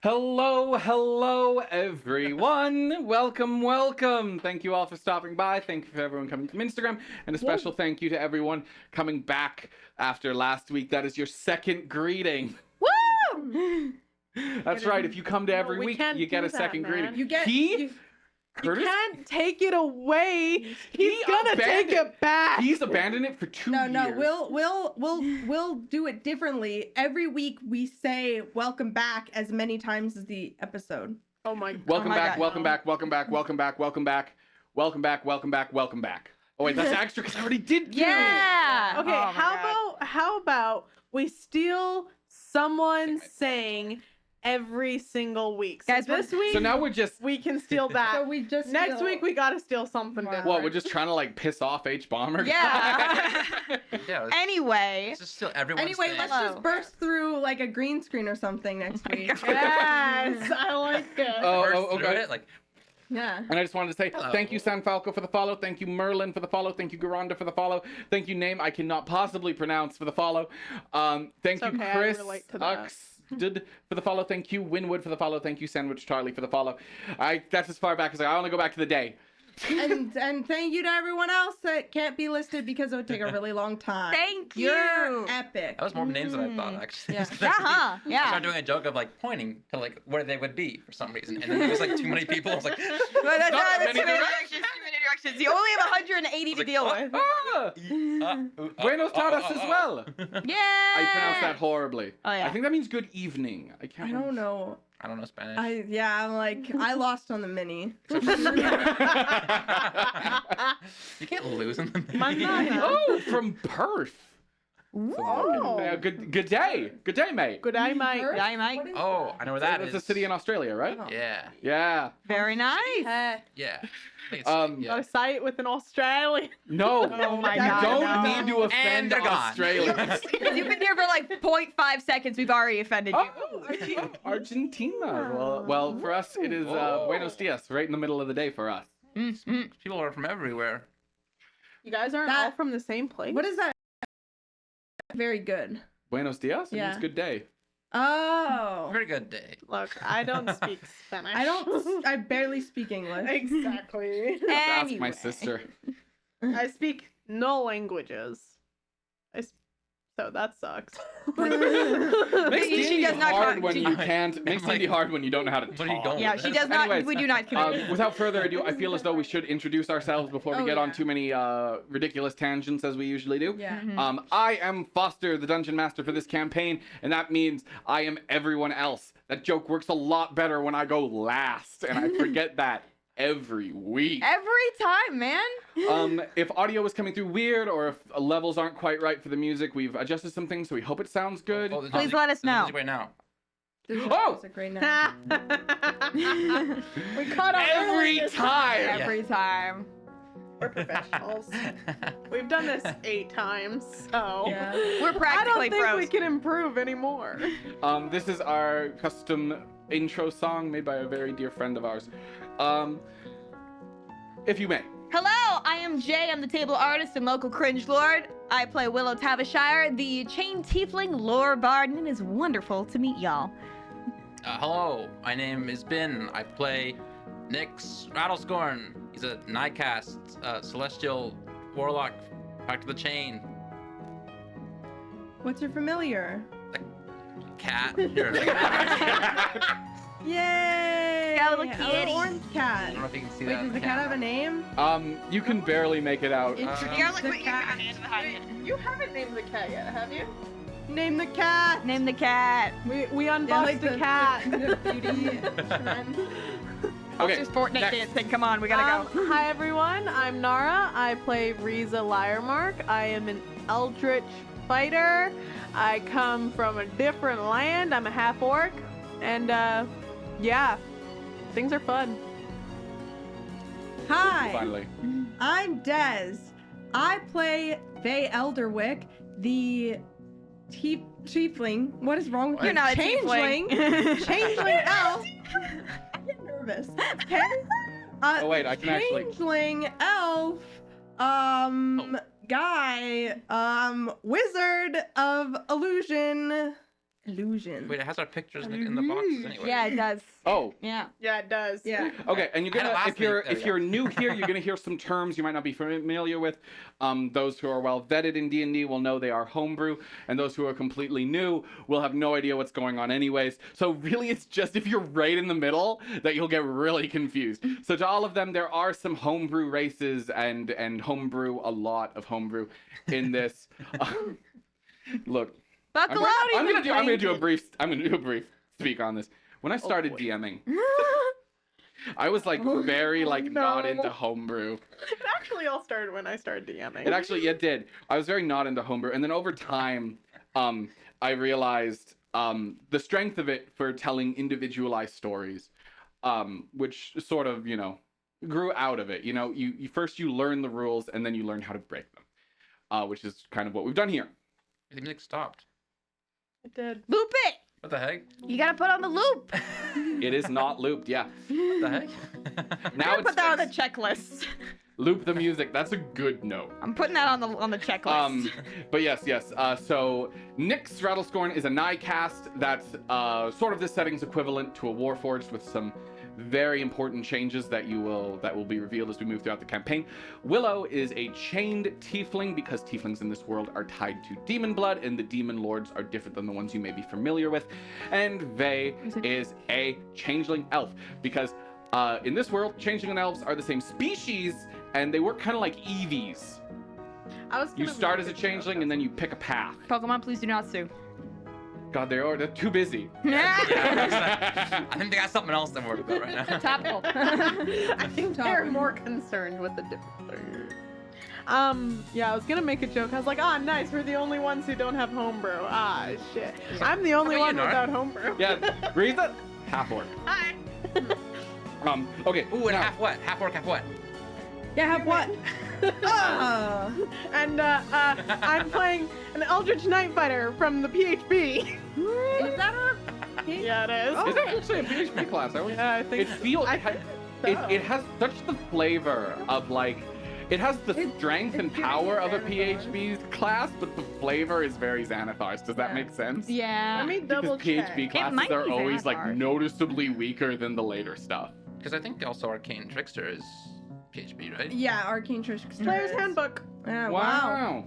Hello, everyone. Welcome. Thank you all for stopping by. Thank you for everyone coming from Instagram. And a special thank you to everyone coming back after last week. That is your second greeting. Woo! That's right. If you come to every week, you get a second greeting. You Curtis, can't take it away. He's gonna take it back. He's abandoned it for 2 years. No, we'll do it differently. Every week we say welcome back as many times as the episode. Oh my god. Welcome back. God. Oh wait, that's extra because I already did 2. Yeah. Okay, how about we steal someone saying every single week. So Guys, this week So now we can steal that. So we just Next week we gotta steal something different. What, we're just trying to like piss off H Bomber? Yeah. Yeah. Anyway. It's just still everyone's Anyway, thing. let's just burst through like a green screen or something next week. Yes, I like it. Burst through it, like, Yeah. And I just wanted to say Hello. thank you, San Falco, for the follow. Thank you, Merlin, for the follow. Thank you, Garanda, for the follow. Thank you, name I cannot possibly pronounce, for the follow. Thank It's you, okay, I Chris relate to that. Uxted, for the follow. Thank you, Winwood, for the follow. Thank you, Sandwich Charlie, for the follow. That's as far back as I want to go back to the day. and thank you to everyone else that can't be listed because it would take a really long time. Thank you. You're epic. that was more names than I thought, actually. Yeah. Uh-huh. I Yeah. started doing a joke of like pointing to like where they would be for some reason, and then there was like too many people. I was like, But that's Not too many many directions. Too many directions. You only have 180 to deal with. Buenos tardes as well. Yeah. I pronounced that horribly. Oh, yeah. I think that means good evening. I can't I don't know. I don't know Spanish. I'm like, I lost on the mini. You can't lose in the Oh, from Perth. Oh. Yeah, good day. Good day, mate. Good day, mate. Perth? Yeah, mate. What is Oh, I know where that is. That's a city in Australia, right? Oh. Yeah, Yeah. Very nice. that? yeah. I think Go say it with an Australian. No. Oh my you God, don't no. need to offend they're gone. Australians. You've been here for like 0.5 seconds. We've already offended you. Oh, Argentina. Well, for us, it is Buenos Dias, right in the middle of the day for us. People are from everywhere. You guys aren't all from the same place. What is that? Very good. Buenos Dias? It Yeah. means good day. Oh. Very good day. Look, I don't speak Spanish. I barely speak English. Exactly. Ask Anyway. my sister. I speak no languages. So that sucks. Makes She D&D does not hard talk- when she- you can't. Makes like, D&D hard when you don't know how to talk. What are you going Yeah, with she this? does not. Anyways, We do not commute. Without further ado, I feel as though we should introduce ourselves before we Oh, get on yeah. too many ridiculous tangents as we usually do. Yeah. I am Foster, the Dungeon Master for this campaign, and that means I am everyone else. That joke works a lot better when I go last, and I forget that every week. Every time, man. If audio is coming through weird or if levels aren't quite right for the music, we've adjusted some things, so we hope it sounds good. Oh, there's Please music- let us there's know. music right now. Oh! Music right now. We caught up Every time! Every time. We're professionals. We've done this 8 times, so Yeah. We're I don't practically think pros. we can improve anymore. This is our custom intro song made by a very dear friend of ours. If you may. Hello, I am Jay. I'm the table artist and local cringe lord. I play Willow Tavishire, the chain tiefling lore bard, and it is wonderful to meet y'all. Hello, my name is Ben. I play Nyx Rattlescorn. He's a Nightcast, celestial warlock, back to the chain. What's your familiar? Cat. Here. Yay! Got a little A kitty. orange I cat. don't know if you can see Wait, that. does the cat have a name? You can barely make it out. You're like, The put your cat. hands behind you. You haven't named the cat yet, have you? Name the cat. Name the cat. We unboxed the cat. The beauty trend. Okay, Just Fortnite next. dancing. Come on, we gotta go. Hi everyone, I'm Nara. I play Riza Lyremark. I am an eldritch fighter. I come from a different land. I'm a half orc, and yeah, things are fun. Hi, Finally. I'm Dez. I play Faye Elderwick, the tiefling. What is wrong with You're you? not a Changeling. tiefling. Changeling elf. I get nervous. Okay. Oh, wait, I can actually- Changeling elf. Guy. Wizard of illusion. illusion. Wait, it has our pictures in the boxes anyway. Yeah, it does. Oh, Yeah. Yeah, it does. Yeah. okay. And you're I had it gonna, last if you're week. There we if you're new here, you're gonna hear some terms you might not be familiar with. Those who are well vetted in D&D will know they are homebrew, and those who are completely new will have no idea what's going on anyways. So really, it's just if you're right in the middle that you'll get really confused. So to all of them, there are some homebrew races and homebrew, a lot of homebrew in this. Look. Buckle out. I'm gonna do a brief speak on this. When I started DMing, I was like very like not into homebrew. It actually all started when I started DMing. It did. I was very not into homebrew, and then over time, I realized the strength of it for telling individualized stories, which sort of grew out of it. You first learn the rules, and then you learn how to break them, which is kind of what we've done here. The music stopped. It did. Loop it. What the heck? You gotta put on the loop. It is not looped, yeah. What the heck? Now it's Put that on the fixed. checklist. Loop the music. That's a good note. I'm putting that on the checklist. But yes. So Nyx Rattlescorn is a Nye cast that's sort of this setting's equivalent to a Warforged with some very important changes that will be revealed as we move throughout the campaign. Willow is a chained tiefling because tieflings in this world are tied to demon blood, and the demon lords are different than the ones you may be familiar with. And Vey is a changeling elf because in this world, changeling and elves are the same species, and they work kind of like Eevees. You start as a changeling, and then you pick a path. Pokemon, please do not sue. God, they're too busy. I think they got something else they're worried about right now. Topical. I think they're more concerned with the different. Yeah, I was gonna make a joke. I was like, nice, we're the only ones who don't have homebrew. Shit. I'm the only How one about you, without homebrew. Yeah, Rita, half orc. Hi. Okay. Ooh, and now- half what? Half orc, half what? Yeah, have what? And I'm playing an Eldritch Night Fighter from the PHB. Is that a... Yeah, it is. Is that actually a PHP class? Yeah, I think It feels. I It, think it has such the flavor of like. It has the strength and it's very power of a Xanathar. PHP class, but the flavor is very Xanathar's. Does that Yeah. make sense? Yeah. Let me double Because check. PHP classes might are be always like Xanathar. noticeably weaker than the later stuff. Because I think also Arcane Trickster is PHP, right? Yeah, Arcane Trickster. Player's Handbook. Yeah, wow.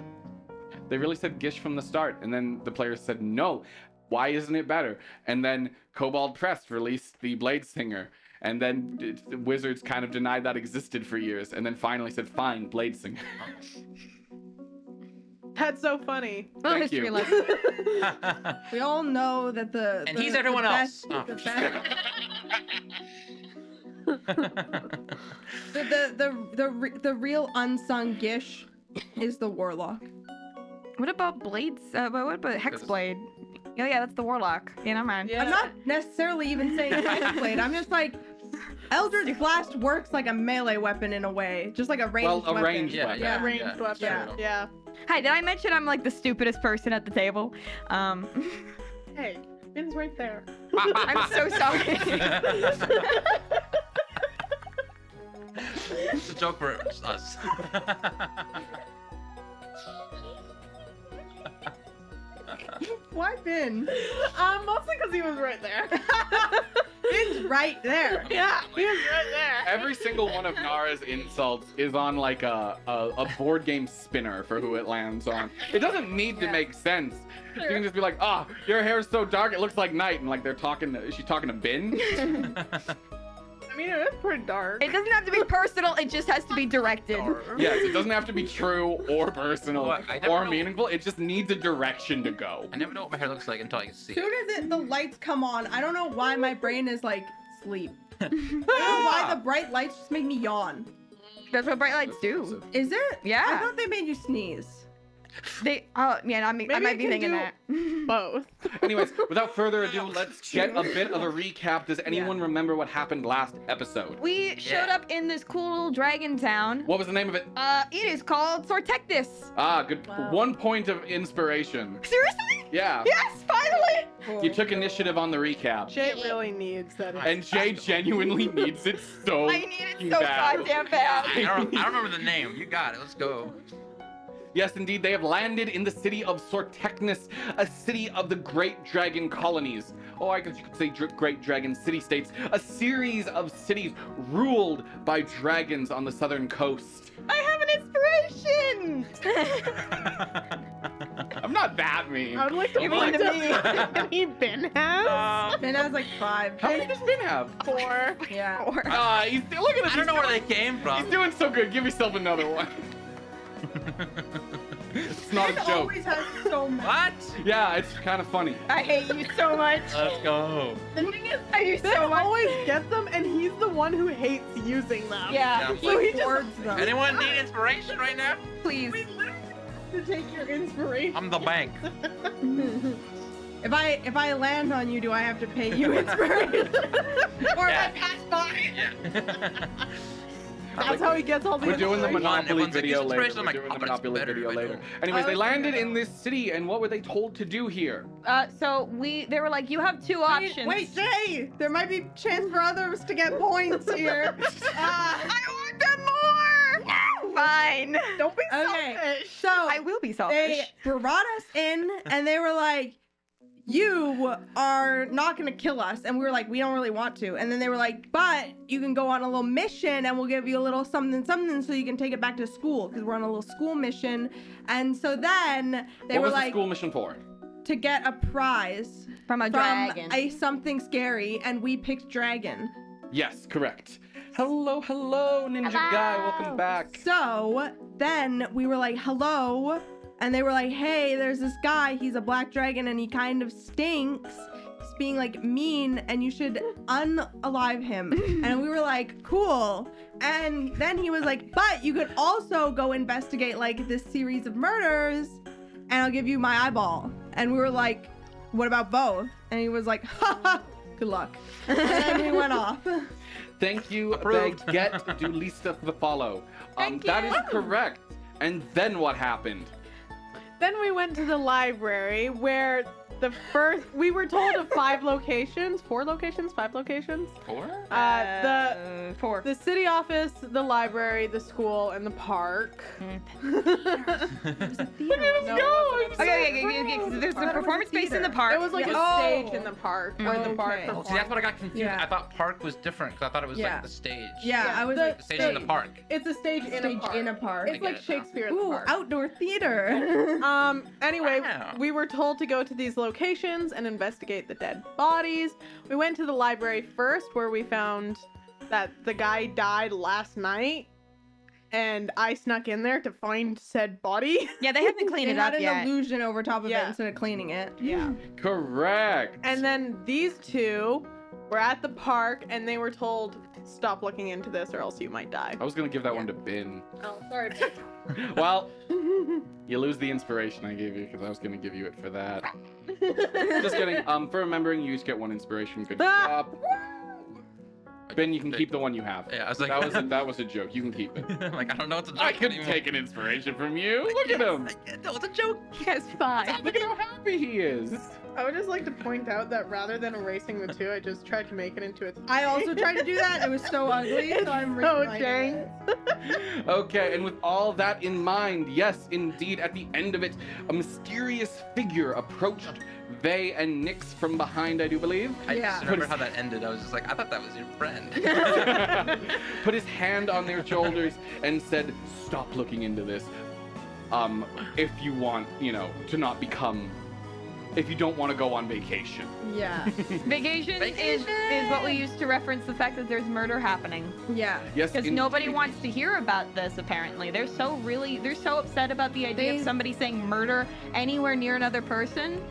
They really said Gish from the start, and then the players said no. Why isn't it better? And then Kobold Press released the Blade Singer, and then Wizards kind of denied that existed for years, and then finally said, fine, Blade Singer. That's so funny. Little Thank history you. lesson. We all know that And he's everyone else. The, Oh. the real unsung Gish is the warlock. What about blades? What about Hexblade? Oh yeah, that's the warlock. Yeah, never mind. Yeah. I'm not necessarily even saying Hexblade. I'm just like, Eldritch Blast works like a melee weapon in a way, just like a ranged weapon. ranged Yeah, weapon. yeah. Ranged weapon. Yeah. Yeah. Hi, did I mention I'm like the stupidest person at the table? Hey, Ben's right there. I'm so sorry. It's a joke for us. Why Ben? Mostly because he was right there. Ben's right there. Yeah, he was right there. Every single one of Nara's insults is on like a board game spinner for who it lands on. It doesn't need to make sense. You can just be like, your hair's so dark it looks like night, and like she's talking to Ben. I mean, it is pretty dark. It doesn't have to be personal. It just has to be directed. Yes, it doesn't have to be true or personal Well, I never or know- meaningful. It just needs a direction to go. I never know what my hair looks like until I see As it. soon as the lights come on, I don't know why my brain is like sleep. I don't know why the bright lights just make me yawn. That's what bright lights do. Is it? Yeah. I thought they made you sneeze. They. Oh yeah, I Maybe might I be can thinking do that. Both. Anyways, without further ado, let's get a bit of a recap. Does anyone remember what happened last episode? We showed up in this cool little dragon town. What was the name of it? It is called Sortectus. Good. Wow. 1 point of inspiration. Seriously? Yeah. Yes, finally. You took initiative on the recap. Jay really needs that. And Jay genuinely needs it so I need it fucking so bad. goddamn bad. I don't remember the name. You got it. Let's go. Yes, indeed, they have landed in the city of Sortechnus, a city of the Great Dragon colonies. Oh, I guess you could say Great Dragon city-states, a series of cities ruled by dragons on the southern coast. I have an inspiration. I'm not that mean. I would like to Give point one to out how many Ben has. Ben has like 5. How many does Ben have? 4. Yeah. Or- Look at this. I don't know where they came He's from. doing so good. Give yourself another one. It's not a Ben joke. always has so many. What? Yeah, it's kind of funny. I hate you so much. Let's go. The thing is, I use Ben so much. always gets them, and he's the one who hates using them. Yeah. Yeah. So he just Hoards them. Anyone need inspiration right now? Please. to take your inspiration. I'm the bank. If I land on you, do I have to pay you inspiration? Or Yeah. if I pass by? Yeah. That's how he gets all the We're doing the inspiration. Monopoly Everyone's like, video "Use later. inspiration." I'm We're like, doing "Oh, the but it's Monopoly better video if I later. know." Anyways, I they was landed gonna in this city, and what were they told to do here? So they were like, you have 2 options. Wait, Jay! There might be chance for others to get points here. I want them more. Fine. Don't be Okay, selfish. so I will be they selfish. brought us in, and they were like, you are not gonna kill us. And we were like, we don't really want to. And then they were like, but you can go on a little mission and we'll give you a little something so you can take it back to school, because we're on a little school mission. And so then they What were was the like, school mission for? to get a prize From a from dragon. a something scary, and we picked dragon. Yes, correct. Hello, ninja guy. Welcome back. So then we were like, hello. And they were like, hey, there's this guy. He's a black dragon and he kind of stinks. He's being like mean and you should unalive him. And we were like, cool. And then he was like, but you could also go investigate like this series of murders and I'll give you my eyeball. And we were like, what about both? And he was like, ha ha, good luck. And then we went off. Thank you, Approved. Baguette, do lista for the follow. Thank That you. is correct. And then what happened? Then we went to the library where we were told of 5 locations, 4 locations, 5 locations. 4? The 4. the city office, the library, the school, and the park. There's a theater. No, it wasn't. Okay. There's a performance space in the park. It was like Yeah. a Oh. stage in the park where the park Okay. performed. See, that's what I got confused. Yeah. I thought park was different because I thought it was Yeah. like the stage. Yeah, I was The like, The stage in the park. It's a stage, stage in a park. It's I like get it now. Shakespeare in the Ooh, park. outdoor theater. Anyway, Wow. we were told to go to these locations and investigate the dead bodies. We went to the library first where we found that the guy died last night. And I snuck in there to find said body. Yeah, they haven't cleaned They it had up an yet. illusion over top of it Yeah. instead of cleaning it. Yeah. Correct. And then these 2 were at the park and they were told, stop looking into this or else you might die. I was gonna give that one to Ben. Oh, sorry. Well, you lose the inspiration I gave you because I was gonna give you it for that. Just kidding. For remembering, you just get 1 inspiration. Good Ah! job. Ben, you can keep the one you have. Yeah, I was like, That was a joke. You can keep it. like, I don't know what to do. I couldn't take an inspiration from you. Look at him. That was a joke. He has 5. Look at how happy he is. I would just like to point out that rather than erasing the 2, I just tried to make it into a 3. I also tried to do that. It was so ugly, so I'm so rewriting dang. it. Okay, and with all that in mind, yes, indeed, at the end of it, a mysterious figure approached Vay and Nyx from behind, I do believe. I Yeah. just remember how that ended. I was just like, I thought that was your friend. Put his hand on their shoulders and said, stop looking into this. If you want, to not become, if you don't want to go on vacation. Yeah. Vacation is what we use to reference the fact that there's murder happening. Yeah. Yes, Because nobody indeed. wants to hear about this, apparently. They're so upset about the idea They- of somebody saying murder anywhere near another person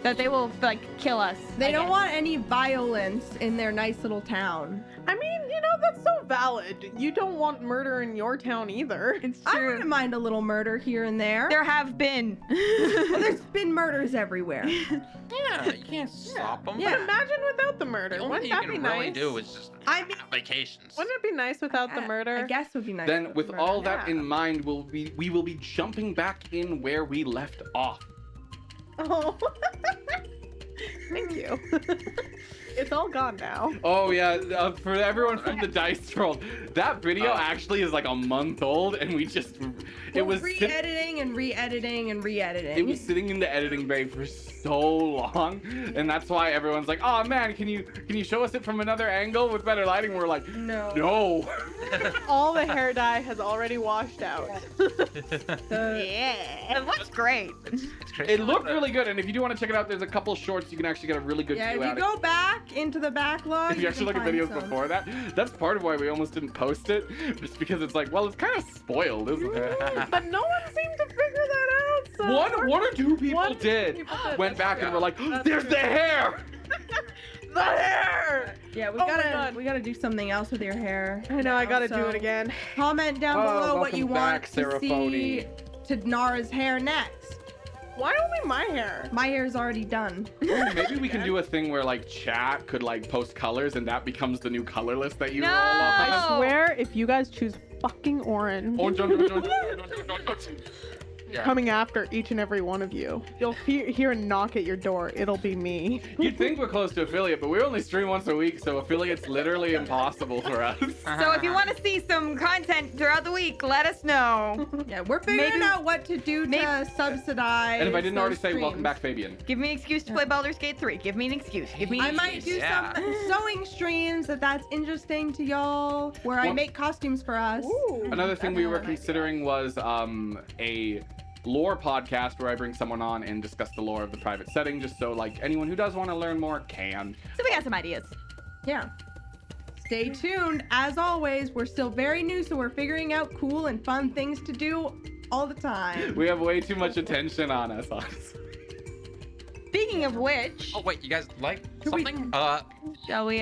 that they will, like, kill us. They I don't guess. want any violence in their nice little town. I mean, that's so valid. You don't want murder in your town either. It's I true. wouldn't mind a little murder here and there. There have been. Well, there's been murders everywhere. Yeah, you can't stop them. Yeah. But imagine without the murder. The only Wouldn't thing that you be can nice? really do is just I mean- have vacations. Wouldn't it be nice without the murder? I guess would be nice. Then, with murder. all that Yeah. in mind, we will be jumping back in where we left off. Oh. Thank you. It's all gone now. Oh yeah, for everyone from the dice world, that video actually is like a month old, and it was re-editing and re-editing and re-editing. It was sitting in the editing bay for so long, and that's why everyone's like, "Oh man, can you show us it from another angle with better lighting?" We're like, "No." All the hair dye has already washed out. Yeah, it looks great. It's crazy. It looked really good, and if you do want to check it out, there's a couple shorts you can actually get a really good Yeah, view if at you go back into the backlog, If you actually look can at videos find some. before that, that's part of why we almost didn't post it, just because it's like, well, it's kind of spoiled, isn't it? But no one seemed to figure that out. So One or two people One or two did. people did, Went that's back and true. were like, That's "There's true. the hair." The hair. Yeah, we Oh my gotta God. we gotta do something else with your hair. I know. I gotta do So, it again. Comment down Oh, below what welcome you back, want Sarah to Phony. see to Nara's hair next. Why only my hair? My hair's already done. Ooh, maybe we can do a thing where like chat could like post colors, and that becomes the new color list that you No. roll I on. Oh. swear, if you guys choose fucking orange, Orange. Yeah. coming after each and every one of you, you'll hear a knock at your door. It'll be me. You'd think we're close to affiliate, but we only stream once a week, so affiliate's literally impossible for us. So if you want to see some content throughout the week, let us know. Yeah, we're figuring Maybe- out what to do to subsidize. And if I didn't already those say, welcome streams. back, Fabian. Give me an excuse to play Baldur's Gate 3. Give me an excuse. Give me an I might do Yeah. some sewing streams if that's interesting to y'all, where I Well- make costumes for us. Another thing we were That's an idea. considering was a lore podcast where I bring someone on and discuss the lore of the private setting, just so like anyone who does want to learn more can. So we got some ideas. Yeah. Stay tuned. As always, we're still very new, so we're figuring out cool and fun things to do all the time. We have way too much attention on us, honestly. Speaking of which, Oh wait, you guys like Should we- something? shall we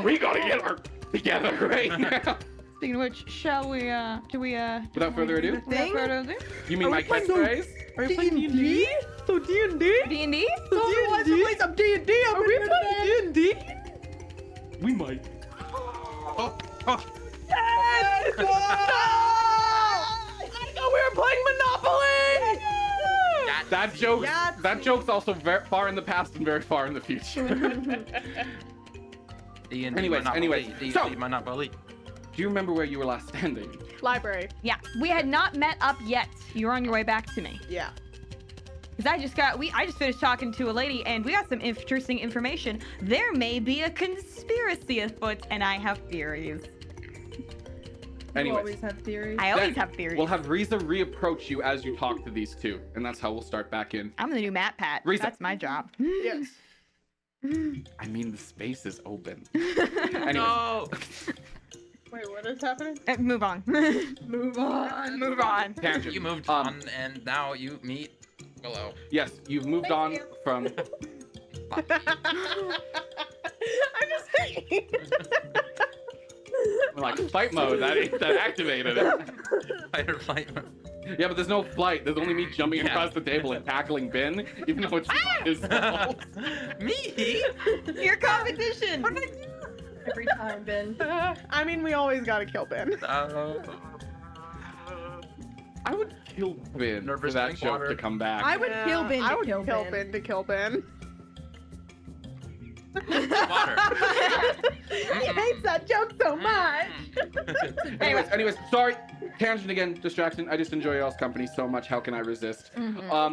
We gotta get our together right now. speaking of which, shall we do we Without further ado, Thing? you mean Are my we playing catchphrase? Are you playing D&D? So D&D? D&D? So who wants to play some D&D? Are we playing D&D? We might. Oh, oh. Yes! I thought we were playing Monopoly! That joke's also very far in the past and very far in the future. D&D Anyways, Monopoly, D&D so- Monopoly. Do you remember where you were last standing? Library. Yeah, we had not met up yet. You're on your way back to me. Yeah. Cause I just finished talking to a lady and we got some interesting information. There may be a conspiracy afoot and I have theories. You Anyways, always have theories. I always then have theories. We'll have Riza reapproach you as you talk to these two, and that's how we'll start back in. I'm the new Matt Pat. Risa. That's my job. Yes. I mean, the space is open. Anyways, No. Wait, what is happening? Move on. Move on. Move on. tangent. You moved Um, on, and now you meet Willow. Yes, you've moved on from. I'm just saying. Like fight mode, that activated it. Fight or flight. Yeah, but there's no flight. There's only me jumping Yeah. across the table and tackling Ben, even though it's not his fault. Me? Your competition. Every time, Ben. I mean, we always gotta kill Ben. I would kill Ben for Nervous that drink joke water. to come back. I would kill Ben I to would kill kill Ben. Ben to kill Ben. Water. He hates that joke so much. Anyways, sorry. Tangent again, distraction. I just enjoy y'all's company so much. How can I resist?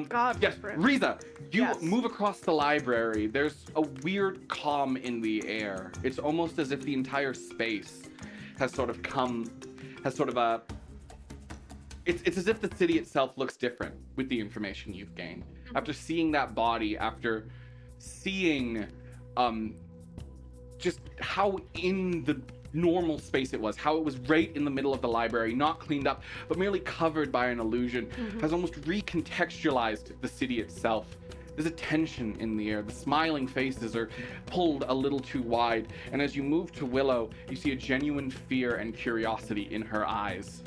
God, Yes, friend. Riza, you Yes. move across the library. There's a weird calm in the air. It's almost as if the entire space has sort of it's as if the city itself looks different with the information you've gained. After seeing that body, after seeing just how in the normal space it was, how it was right in the middle of the library, not cleaned up, but merely covered by an illusion, has almost recontextualized the city itself. There's a tension in the air. The smiling faces are pulled a little too wide, and as you move to Willow, you see a genuine fear and curiosity in her eyes.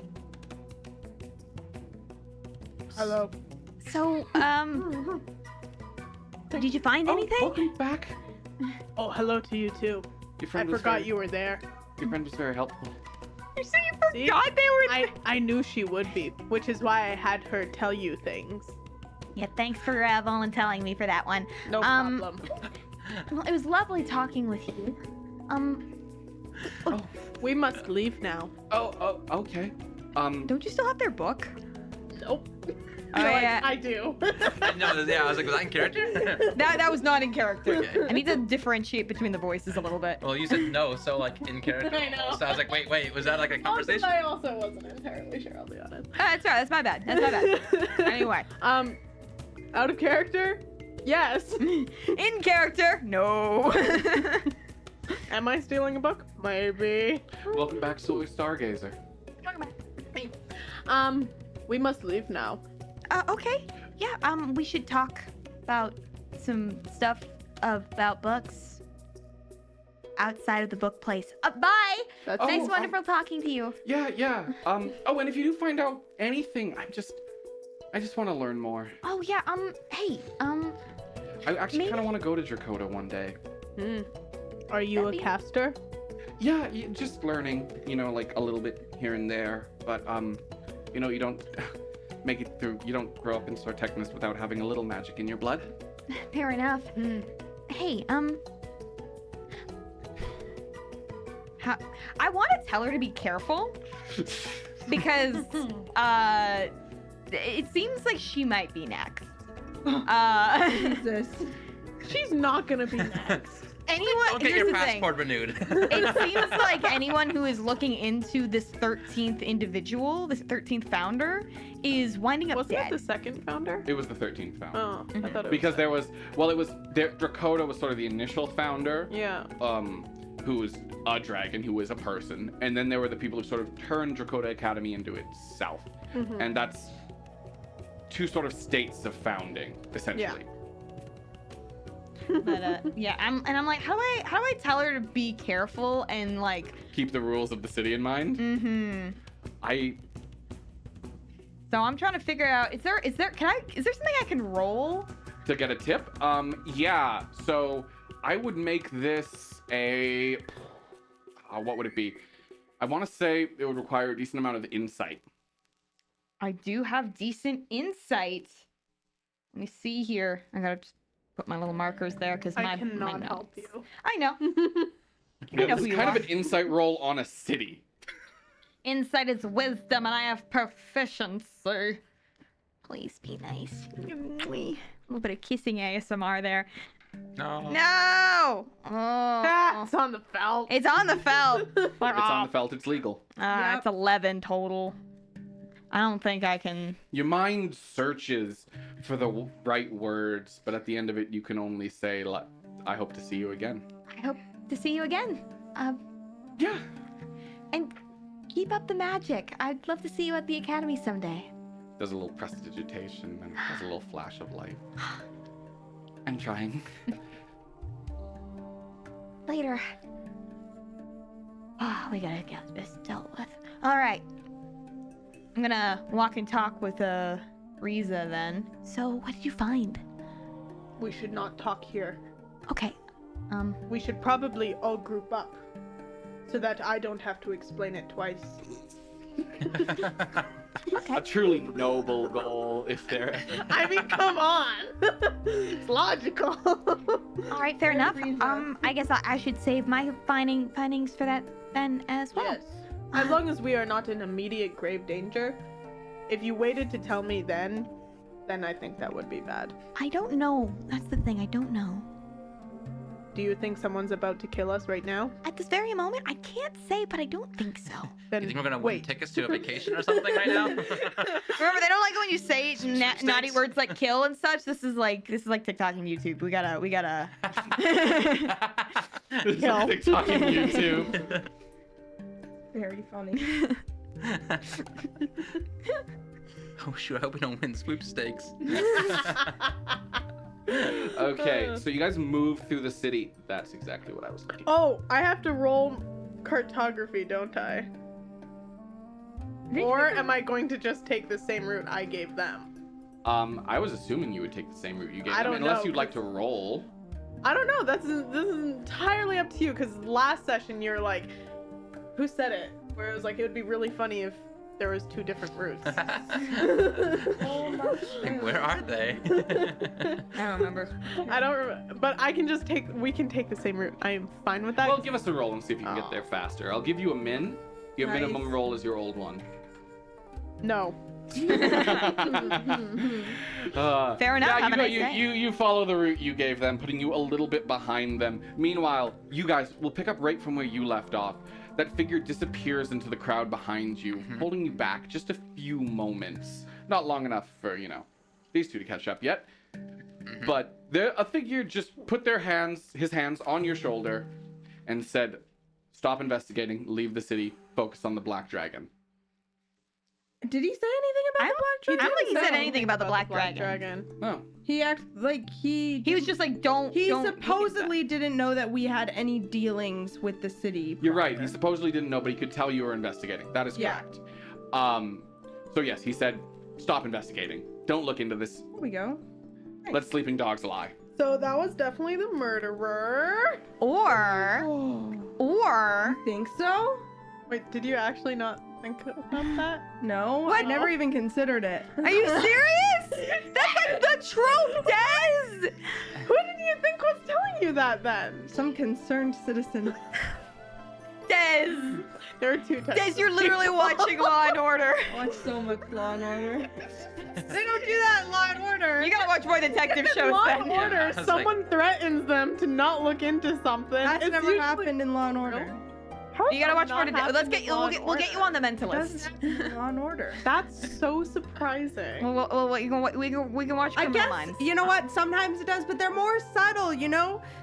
Hello. So, did you find anything? Welcome back. Oh, hello to you too. Your I friend was forgot very, you were there. Your friend was very helpful. You say you See? forgot they were I knew she would be, which is why I had her tell you things. Yeah, thanks for volunteering me for that one. No problem. Well, it was lovely talking with you. We must leave now. Oh, okay. Don't you still have their book? Nope. Oh, yeah. I do. No, yeah, I was like, was that in character? That was not in character. Okay. I need to differentiate between the voices a little bit. Well, you said no, so like in character. I know. So I was like, wait, was that like a conversation? I also wasn't entirely sure, I'll be honest. That's right. That's my bad. That's my bad. Anyway, Out of character? Yes. in character, no. Am I stealing a book? Maybe. Welcome back, Solar Stargazer. We must leave now. Okay. Yeah. We should talk about some stuff about books outside of the book place. Bye. That's Oh, Nice, wonderful talking to you. Yeah. Oh, and if you do find out anything, I just want to learn more. Oh yeah. Hey. I actually Maybe- kind of want to go to Drakota one day. Are you That'd a be- caster? Yeah, just learning, like a little bit here and there. But you don't make it through. You don't grow up in Sartechnus without having a little magic in your blood. Fair enough. Hey. I want to tell her to be careful because it seems like she might be next. Jesus. She's not gonna be next. Anyone? Don't get here's your the thing. passport renewed. It seems like anyone who is looking into this 13th individual, this 13th founder, is winding up Wasn't dead. that the second founder? It was the 13th founder. Oh, I thought it Because was. there was, Drakota was sort of the initial founder, Yeah. who was a dragon, who was a person, and then there were the people who sort of turned Drakota Academy into itself, and that's two sort of states of founding, essentially. But yeah, I'm like, how do I tell her to be careful and like, Keep the rules of the city in mind. So I'm trying to figure out, is there something I can roll? To get a tip, yeah. So I would make this a, what would it be? I want to say it would require a decent amount of insight. I do have decent insight. Let me see here. I gotta just put my little markers there because I cannot help you. I know. Yeah, know this who is you kind of are. an insight roll on a city. Insight is wisdom, and I have proficiency. Please be nice. A little bit of kissing ASMR there. No. No! Ah, Oh. it's on the felt. It's on the felt. If it's on the felt, it's legal. Yep. It's 11 total. I don't think I can. Your mind searches for the right words, but at the end of it, you can only say, I hope to see you again. I hope to see you again. Yeah. And keep up the magic. I'd love to see you at the academy someday. There's a little prestidigitation and there's a little flash of light. I'm trying. Later. Oh, we gotta get this dealt with. All right. I'm gonna walk and talk with Riza then. So, what did you find? We should not talk here. Okay. We should probably all group up so that I don't have to explain it twice. A truly noble goal, if there. I mean, come on. It's logical. All right, fair enough. I guess I should save my findings for that then as well. Yes. As long as we are not in immediate grave danger. If you waited to tell me then I think that would be bad. I don't know. That's the thing. I don't know. Do you think someone's about to kill us right now? At this very moment, I can't say, but I don't think so. Then You think we're gonna win wait. tickets to a vacation or something right now? Remember, they don't like it when you say naughty words like kill and such. This is like TikTok and YouTube. We gotta. This is TikTok and YouTube. Very funny. Oh shoot! I hope we don't win sweepstakes. Okay, so you guys move through the city. That's exactly what I was looking for. Oh, I have to roll cartography, don't I? Or am I going to just take the same route I gave them? I was assuming you would take the same route you gave I them, don't unless know, you'd like to roll. I don't know. This is entirely up to you. Because last session you're like, who said it? Where it was like it would be really funny if there was 2 different routes. Like, where are they? I don't remember. I don't remember, but we can take the same route. I am fine with that. Well, give us a roll and see if you can get there faster. I'll give you a min. Your Nice. minimum roll is your old one. No. Fair enough. Yeah, Have a nice day. you follow the route you gave them, putting you a little bit behind them. Meanwhile, you guys will pick up right from where you left off. That figure disappears into the crowd behind you, holding you back just a few moments. Not long enough for, these 2 to catch up yet. But a figure just put his hands on your shoulder and said, "Stop investigating, leave the city, focus on the Black Dragon." Did he say anything about the black dragon? I don't think he said No. anything about the Black Dragon. No. He acted like he He was just like, don't. He don't supposedly didn't know that we had any dealings with the city. You're right. He prior. supposedly didn't know, but he could tell you were investigating. That is Yeah. correct. So yes, he said, "Stop investigating. Don't look into this. There we go. Let sleeping dogs lie." So that was definitely the murderer. Or Think so? Wait, did you actually not think about that? No, I never even considered it. are you serious? That's like the trope, Des. Who did you think was telling you that then? Some concerned citizen. Des. There are 2 types. Des, you're literally watching Law and Order. Watch so much Law and Order. They don't do that in Law and Order. You gotta watch more detective shows Law then. and Order, Yeah, I was someone threatens them to not look into something. That's It's never usually- happened in Law and Order. How You gotta does watch that more not detective. Let's happen get in you. Law We'll and get you Order? on the It mentalist. doesn't happen in Law and Order. That's so surprising. Well, we can watch I Criminal guess, Minds. you know what? Sometimes it does, but they're more subtle,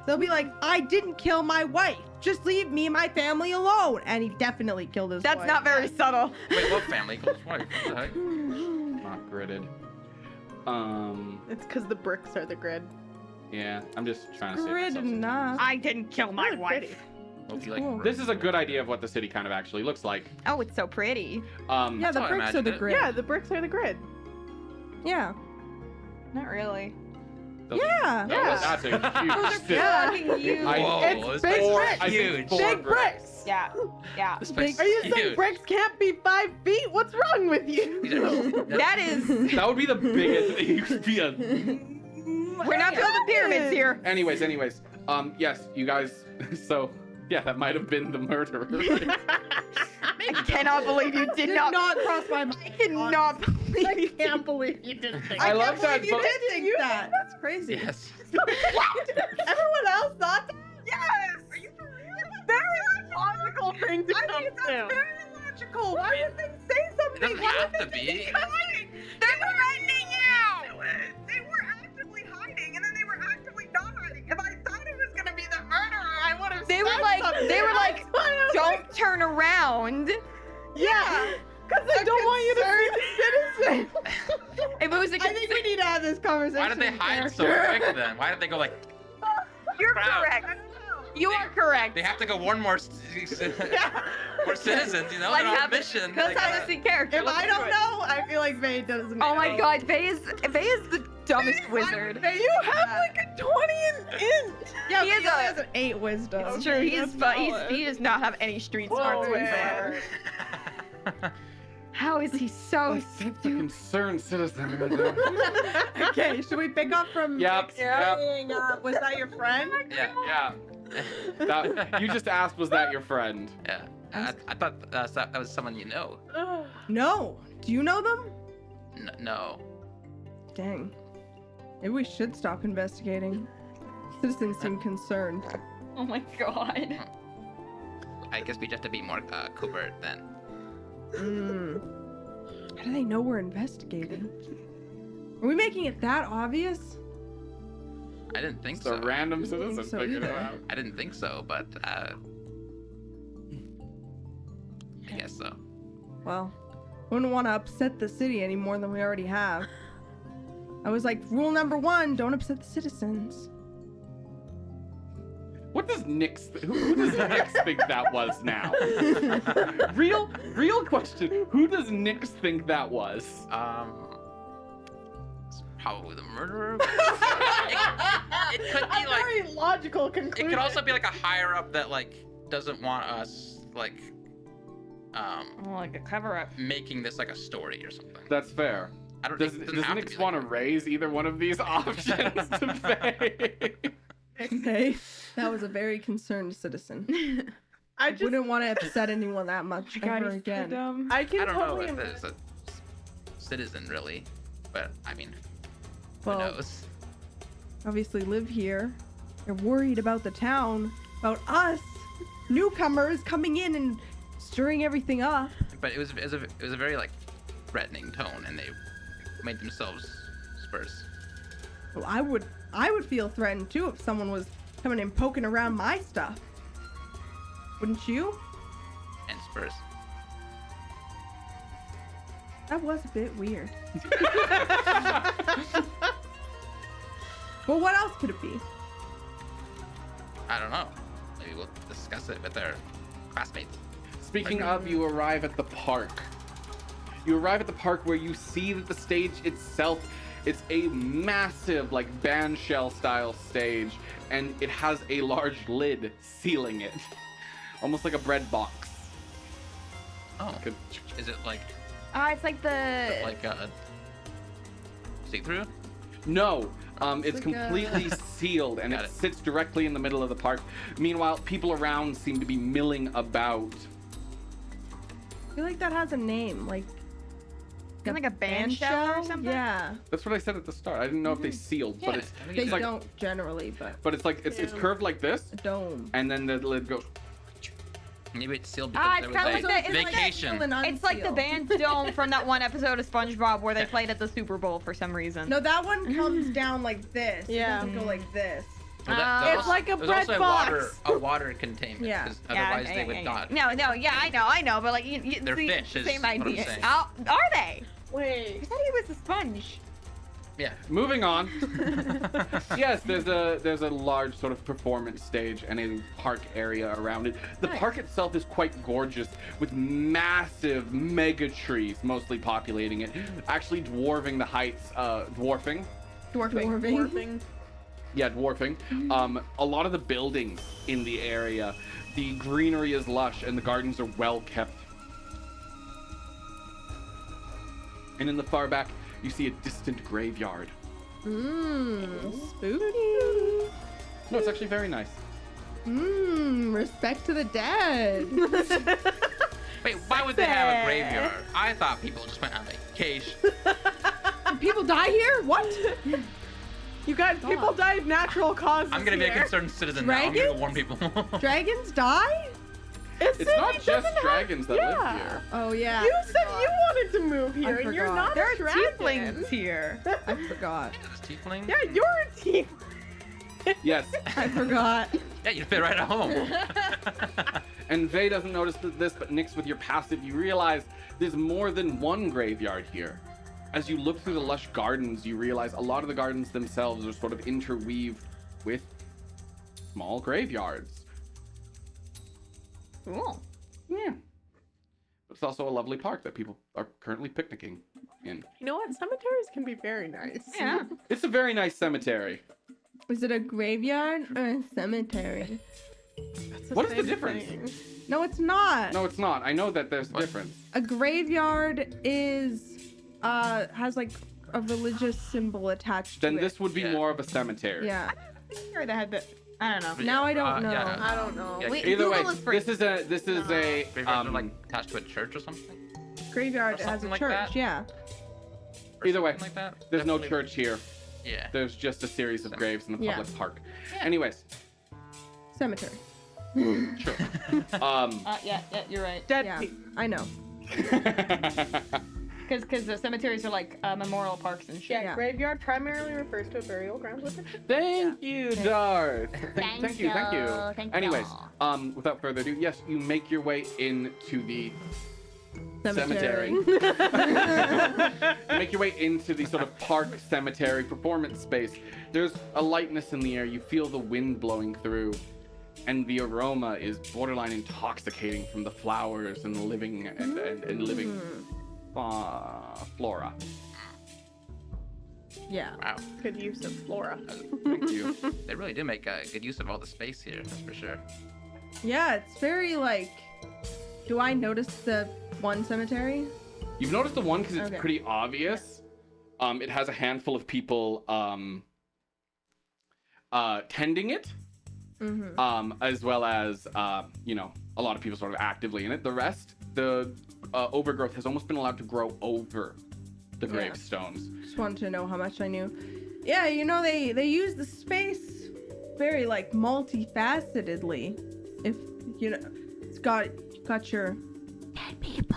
They'll be like, "I didn't kill my wife. Just leave me and my family alone." And he definitely killed his That's wife. not very subtle. Wait, what family goes wife? What the heck? Not gridded. It's because the bricks are the grid. Yeah, I'm just trying to say. Grid enough. I didn't kill my Good wife. pretty. Well, if you like Cool. This is a good idea of what the city kind of actually looks like. Oh, it's so pretty. Yeah, That's the how I bricks are imagined the it. grid. Yeah, the bricks are the grid. Yeah. Not really. those- Yeah. Oh, Yeah. that's a huge city. Fucking huge. I- Whoa, It's this big place is bricks. I think huge. 4 Big bricks. Yeah. Yeah. This place Are you is saying huge. bricks can't be 5 feet? What's wrong with you? That is. That would be the biggest. It would be a. We're not building pyramids here. Anyways. Yes, you guys. So, yeah, that might have been the murderer. I cannot believe you did not. cross my mind. I cannot believe I you. can't believe you didn't think I love that. You But did think that. That's crazy. Yes. Everyone else thought that? Yes! Are you for real? Very logical thing to come to. very logical. Why would they say It something? doesn't have to be. They were threatening you. They were actively hiding, and then they were actively not hiding. If I thought it was gonna be the murderer, I would have. They were like, don't turn around. Yeah, because I don't want you to see the citizen. If it was a I think we need to have this conversation. Why did they in hide so character. quick then? Why did they go like? You're Crowd. correct. You are correct. They have to go warn more more citizens. They're on a mission. That's Like, how this in character. If I don't know, I feel like Vay doesn't know. Oh my God, Vay is the dumbest wizard. You have like a 20 in. Yeah, He he is a- has an 8 wisdom. It's true. He does not have any street smarts Whoa, whatsoever. How is he so the stupid? concerned citizen. Okay, should we pick up from Yep. saying, was that your friend? Yeah. Yeah. You just asked, was that your friend? Yeah. I thought that was someone you know. No. Do you know them? No. Dang. Maybe we should stop investigating. Citizens seem concerned. Oh my God. I guess we just have to be more covert then. How do they know we're investigating? Are we making it that obvious? I didn't think It's a so. random didn't think citizen so figured it either. out. I didn't think so, but I guess so. Well, wouldn't want to upset the city any more than we already have. I was like, rule number 1, don't upset the citizens. What does Nix? Who does Nix think that was now? real question. Who does Nix think that was? It's probably the murderer. It could be A like. very logical It conclusion. could also be like a higher up that like doesn't want us like like a cover up. making this like a story or something. That's fair. I don't. Does it doesn't have to Nix be want to like raise either one of these options to Faye? Okay. That was a very concerned citizen. I I just wouldn't want to upset anyone that much God, ever he's so again. dumb. I can I don't know totally if there's a citizen really, but I mean, Well, who knows? obviously live here. They're worried about the town, about us, newcomers coming in and stirring everything up. But it was a very like threatening tone, and they made themselves Spurs. Well, I would feel threatened too if someone was coming and poking around my stuff. Wouldn't you? And Spurs. That was a bit weird. Well, what else could it be? I don't know. Maybe we'll discuss it with our classmates. Speaking of, you arrive at the park. You arrive at the park where you see that the stage itself, it's a massive, like, band shell style stage, and it has a large lid sealing it. Almost like a bread box. Oh, Good. is it like It's like the. see-through? No, it's like a- completely sealed, and Got it it. sits directly in the middle of the park. Meanwhile, people around seem to be milling about. I feel like that has a name, like Like a band shell or something? Yeah, That's what I said at the start. I didn't know if they sealed, but Yeah, it's I think they it's like, don't generally, but but it's curved like this, a dome. and then the lid goes. maybe it's sealed because Ah, there it's was kinda a like that- it's like that vacation. It's like the band dome from that one episode of SpongeBob where they played at the Super Bowl for some reason. No, that one comes down like this. Yeah. It doesn't go like this. Well, It's was- like a there's bread also box. a water containment. Yeah. 'Cause otherwise they would not. No, yeah, I know, but like you They're see, fish is same what I'm idea. saying. Oh, are they? wait. I thought he was a sponge. Yeah. Moving on. Yes, there's a large sort of performance stage and a park area around it. The Nice. park itself is quite gorgeous, with massive mega trees mostly populating it, actually dwarfing the heights. Dwarfing. Dwarfing. Yeah, dwarfing. A lot of the buildings in the area, the greenery is lush and the gardens are well kept. And in the far back, you see a distant graveyard. Spooky. No, it's actually very nice. Respect to the dead. Wait, why would they have a graveyard? I thought people just went on vacation. People die here? What? You guys, people die of natural causes. I'm gonna be a here. concerned citizen now. I'm gonna warn people. Dragons die? It's not just dragons that live yeah. here. Oh yeah. You said you wanted to move here, and you're forgot. not There a are dragon. tieflings here. I forgot. Is this tiefling? Yeah, you're a team. Yes. I forgot. Yeah, you'd fit right at home. And Vey doesn't notice this, but Nix, with your passive, you realize there's more than one graveyard here. As you look through the lush gardens, you realize a lot of the gardens themselves are sort of interweaved with small graveyards. Cool. Yeah. It's also a lovely park that people are currently picnicking in. You know what? Cemeteries can be very nice. Yeah. It's a very nice cemetery. Is it a graveyard or a cemetery? That's What is the same difference? thing. No, it's not. No, it's not. I know that there's a What? difference. A graveyard has like a religious symbol attached Then to this it. would be Yeah. more of a cemetery. Yeah. Sure, they had the. I don't know. Now I don't know. Yeah. I don't know. Yeah, Wait, Either Google way, is free. this is a Graveyards are like attached to a church or something. Graveyard Or has a something like church. that? Yeah. Or Either way, something like that. there's no Definitely- church here. Yeah. There's just a series of graves in the Yeah. public park. Yeah. Anyways, Cemetery. sure. Yeah, you're right. Dead Yeah. people. I know. Because the cemeteries are like memorial parks and shit. Yeah, Yeah. graveyard primarily refers to a burial ground with a Thank you, Darth. Thank you. Thank you. Anyways, without further ado, yes, you make your way into the cemetery. You make your way into the sort of park cemetery performance space. There's a lightness in the air. You feel the wind blowing through, and the aroma is borderline intoxicating from the flowers and the living and living flora. Yeah. Wow. good use of flora. Thank you. They really do make good use of all the space here, that's for sure. Yeah, it's very like Do I notice the one cemetery? You've noticed the one because it's Okay. pretty obvious. It has a handful of people tending it, as well as you know, a lot of people sort of actively in it. The rest, the overgrowth has almost been allowed to grow over the Yeah. gravestones. Just wanted to know how much I knew. Yeah, you know, they use the space very like multifacetedly. If you know, it's got your dead people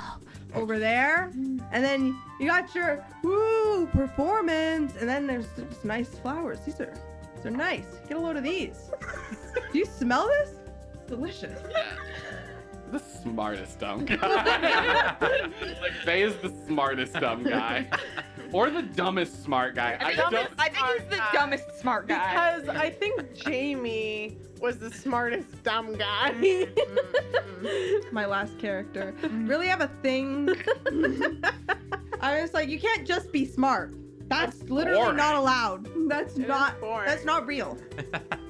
over there, and then you got your woo performance, and then there's just nice flowers. These are nice. Get a load of these. Do you smell this? Delicious. The smartest dumb guy. Like Faye is the smartest dumb guy, or the dumbest smart guy. I don't. I think he's the dumbest smart guy. Because I think Jamie was the smartest dumb guy. My last character. Really have a thing. I was like, you can't just be smart. That's literally boring. not allowed. That's It is not. boring. That's not real.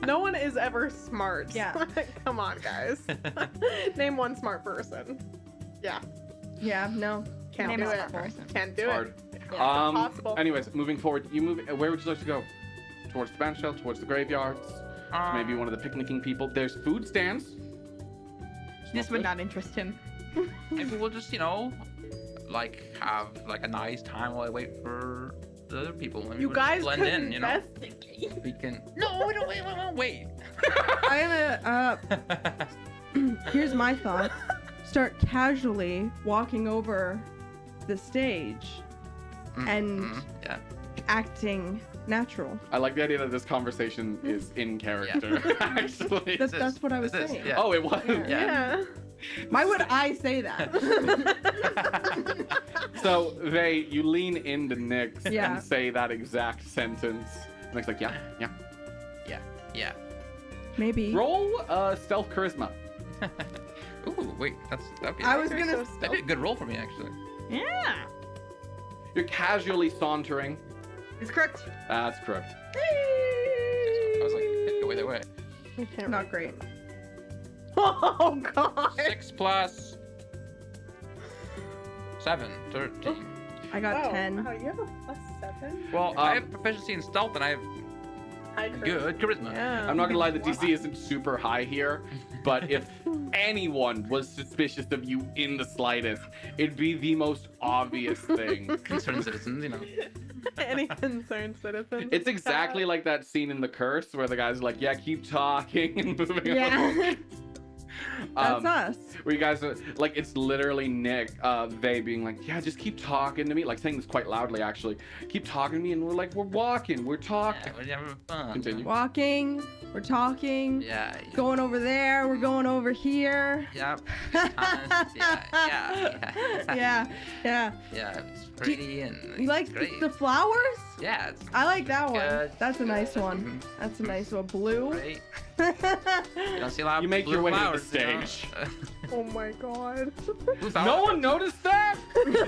No one is ever smart. Yeah. Come on, guys. Name one smart person. Yeah. Yeah. No. Can't Name do a it. smart person. Can't do It's hard. it. Yeah, impossible. Anyways, moving forward, you move. Where would you like to go? Towards the band shell, towards the graveyards, maybe one of the picnicking people. There's food stands. This would not interest him. Maybe we'll just, you know, like have like a nice time while I wait for the other people. Maybe You we'll just guys blend could in, you know. investigate. We can. No, wait, wait. I'm gonna. Here's my thought. Start casually walking over the stage and Yeah. acting natural. I like the idea that this conversation is in character. Actually. That's what I was this is- saying. yeah. Oh, it was. Yeah. Yeah. Why would I say that? So you lean into Nyx Yeah. and say that exact sentence. Nyx's like, yeah. Yeah. Maybe. Roll stealth charisma. Ooh, wait, that'd be. I was You're gonna. so That'd be a good roll for me, actually. Yeah. You're casually sauntering. It's correct. That's correct. I was like, go either way. I can't Not read. great. Oh god. 6 plus 7, 13. I got Oh, 10. Wow, you have a +7? Well, I have proficiency in stealth and I have good charisma. Yeah. I'm not gonna lie, the DC isn't super high here, but if anyone was suspicious of you in the slightest, it'd be the most obvious thing. Concerned citizens, you know. Any concerned citizens? It's exactly like that scene in The Curse where the guy's like, yeah, keep talking and moving on. Yeah. That's us. Where you guys are like, it's literally Nick, they being like, yeah, just keep talking to me, like saying this quite loudly actually. Keep talking to me, and we're like, we're walking, we're talking. Yeah, we're having fun. Continue. Walking. We're talking. Yeah. Going over there. We're going over here. Yeah. Yeah. Yeah. Yeah, it's pretty and You it's like great. the flowers? Yeah, it's I like that one. good. That's a nice one. That's a nice one. Blue. great. You don't see a lot of You make your blue way to the flowers, you know? stage. Oh my god. Blue flowers. No one noticed that,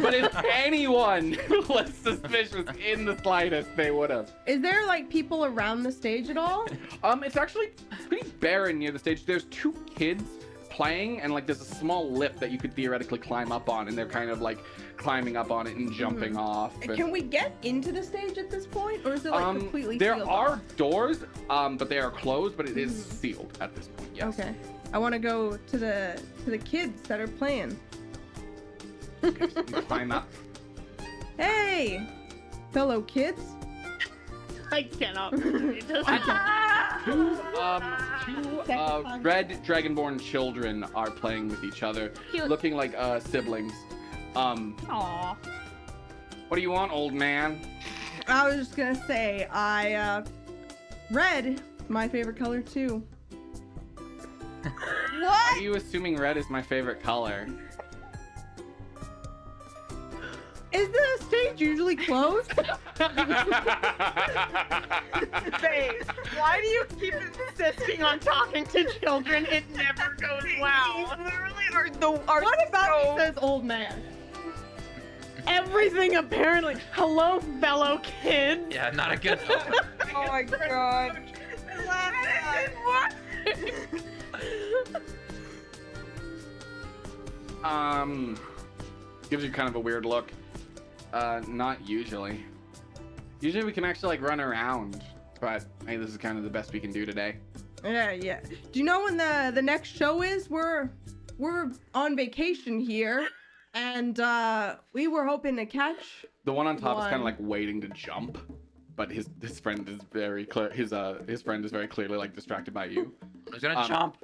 but if anyone was suspicious in the slightest, they would have. Is there like people around the stage at all? It's actually pretty barren near the stage. There's 2 kids playing, and like there's a small lip that you could theoretically climb up on, and they're kind of like climbing up on it and jumping off. and- Can we get into the stage at this point, or is it like completely there sealed are off? doors, but they are closed, but it is sealed at this point. Yes. Okay. I want to go to the kids that are playing. You climb up. Hey, fellow kids. I cannot. Two red dragonborn children are playing with each other, Cute. looking like siblings. Aww. What do you want, old man? I was just gonna say, red is my favorite color too. Why are you assuming red is my favorite color? Is the stage usually closed? Faye, why do you keep insisting on talking to children? It never goes well. These literally are the are What about so... he says old man? Everything apparently. Hello, fellow kids. Yeah, not a good omen. Oh my god. Gives you kind of a weird look. Not usually. Usually we can actually like run around, but hey, this is kind of the best we can do today. Yeah. Do you know when the next show is? We're on vacation here, and we were hoping to catch. The one on top is kind of One. like waiting to jump, but his friend is very clear. His friend is very clearly like distracted by you. Who's gonna jump?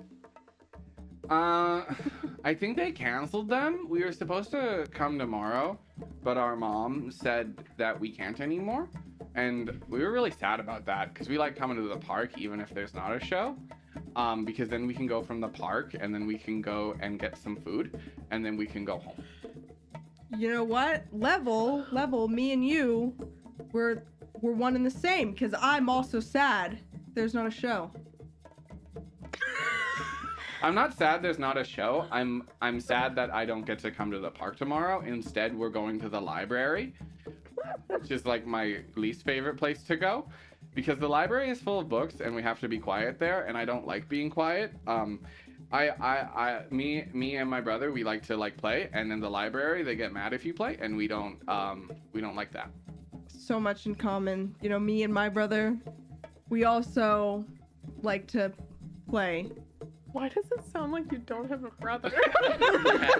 I think they canceled them. We were supposed to come tomorrow, but our mom said that we can't anymore. And we were really sad about that because we like coming to the park even if there's not a show. Because then we can go from the park and then we can go and get some food and then we can go home. You know what? Level, me and you, we're one and the same because I'm also sad there's not a show. I'm not sad there's not a show. I'm sad that I don't get to come to the park tomorrow. Instead, we're going to the library, which is like my least favorite place to go because the library is full of books and we have to be quiet there and I don't like being quiet. Me and my brother, we like to like play, and in the library they get mad if you play, and we don't like that. So much in common. You know, me and my brother, we also like to play. Why does it sound like you don't have a brother?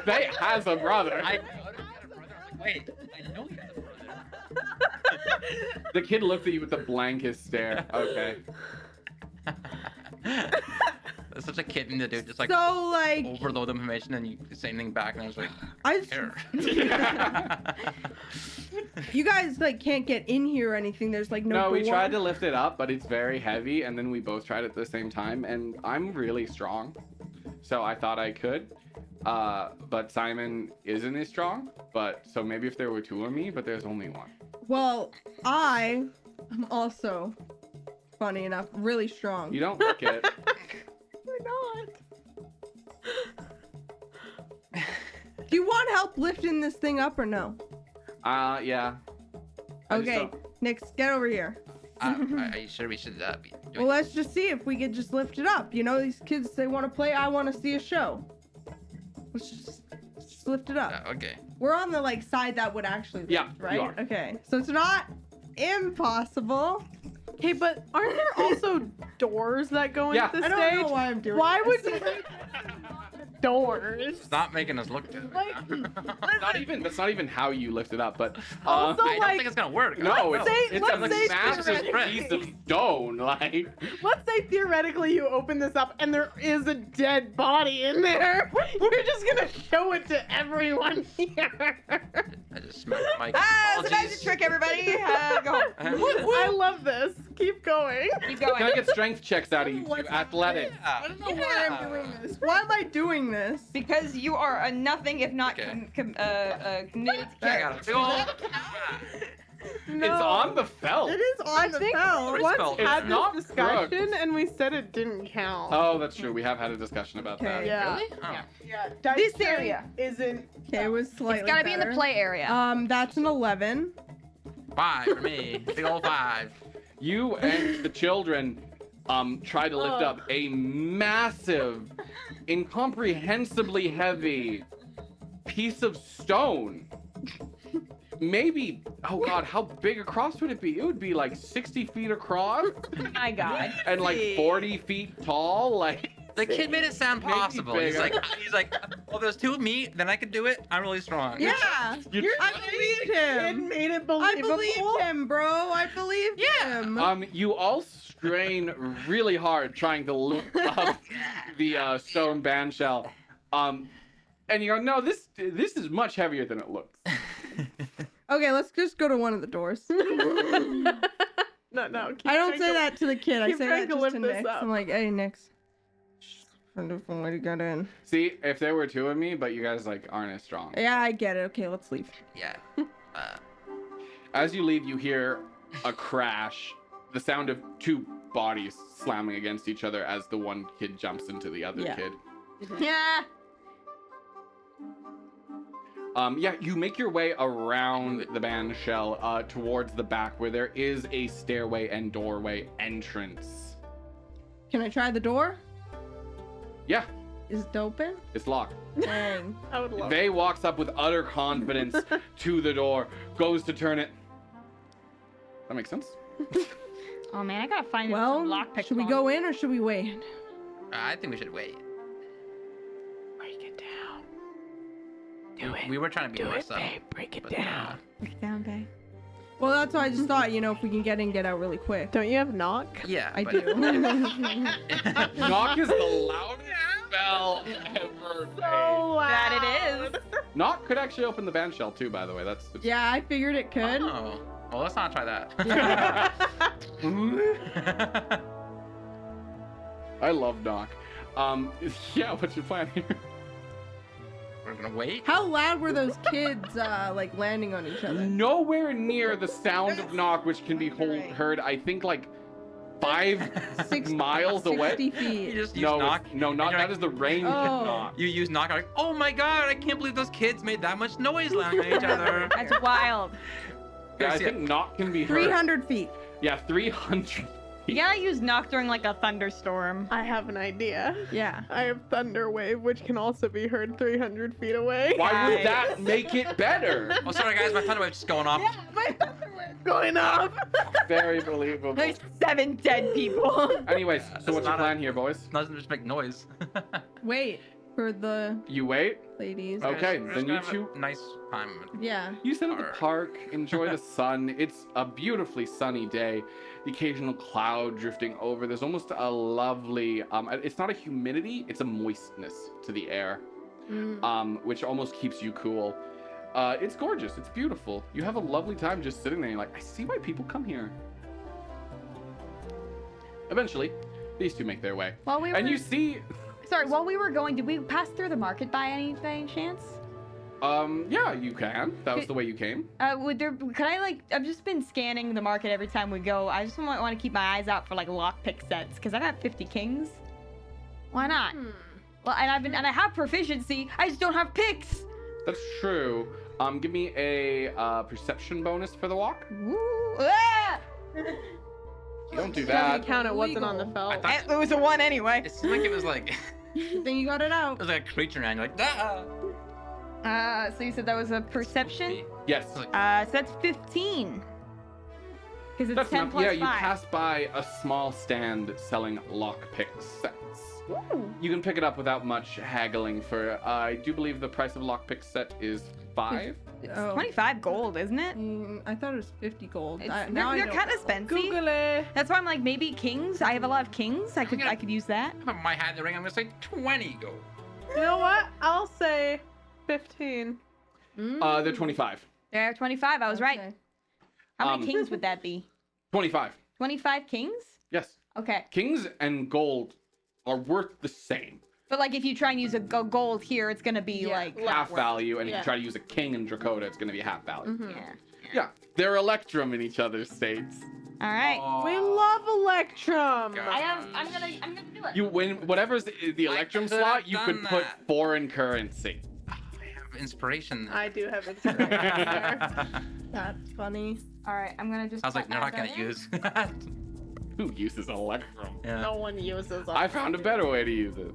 They has a brother. I wait, I know he has a brother. The kid looks at you with the blankest stare. Okay. That's such a kid thing to do, just like So like, overload the information and you say anything back, and I was like, I just, here. you guys like can't get in here or anything. There's like no. No, we door. tried to lift it up, but it's very heavy, and then we both tried it at the same time, and I'm really strong, so I thought I could. But Simon isn't as strong, but so maybe if there were two of me, but there's only one. Well, I am also, funny enough, really strong. You don't look it. We're not. Do you want help lifting this thing up or no? Yeah. I just Okay, don't- Nix, get over here. Are you sure we should be doing Well, let's just see if we could just lift it up. You know, these kids, they want to play. I want to see a show. Let's just lift it up. okay. We're on the like side that would actually lift, Yeah, you right? are. Okay, so it's not impossible. Okay, but aren't there also doors that go Yeah. into the I don't stage? know why I'm doing Why this. would you doors? Stop making us look good. Like, That's not even how you lift it up, but Also, I don't like, think it's gonna work. no, let's it's, say- it's let's a say massive theoretically- piece of stone, like. let's say theoretically you open this up and there is a dead body in there. You're just gonna show it to everyone here. I just smacked the mic. Ah, it's a Apologies. magic trick, everybody. Go home. I love this. Keep going. Keep going. Can I get strength checks out of you? What's You athletic. I don't know why I'm doing this. Why am I doing this? Because you are a nothing if not Okay. committed I got character. a big ol'. No. It's on the felt. It is on the think bell. It's once called- had It's not this discussion crooked. and we said it didn't count. Oh, that's true. We have had a discussion about that. Okay. Yeah. Really? Oh. Yeah. This area. isn't. Okay, it was slightly It's gotta be in the better. play area. That's an 11. 5 for me. Big old 5. You and the children try to lift up a massive, incomprehensibly heavy piece of stone. Maybe, oh god, how big across would it be? It would be like 60 feet across My God. and like 40 feet tall. Like, The kid made it sound Maybe possible. He's bigger. like, well, there's two of me, then I could do it. I'm really strong. Yeah, you're- I believed Kid him. made it I believable. believed him, bro. I believed him. you all strain really hard trying to lift up the stone band shell. And you go, no, this is much heavier than it looks. Okay, let's just go to one of the doors. No. Keep I don't trying say to- that to the kid. I keep say trying that to just lift to this Nix. up. I'm like, hey, Nix. Find a different way to get in. See, if there were two of me, but you guys like aren't as strong. Yeah, I get it. Okay, let's leave. Yeah. As you leave, you hear a crash, the sound of two bodies slamming against each other as the one kid jumps into the other Yeah. kid. Yeah. Yeah, you make your way around the band shell towards the back where there is a stairway and doorway entrance. Can I try the door? Yeah, Is it open? It's locked. Dang. I would love Vay walks up with utter confidence to the door, goes to turn it. That makes sense. Oh man, I gotta find Well, some lockpick. should we go in or should we wait? I think we should wait. Break it down. We were trying to be more subtle. Break it but, down. Down, babe. Well, that's why I just thought, if we can get in, get out really quick. Don't you have knock? Yeah, I but do. Knock is the loudest spell ever made. That it is. Knock could actually open the band shell too, by the way. That's Yeah, I figured it could. Oh, well, let's not try that. I love Knock. Yeah, what's your plan here? We're gonna wait. How loud were those kids, landing on each other? Nowhere near the sound of Knock, which can be heard, I think, like 5 miles away. 60 You feet. just use No, knock. no, not and you're that like- is the range Oh. of Knock. You use knock. Like, oh my god! I can't believe those kids made that much noise laughing at each other. That's wild. Yeah, I Here's the- think Knock can be heard. 300 feet. Yeah, 300. You gotta use knock during like a thunderstorm. I have an idea. Yeah. I have Thunder Wave, which can also be heard 300 feet away. Why would that make it better? Oh, sorry guys, my thunder wave's just going off. My Thunder Wave's going up. Very believable. There's 7 dead people. Anyways, That's so what's your not a- plan here, boys? Doesn't just make noise. Wait for the You wait? ladies. Okay, We're then gonna you have a two... Nice time. Yeah. You sit at the Alright. park, enjoy the sun. It's a beautifully sunny day. The occasional cloud drifting over. There's almost a lovely, it's not a humidity, it's a moistness to the air, which almost keeps you cool. It's gorgeous. It's beautiful. You have a lovely time just sitting there. You're like, I see why people come here. Eventually, these two make their way. While we were, And you see, sorry, while we were going, did we pass through the market by any chance? yeah, you can. That was the way you came. Could I I've just been scanning the market every time we go. I just want to keep my eyes out for like lockpick sets because I got 50 kings. Why not? Well, and I have proficiency. I just don't have picks. That's true. Give me a perception bonus for the walk. Ooh, ah! You don't do Doesn't that. count. It wasn't on the Illegal. felt. I thought- It was a 1 anyway. It seemed like it was like Then you got it out. it was like a creature and you're like, ah. So you said that was a perception? Yes. It's like, So that's 15. Because it's That's 10 enough. plus Yeah, you 5. pass by a small stand selling lockpick sets. You can pick it up without much haggling for, I do believe the price of a lockpick set is 5. Oh. 25 gold, isn't it? I thought it was 50 gold. It's, Now I they're don't kind know. of expensive. Google it. That's why I'm like, maybe kings. I have a lot of kings. I could use that. I put my hat in the ring. I'm gonna say 20 gold. You know what? I'll say 15. They're 25. There, 25. I was right. Okay. How many kings would that be? 25. 25 kings? Yes. Okay. Kings and gold are worth the same. But like, if you try and use a gold here, it's gonna be Yeah. like Half value, and if Yeah. you try to use a king in Dracota, it's going to be half value. Yeah. Yeah, they're Electrum in each other's states. All right. We love Electrum. God. I'm gonna do it. You win whatever's the Electrum could've slot, you could done put that. foreign currency. I have inspiration. I do have inspiration there. That's funny. All right. I'm gonna just. I was like, put they're not that gonna in. use. Who uses Electrum? Yeah. No one uses I found a better way to use it.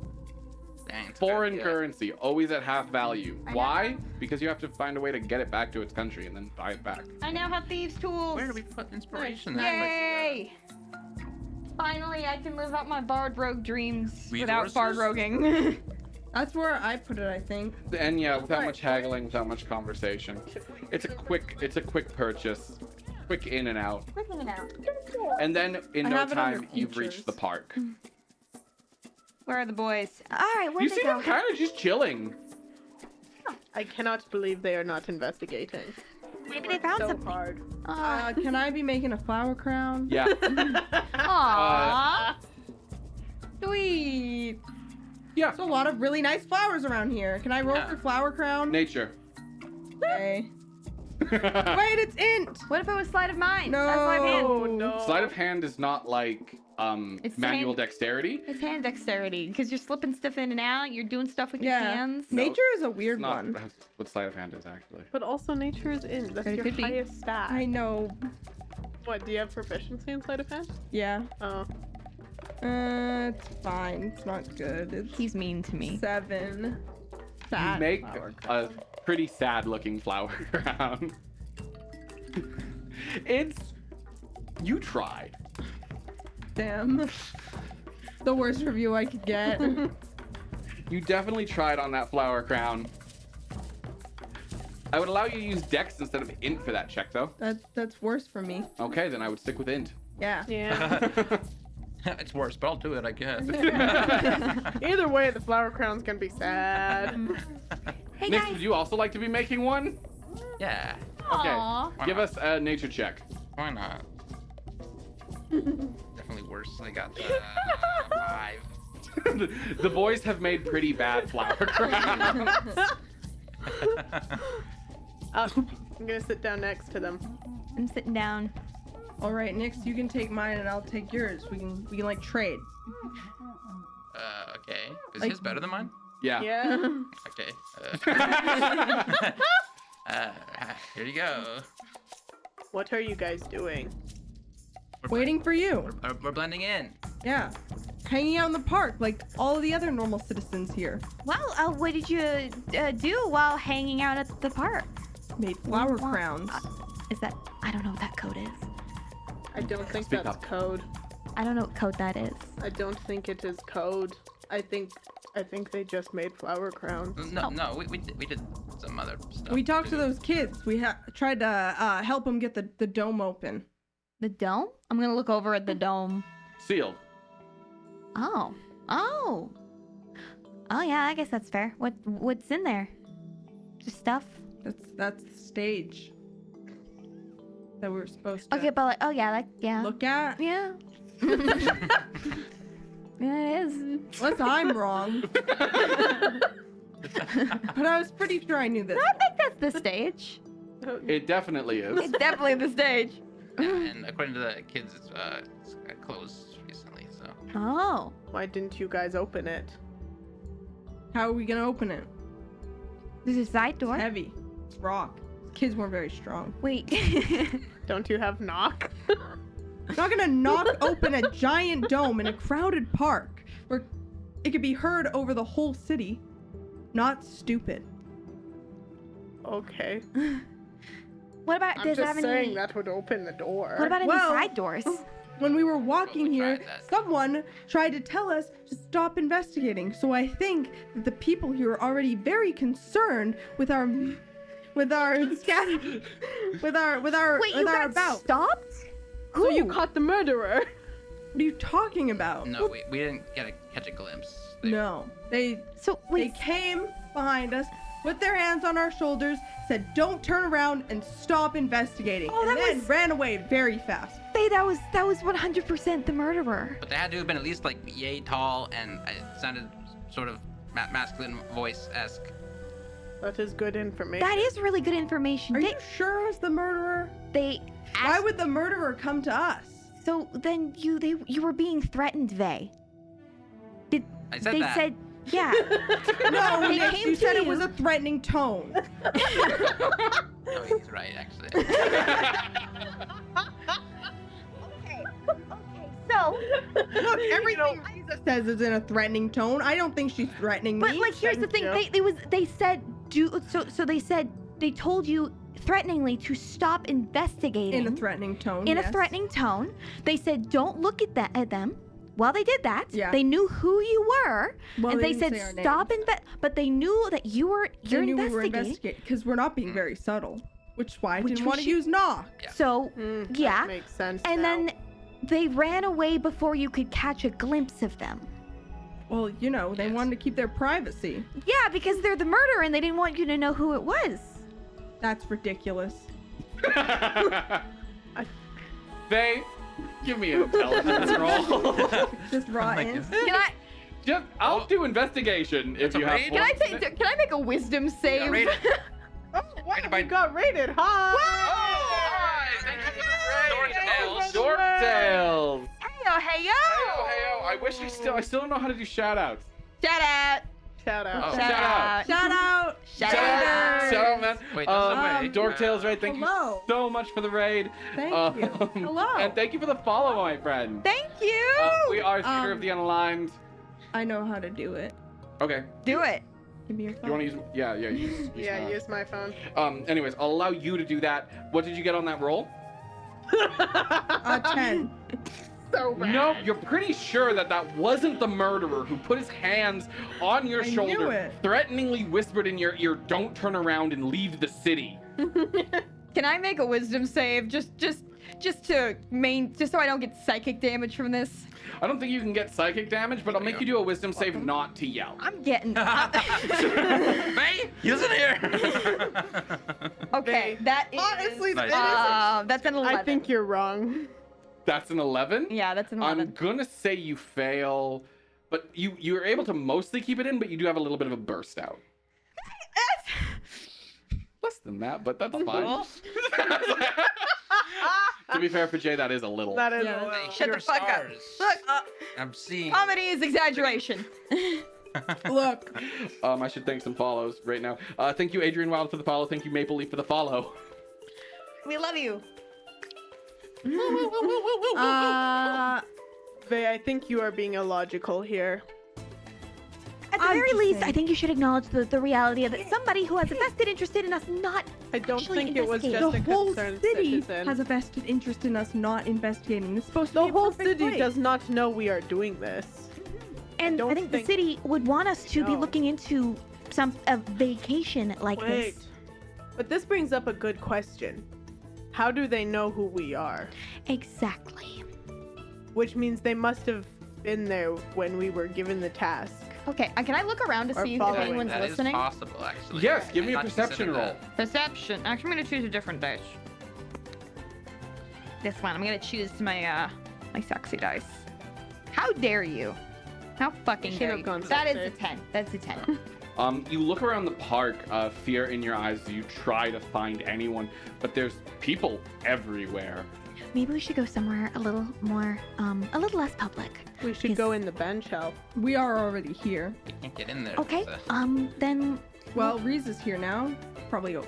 Dang, it's Foreign good. currency, always at half value. I know. Why? Because you have to find a way to get it back to its country and then buy it back. I now have thieves' tools. Where do we put inspiration? Yay! Finally, I can live out my bard rogue dreams without Resources? bard roguing. That's where I put it, I think. And yeah, without much haggling, without much conversation. It's a quick purchase. Quick in and out. And then in I no have it under time you've reached features. the park. Where are the boys? All right, where'd You they see go? them kind of just chilling. I cannot believe they are not investigating. Maybe they found So something. hard. Can I be making a flower crown? Yeah. Aww. Sweet. Yeah. There's a lot of really nice flowers around here. Can I roll Yeah. for flower crown? Nature. Okay. Wait, it's int. What if it was sleight of mind? No. That's sleight of hand. Oh no. Sleight of hand is not like It's manual hand- dexterity. It's hand dexterity because you're slipping stuff in and out. You're doing stuff with your Yeah. hands. No, Nature is a weird It's not one. that's what sleight of hand is actually. But also nature is in. That's It your could be. highest stat. I know. What, do you have proficiency in sleight of hand? Yeah. Oh. It's fine. It's not good. It's He's mean to me. 7. You Sad make flower a crown. pretty sad-looking flower crown. You tried. Damn. The worst review I could get. You definitely tried on that flower crown. I would allow you to use Dex instead of Int for that check, though. That's worse for me. Okay, then I would stick with Int. Yeah. Yeah. It's worse, but I'll do it, I guess. Either way, the flower crown's gonna be sad. Hey Nix, guys. would you also like to be making one? Yeah, Okay. Aw. Why Give not? us a nature check. Why not? Definitely worse. I got 5. The boys have made pretty bad flower crowns. I'm gonna sit down next to them. I'm sitting down. All right, Nix, you can take mine and I'll take yours. We can like trade. Okay. Is Like- his better than mine? Yeah. Yeah. Okay. Here you go. What are you guys doing? Waiting for you. We're blending in. Yeah. Hanging out in the park like all the other normal citizens here. Well, what did you do while hanging out at the park? Made flower Wow. crowns. Is that? I don't know what that code is. I don't think Speak that's up. code. I don't know what code that is. I don't think it is code. I think they just made flower crowns. No, no, we did some other stuff. We talked to too. those kids. We tried to help them get the dome open. The dome? I'm gonna look over at the dome. Sealed. Oh. Oh. Oh yeah, I guess that's fair. What's in there? Just stuff. That's the stage that we were supposed to Okay, but like, oh yeah, yeah. look at. Yeah. Yeah, it is. Unless I'm wrong. But I was pretty sure I knew this. I think that's the stage. It definitely is. It's definitely the stage. Yeah, and according to the kids, it's closed recently. So Oh. Why didn't you guys open it? How are we gonna open it? There's a side It's door. heavy. It's rock. Kids weren't very strong. Wait. Don't you have knock? I'm not gonna knock open a giant dome in a crowded park where it could be heard over the whole city. Not stupid. Okay. What about I'm does it just have saying any? that would open the door. What about any Well- side doors? When we were walking Probably here, tried that. someone tried to tell us to stop investigating. So I think that the people here are already very concerned with our scat with our Wait, you got about. stopped? So you Who? caught the murderer. What are you talking about? no, we didn't catch a glimpse. No. They So They wait. came behind us, put their hands on our shoulders, said, "Don't turn around and stop investigating," Oh, and that then was- ran away very fast. That was 100% the murderer. But they had to have been at least like yay tall, and it sounded sort of masculine voice-esque. That is good information. That is really good information. Are They you sure it's the murderer? they Why asked, would the murderer come to us? so then you were being threatened, Vay. I said They that. said yeah. No, They Nick, came you to said it you. was a threatening tone. Oh, he's right, actually. So, Look, everything Riza says is in a threatening tone. I don't think she's threatening but me. like here's the thank thing. you. They said they said they told you threateningly to stop investigating in a threatening tone. in yes. a threatening tone. They said don't look at them. Well, they did that. Yeah. They knew who you were, Well, and they didn't said say our stop names. but they knew that you're They knew we were investigating. investigating because we're not being very subtle, which is why I Which didn't we want to should- use knock. Yeah. So That yeah, makes sense. and now. then they ran away before you could catch a glimpse of them. Well, you know, they Yes. wanted to keep their privacy. Yeah, because they're the murderer and they didn't want you to know who it was. That's ridiculous. Faye, give me an intelligence roll. Just raw my ins. Can I I'll do investigation if It's a you have raid? can I one. take can I make a wisdom save? rated. Oh, wow, Rated by- you got rated high. Dork Tales. Heyo, heyo! Heyo, I wish I still don't know how to do shout outs. Shout out! Shout out. Oh, Shout out! Shout out! Shout Shout out! out, shout out, man. Wait, that's not way. Dork Tales, right? Thank Hello. you so much for the raid. Thank you. Hello. And thank you for the follow, my friend. Thank you! We are Theater of the Unaligned. I know how to do it. Okay. Do it. Give me your You phone. want to use? Yeah. Use Yeah, use my phone. Anyways, I'll allow you to do that. What did you get on that roll? 10. So bad. No, you're pretty sure that wasn't the murderer who put his hands on your I knew shoulder, it. threateningly whispered in your ear, "Don't turn around and leave the city." Can I make a wisdom save just so I don't get psychic damage from this? I don't think you can get psychic damage, but I'll make you do a wisdom save not to yell. I'm getting. May, he isn't here. Okay, that is. Honestly, Nice. That's an 11. I think you're wrong. That's an 11? Yeah, that's an 11. I'm gonna say you fail, but you're able to mostly keep it in, but you do have a little bit of a burst out. Less than that, but that's fine. To be fair for Jay, that is a little. That is Yeah, a that's- little. Shut the Your fuck up. stars. Look, I'm seeing. comedy is exaggeration. Look. I should thank some follows right now. Thank you, Adrian Wild, for the follow. Thank you, Maple Leaf, for the follow. We love you. Vey, I think you are being illogical here. At the I'm very just least, saying. I think you should acknowledge the reality of that somebody who has a vested interest in us not I don't actually think it was investigating. just The a whole concerned city citizen. has a vested interest in us not investigating. It's supposed to The be a whole perfect city place. does not know we are doing this. And I don't think think- the city would want us to be No. looking into a vacation like Wait. this. But this brings up a good question. How do they know who we are? Exactly. Which means they must have been there when we were given the task. Okay, can I look around to Or see if following. anyone's That is listening? possible, actually. Yes, give me a I'd not perception considered roll. that. Perception. Actually, I'm gonna choose a different dice. This one. I'm gonna choose my my sexy dice. How dare you? How fucking Should dare have you? gone That is sexy. a 10. That's a 10. You look around the park, fear in your eyes as you try to find anyone, but there's people everywhere. Maybe we should go somewhere a little more, a little less public. We should go in the bench help. We are already here. You can't get in there. Okay. so- Then Well, Reese is here now. Probably go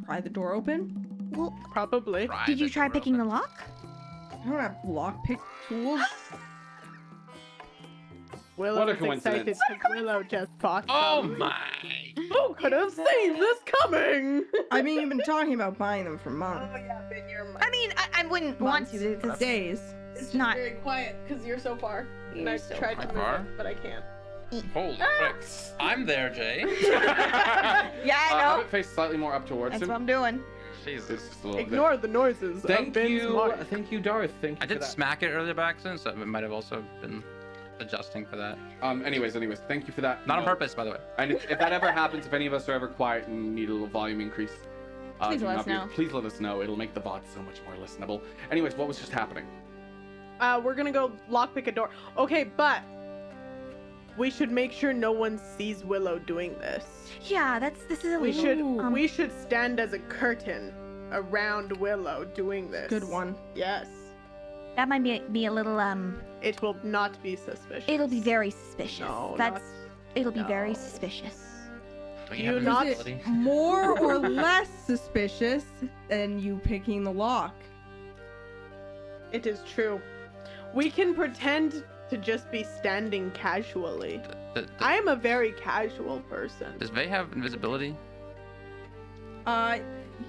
pry the door open. well, Probably. Pry did you the try door picking the open. lock? I don't have lockpick tools. Willow What a is coincidence. excited because Willow just fought Oh them. my! Who could have seen this coming? I mean, you've been talking about buying them for months. I mean, I wouldn't want to. It's Days. It's not. very quiet because you're so far. And I tried to How move far? it, but I can't. Holy frick! I'm there, Jay. Yeah, I Have know. it face slightly more up towards That's him. what I'm doing. Jesus. It's just a little bit. Ignore the noises. Thank of Ben's you, mark. thank you, Darth. Thank you. I for did that. smack it earlier by accident, so it might have also been adjusting for that. Anyways, thank you for that. Not on No. purpose, by the way. And if that ever happens, if any of us are ever quiet and need a little volume increase, Please do let not us be- know. Please let us know. It'll make the VOD so much more listenable. Anyways, what was just happening? We're gonna go lockpick a door. Okay, but we should make sure no one sees Willow doing this. Yeah, this is We illegal. should we should stand as a curtain around Willow doing this. Good one. Yes. That might be a little It will not be suspicious. It'll be very suspicious. No, It'll be very no. suspicious. Don't You have not- invisibility? More or less suspicious than you picking the lock. It is true. We can pretend to just be standing casually. I am a very casual person. Does Vey have invisibility?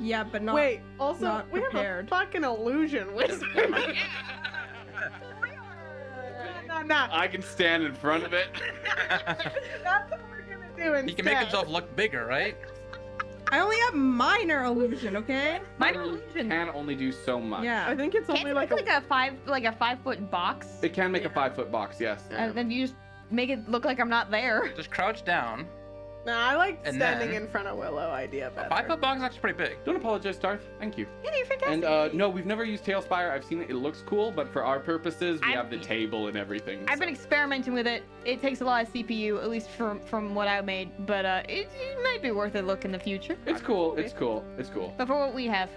Yeah, but not. Wait, also not we have a prepared. fucking illusion wizard. No. I can stand in front of it. That's what we're gonna do instead. He can make himself look bigger, right? I only have minor illusion, okay? My You illusion. can only do so much. I Yeah. think it's Can't only you like make like a 5-foot box? It can make a 5-foot box, yes. And then you just make it look like I'm not there. Just crouch down. No, I like And standing then- in front of Willow idea A better. 5-foot box is actually pretty big. Don't apologize, Darth. Thank you. Yeah, you're fantastic. And no, we've never used Tailspire. I've seen it. It looks cool, but for our purposes, we I've- have the table and everything. I've so- been experimenting with it. It takes a lot of CPU, at least from what I made, but it might be worth a look in the future. It's cool. It's cool. It's cool. But for what we have.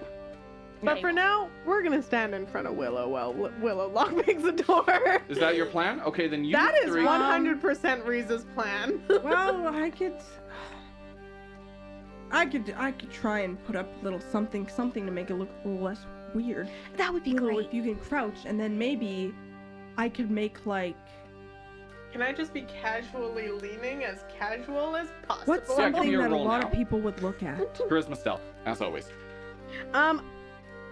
But for now, we're gonna stand in front of Willow while Willow lockpicks the door. Is that your plan? Okay, then you That is three. 100% Riza's plan. Well, I could try and put up a little something to make it look a little less weird. That would be Little, great. if you can crouch and then maybe I could make like Can I just be casually leaning as casual as possible? what's Yeah, give me something your that a roll lot now. of people would look at? Charisma stealth, as always.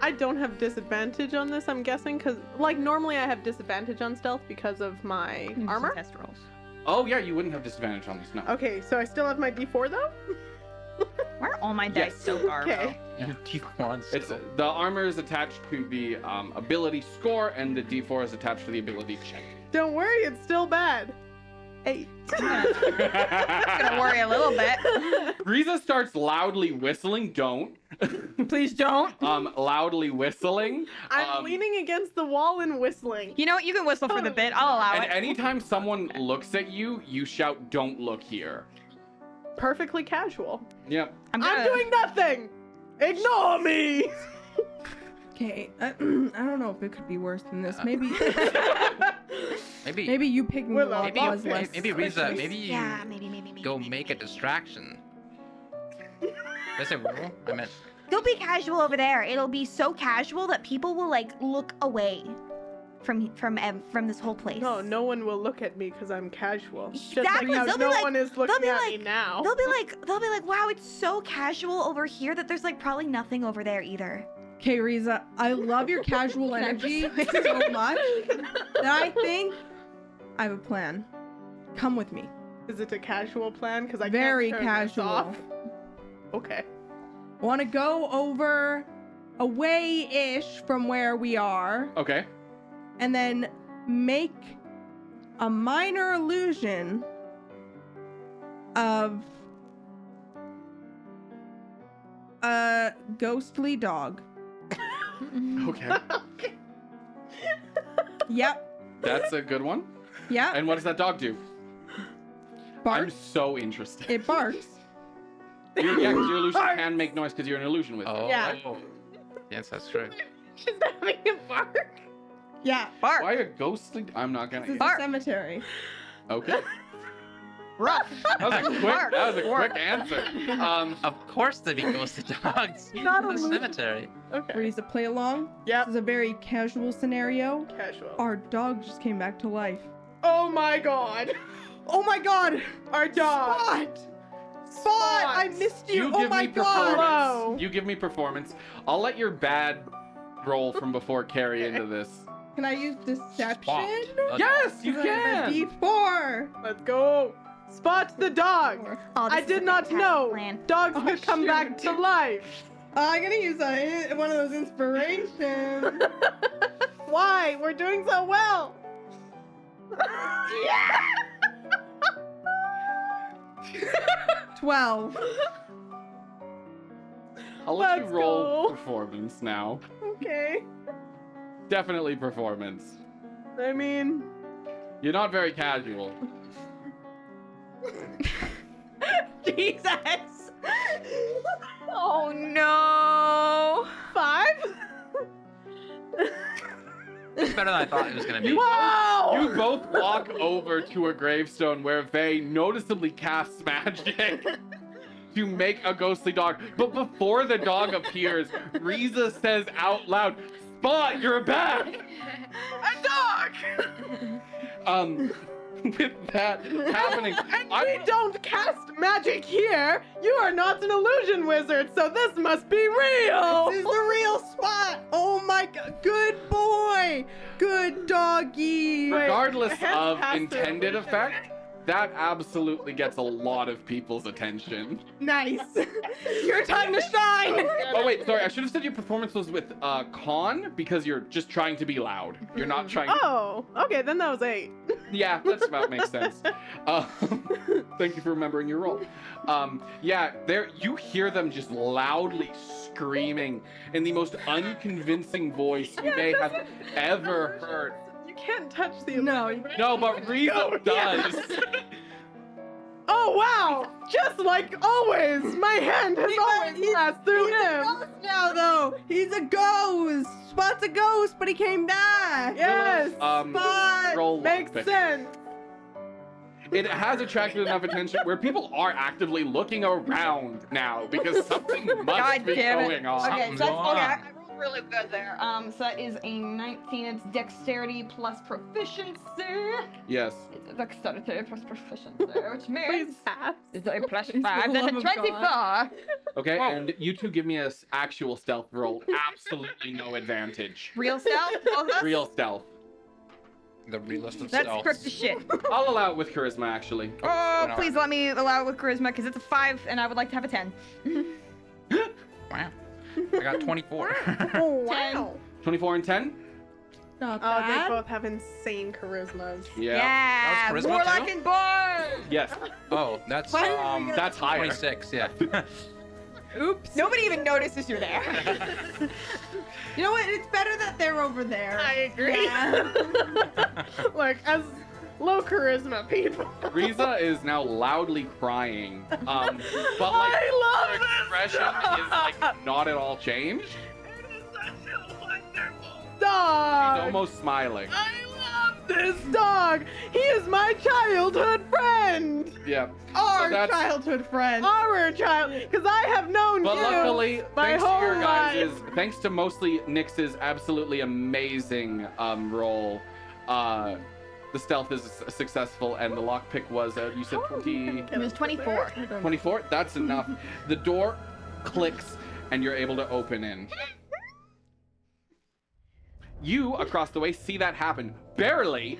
I don't have disadvantage on this, I'm guessing, because, like, normally I have disadvantage on stealth because of my armor. Test rolls. Oh yeah, you wouldn't have disadvantage on this. No. Okay, so I still have my d4, though? Why are all my dice Yes. so garbed? Okay. It's the armor is attached to the ability score, and the D4 is attached to the ability check. Don't worry, it's still bad. 8. Gonna worry a little bit. Riza starts loudly whistling. Don't. Please don't. Loudly whistling. I'm leaning against the wall and whistling. You know what? You can whistle for the bit. I'll allow And it. anytime someone looks at you, you shout, "Don't look here." Perfectly casual. Yep. I'm I'm doing nothing! Ignore me! Okay, I don't know if it could be worse than this. Maybe Maybe maybe you picking the Willow. lock maybe was you, less. maybe Riza, suspicious. maybe you Yeah, maybe. go make a distraction. Did I say rule? I meant Go be casual over there. It'll be so casual that people will like look away from this whole place. No one will look at me because I'm casual. Exactly, Just like how they'll be no like- one is they'll looking be at like- me now. They'll be like, wow, it's so casual over here that there's like probably nothing over there either. Okay, Riza, I love your casual energy so much that I think I have a plan. Come with me. Is it a casual plan? Because I Very can't turn this casual. off. Okay. Want to go over away-ish from where we are, Okay. and then make a minor illusion of a ghostly dog. Okay. Yep. That's a good one. Yep. And what does that dog do? I'm Barks. so interested. It barks. Yeah, because your illusion can make noise because you're an illusion with. oh. Yeah. Yes, that's true. She's having a bark. Yeah. Bark. Why a ghostly? I'm not This is gonna. a Bark. cemetery. Okay. Rough. That was a quick answer. Of course there'd be ghostly dogs. Not in the illusion. cemetery. Okay. Riza, play along. Yep. This is a very casual scenario. Casual. Our dog just came back to life. Oh my god. Oh my god! Our dog. Spot! I missed you! Oh give my me god! performance. Hello. You give me performance. I'll let your bad roll from before carry into this. Can I use deception? Spot. Yes, you I have a can. D4! Let's go. Spot the dog. Oh, this I is did a not fantastic know plan. dogs Oh, could come back to shoot. life. I'm gonna use one of those inspirations. Why? We're doing so well. Yeah. 12. I'll let you Let's roll go. performance now. Okay. Definitely performance. I mean, You're not very casual. Jesus. Oh no. 5? It's better than I thought it was gonna be. Wow. You both walk over to a gravestone where Vey noticeably casts magic to make a ghostly dog. But before the dog appears, Riza says out loud, "Spot, you're back!" A dog. With that happening, We don't cast magic here. You are not an illusion wizard, so this must be real. This is the real Spot! Oh my god! Good boy! Good doggy! regardless Wait, of has to- intended effect, that absolutely gets a lot of people's attention. Nice! Your time to shine! Oh wait, sorry, I should have said your performance was with con because you're just trying to be loud. You're not trying. Oh, okay, then that was 8. Yeah, that's about makes sense. Thank you for remembering your role. Yeah, there you hear them just loudly screaming in the most unconvincing voice you may have ever heard. You can't touch the No, illusion, right? No, but Riza Oh, yeah. does. Oh wow! Just like always, my hand has always passed through He's a him. ghost now, though! He's a ghost! Spot's a ghost, but he came back! Yes, Spot! Roll makes lockpick. sense. It has attracted enough attention where people are actively looking around now because something must God be damn it. going on. Okay, Something's so going on. I rolled really good there. So that is a 19. It's dexterity plus proficiency. Yes. It's a dexterity plus proficiency, which means Please pass. it's a plus Please, 5. for the That's a love of 24. Okay, Whoa. and you two give me a actual stealth roll. Absolutely no advantage. Real stealth? Both of us? Real stealth. The realist of That's stealth. script as shit. I'll allow it with charisma, actually. Oh, no. please let me allow it with charisma because it's a 5 and I would like to have a 10. Wow. I got 24. Oh, wow. 24 and 10? Not Oh, they bad. both have insane charismas. Yeah. Yeah, That was charisma Warlock too? and Boy! Yes. Oh, that's Why did we get- That's higher. 26. Yeah. Oops. Nobody even notices you're there. You know what? It's better that they're over there. I agree. Yeah. Like, as low charisma people. Riza is now loudly crying. But like I her love expression is like not at all changed. It is such a wonderful She's dog. almost smiling. I love this dog. He is my childhood friend. Yeah. Our that's- childhood friend. Our child, because I have known But you luckily, my thanks to whole your guys' life. thanks to mostly Nyx's absolutely amazing roll, the stealth is successful and the lockpick was you said 20 It was 24. 24? That's enough. The door clicks and you're able to open in. You across the way see that happen. Barely.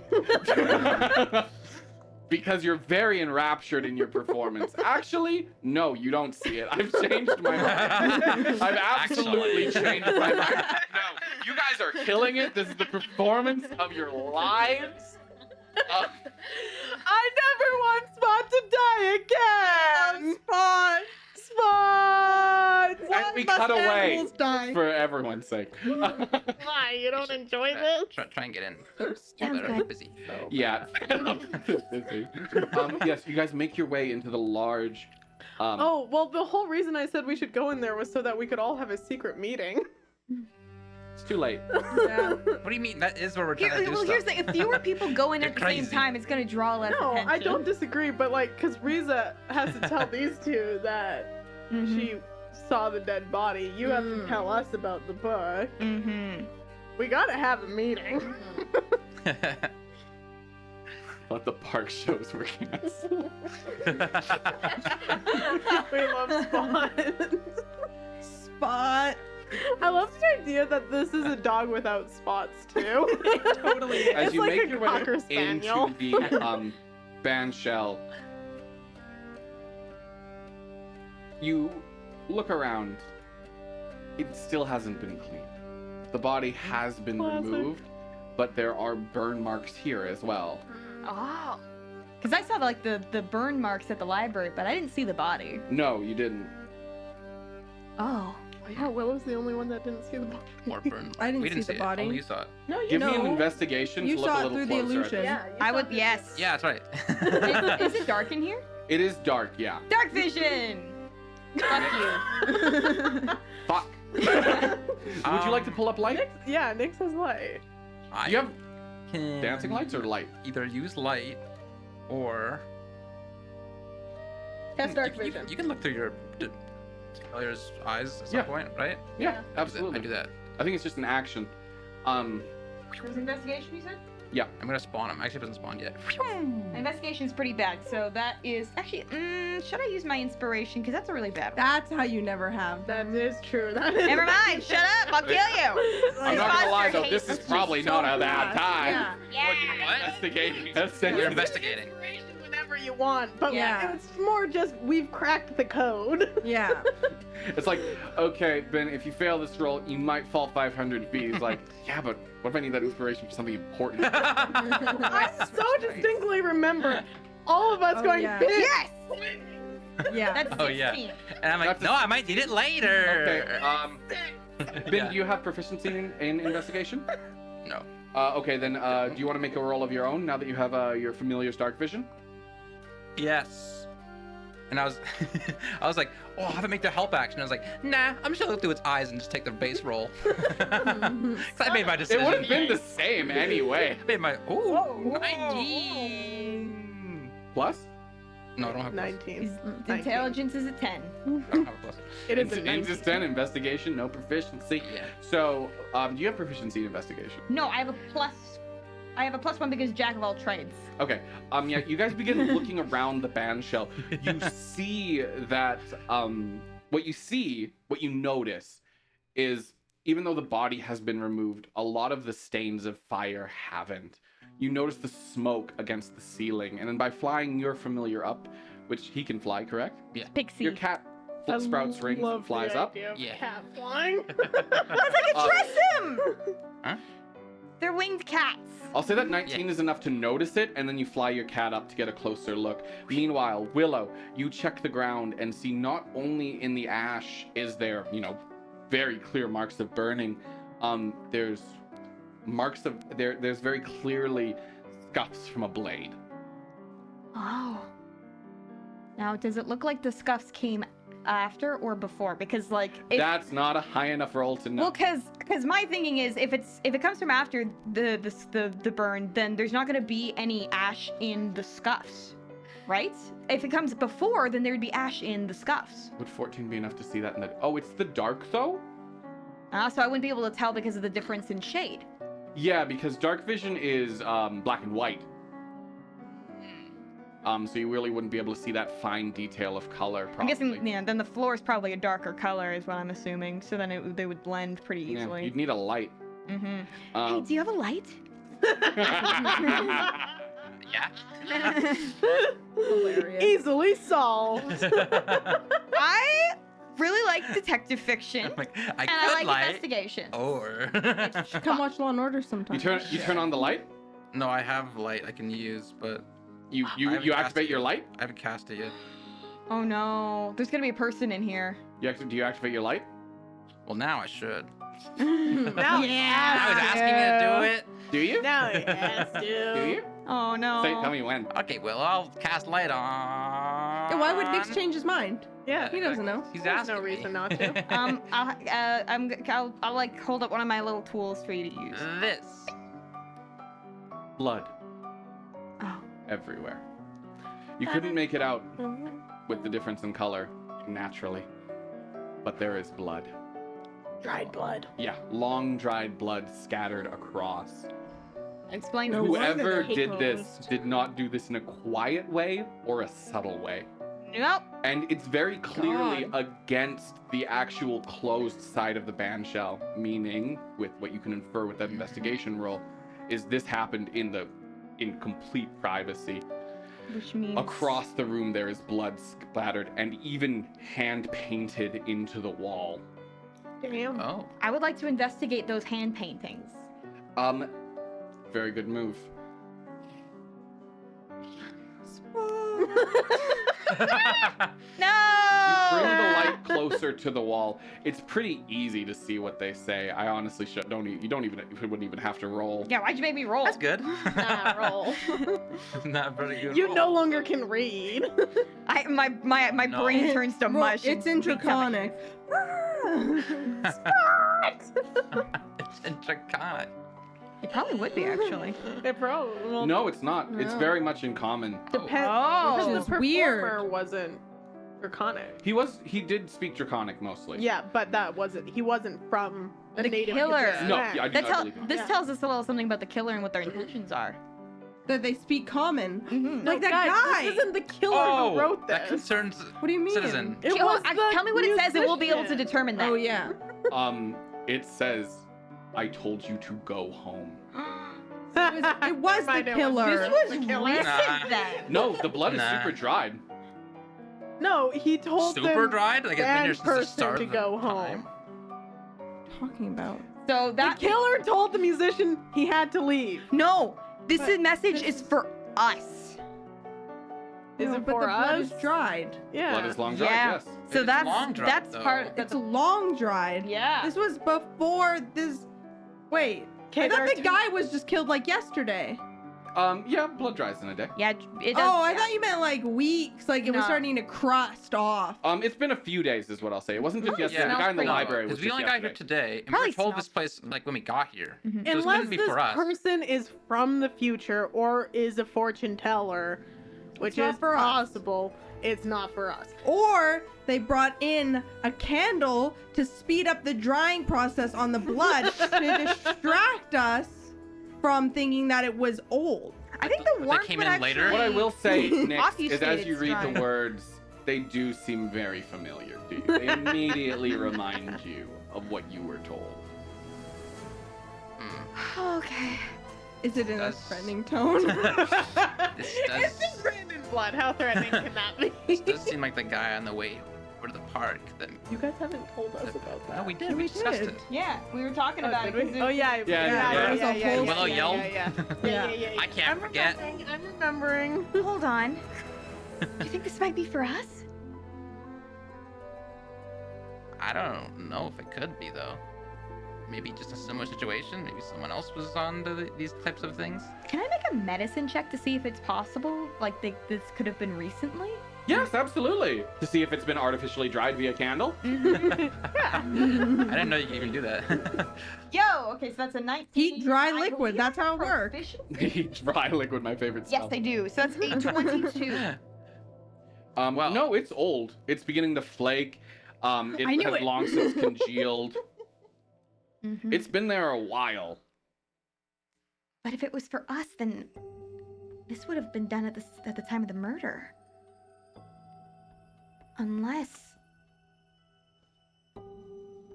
Because you're very enraptured in your performance. Actually, no, you don't see it. I've changed my mind. I've absolutely Actually. changed my mind. No, you guys are killing it. This is the performance of your lives. I never want Spot to die again. Spot. Spot. And we cut away animals die? for everyone's sake. Why? You don't enjoy this? Try and get in. Sounds But I'm good. busy. Yeah. Yes, you guys make your way into the large. Oh, well, the whole reason I said we should go in there was so that we could all have a secret meeting. It's too late. Yeah. What do you mean? That is where we're trying to do Well, stuff. here's the thing. If fewer people go in You're at the same crazy. time, it's going to draw less No, attention. I don't disagree, but like, because Riza has to tell these two that she saw the dead body. You have to tell us about the book. Mm-hmm. We gotta have a meeting. Let the park shows we're gonna We love Spot. Spot. I love the idea that this is a dog without spots too. Totally. As It's you like make a your way Cocker Spaniel. into the band shell, you look around. It still hasn't been cleaned. The body has been Classic. removed, but there are burn marks here as well. Oh. Because I saw like the burn marks at the library, but I didn't see the body. No, you didn't. Oh. Yeah, Willow's the only one that didn't see the body. More burn. I didn't we didn't see the it. body. Only you saw it. No, you Give me an No. investigation You to look saw a it little through the closer at illusion. this. I would, yes. Yeah, that's right. Is it dark in here? It is dark, yeah. Dark vision! Fuck you. Fuck. Would you like to pull up light? Yeah, Nyx has light. Do you have can dancing lights or light? either use light or Cast dark you, vision. you can look through your player's eyes at some Yeah. point, right? Yeah, I absolutely. do that. I think it's just an action. It was investigation, you said? I'm gonna spawn him. Actually, it hasn't spawned yet. Investigation's pretty bad, so that is actually. Should I use my inspiration? Because that's a really bad one. That's how you never have. That is true. That is Never mind. Shut up. I'll kill you. I'm not gonna lie though, this is Hates probably not a bad time. Yeah. What? Investigating. That's You're investigating. whenever you want, but Yeah. it's more just we've cracked the code. Yeah. It's like, okay, Ben, if you fail this roll, you might fall 500 feet. He's like, yeah, but what if I need that inspiration for something important? I so distinctly remember all of us Oh, going, yeah. "Bitch!" Yes. Yeah. That's 16. Oh, yeah. And I'm like, That's a- no, I might need it later. Okay, Ben, Yeah. do you have proficiency in investigation? No. Okay, then do you want to make a roll of your own now that you have your familiar's dark vision? Yes. And I was, I was like, oh, I'll have it make the help action. I was like, nah, I'm just gonna look through its eyes and just take the base roll. 'Cause I made my It decision. would have been the same anyway. I made my, ooh, Whoa. 19. Plus? No, I don't have. 19. His 19. intelligence is a 10. I don't have a plus. It is a Ins 19. 10, investigation, no proficiency. Yeah. So, do you have proficiency in investigation? No, I have a plus. I have a +1 because jack of all trades. Okay. Yeah, you guys begin looking around the band shell. You see that what you notice is even though the body has been removed, a lot of the stains of fire haven't. You notice the smoke against the ceiling, and then by flying your familiar up, which he can fly, correct? Pixie. Your cat sprouts rings and flies up. Yeah. Cat flying. Dress him! Huh? They're winged cats. I'll say that 19 is enough to notice it, and then you fly your cat up to get a closer look. Meanwhile, Willow, you check the ground and see not only in the ash is there, very clear marks of burning. There's marks of there's very clearly scuffs from a blade. Oh. Now, does it look like the scuffs came after or before? Because That's not a high enough roll to know. well, because my thinking is if it comes from after the burn, then there's not going to be any ash in the scuffs, right? If it comes before, then there would be ash in the scuffs. Would 14 be enough to see that in the... Oh, it's the dark though? So I wouldn't be able to tell because of the difference in shade. Yeah, because dark vision is black and white. So you really wouldn't be able to see that fine detail of color, probably. I'm guessing, then the floor is probably a darker color, is what I'm assuming. So then they would blend pretty Yeah, easily. you'd need a light. Mm-hmm. Um, Hey, do you have a light? Yeah. Hilarious. Easily solved. I really like detective fiction, I and I could like light, investigation. or Come watch Law and Order sometime. you turn on the light. no, I have light I can use, but You I haven't you cast activate it your yet. light. I haven't cast it yet. Oh no, there's gonna be a person in here. Do you activate your light? Well, now I should. Now Yeah. I was asking you to do it. Do you? Now he has Do to. you? Oh no. Say, tell me when. Okay, well, I'll cast light on. Yeah, why would Nix change his mind? Yeah. He doesn't know. He's There's asking no me. reason not to. I'll like hold up one of my little tools for you to use. This. Blood Oh. everywhere. You couldn't make it out with the difference in color naturally, but there is blood. Dried blood. Yeah, long dried blood scattered across. Explain. No wonder Whoever they did hate this those. did not do this in a quiet way or a subtle way. Nope. And it's very clearly against the actual closed side of the band shell, meaning, with what you can infer with that investigation roll, is this happened in complete privacy. Which means Across the room there is blood splattered and even hand painted into the wall. Damn. Oh. I would like to investigate those hand paintings. Very good move. No. You bring the light closer to the wall. It's pretty easy to see what they say. I honestly you wouldn't even have to roll. Yeah, why'd you make me roll? That's good. Nah, roll. Not very good. You roll. no longer can read. My No. brain turns to Bro, mush. it's in Draconic. It's in Draconic. It probably would be actually. It probably. Well, No, it's not. It's No. very much in common. Depends. Oh. Because Which the is performer weird. wasn't draconic. He did speak Draconic mostly. Yeah, but he wasn't from a The native. killer. Hibiscus No, land. yeah, I do That not tell, believe that. this Yeah. tells us a little something about the killer and what their intentions are. That they speak common. Mm-hmm. No, Like that guys, guy. This isn't the killer Oh, who wrote this. that concerns What do you mean? citizen. It Kill- was the tell me what it says, and we'll be able to musician. determine that. Oh yeah. It says, "I told you to go home." It was the Never mind, it killer. This was the killer. recent Nah. then. No, the blood is Nah. super dried. No, he told Super them dried? Like it's been bad here since the person start to of the go time. home. Talking about. So The that killer told the musician he had to leave. no, this But message this is for us. Is No, it but for the blood us? is dried. Yeah. Blood is long dried. Yeah. Yes. So It's that's long dried, that's though. part. It's That's long dried. yeah. This was before this. Wait. Okay, I thought there the are guy was just killed like yesterday. Yeah, blood dries in a day. Yeah, it does. Oh, I yeah. thought you meant like weeks. Like it was No. starting to crust off. It's been a few days, is what I'll say. It wasn't just Really yesterday. The smells guy in the pretty library was Because we just only got yesterday. here today, and Probably we were told smells- this place like when we got here. Mhm. So it's Unless gonna be this for us. person is from the future or is a fortune teller. which not is for us. possible. It's not for us. Or they brought in a candle to speed up the drying process on the blood to distract us from thinking that it was old. I think But the they warmth came would in actually... later? What I will say, Nick, Obfuscate is as you its read drying. the words, they do seem very familiar to you. They immediately remind you of what you were told. Okay. Is it in a Does- threatening tone? This It's does, in Brandon Blood. How threatening can that be? this does seem like the guy on the way over to the park. That You guys haven't told us about that. no, we did. Yeah, we we discussed did. it. Yeah, we were talking about it. did 'cause we? it- Oh yeah, Yeah, there was a whole- Willow yelled. Yeah. I can't I'm forget. I'm remembering. Hold on. Do you think this might be for us? I don't know if it could be though. Maybe just a similar situation. Maybe someone else was on to these types of things. Can I make a medicine check to see if it's possible? Like this could have been recently? Yes, absolutely. To see if it's been artificially dried via candle. I didn't know you could even do that. Yo, okay, so that's a 19. Heat, dry, I liquid. believe That's how it works. proficiency. Dry liquid, my favorite Yes, spell. they do. So that's a 22. Well- No, it's old. It's beginning to flake. It I knew has it. long since congealed. Mhm. It's been there a while. But if it was for us, then this would have been done at the time of the murder. Unless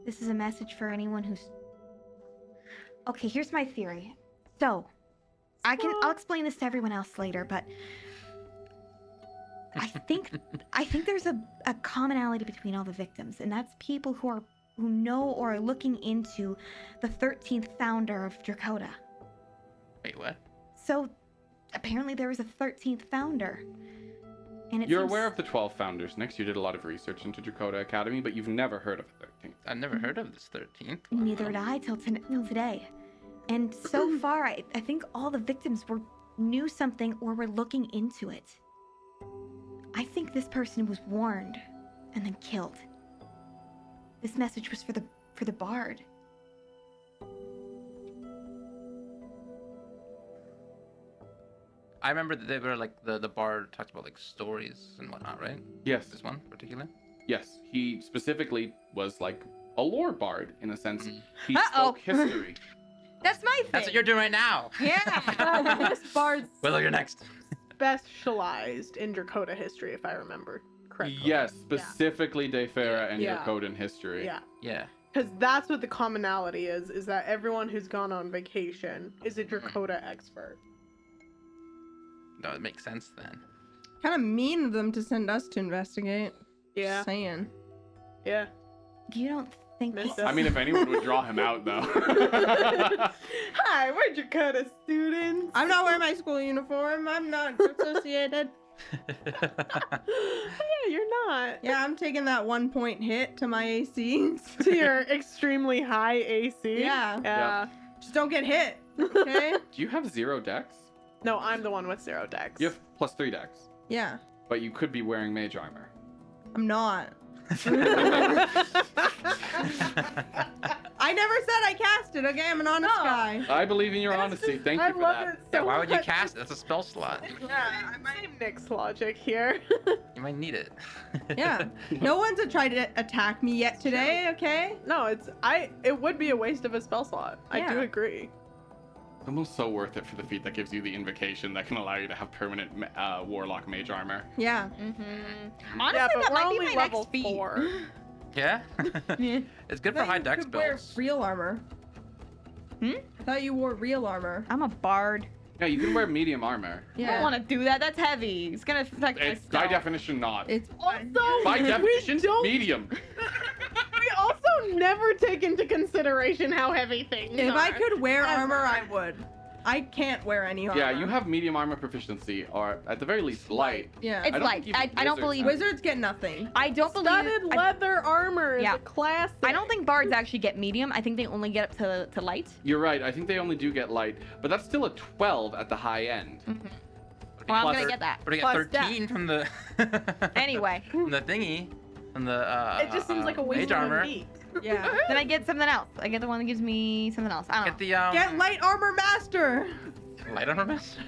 this is a message for anyone who's... Okay, here's my theory. So, I'll explain this to everyone else later, but I think there's a commonality between all the victims, and that's people who know or are looking into the 13th founder of Dracota. Wait, what? So, apparently there was a 13th founder. And it You're seems- aware of the 12 founders. Next, you did a lot of research into Dakota Academy, but you've never heard of a 13th. I've never heard of this 13th. Neither had I till today. And so far, I think all the victims knew something or were looking into it. I think this person was warned and then killed. This message was for the bard. I remember that they were like the bard talked about like stories and whatnot, right? Yes, This one particular. yes. He specifically was like a lore bard in a sense. Mhm. He Uh-oh. spoke history. That's my thing. That's what you're doing right now. Yeah. This bard's Willow, you're next. specialized in Dakota history, if I remember correctly. Yes, specifically Dayfera and Yeah. Dakotan history. Yeah. Yeah. Because that's what the commonality is that everyone who's gone on vacation is a Dakota expert. No, it makes sense then. Kind of mean of them to send us to investigate. Yeah. Just saying. Yeah. You don't think Missed this- I mean, if anyone would draw him out, though. Hi, we're Dakota students. I'm not wearing my school uniform. I'm not associated. Yeah, you're not. Yeah, I'm taking that 1 point hit to my AC. To your extremely high AC. Yeah. Yeah. Just don't get hit. Okay? Do you have 0 dex? No, I'm the one with 0 dex. You have +3 dex, Yeah. but you could be wearing mage armor. I'm not. I never said I cast it, okay? I'm an honest No. guy. I believe in your honesty. Thank you I for love that. it Yeah, so why would you much. cast it? That's a spell slot. Yeah, same Nick's logic here. You might need it. Yeah. No one's tried to attack me yet today, okay? No, it would be a waste of a spell slot. I do Yeah. agree. It's almost so worth it for the feat that gives you the invocation that can allow you to have permanent warlock mage armor. Yeah. Mm-hmm. Honestly, Yeah, but that we're might be only my level next feat. 4. Yeah. Yeah. It's good I for thought high you dex could wear builds. real armor. Hmm? I thought you wore real armor. I'm a bard. Yeah, you can wear medium armor. I don't Yeah. want to do that. That's heavy. It's gonna affect my It's by spell. definition not. It's Also, By we definition, don't- medium. we also never take into consideration how heavy things if are. I could wear Ever. armor, I would. I can't wear any armor. Yeah, you have medium armor proficiency, or at the very least, light. Yeah. It's I don't light. think even I don't wizards believe. have- Wizards get nothing. I don't believe. Studded leather armor is Yeah. a classic. I don't think bards actually get medium. I think they only get up to light. You're right. I think they only do get light, but that's still a 12 at the high end. Well, I'm Plus- gonna get that. But I get Plus 13 from the Anyway, from the thingy, from the It just seems like a waste mage of armor. a feat. Yeah. then I get something else. I get the one that gives me something else. I don't Get know. the Get light armor master. light armor master.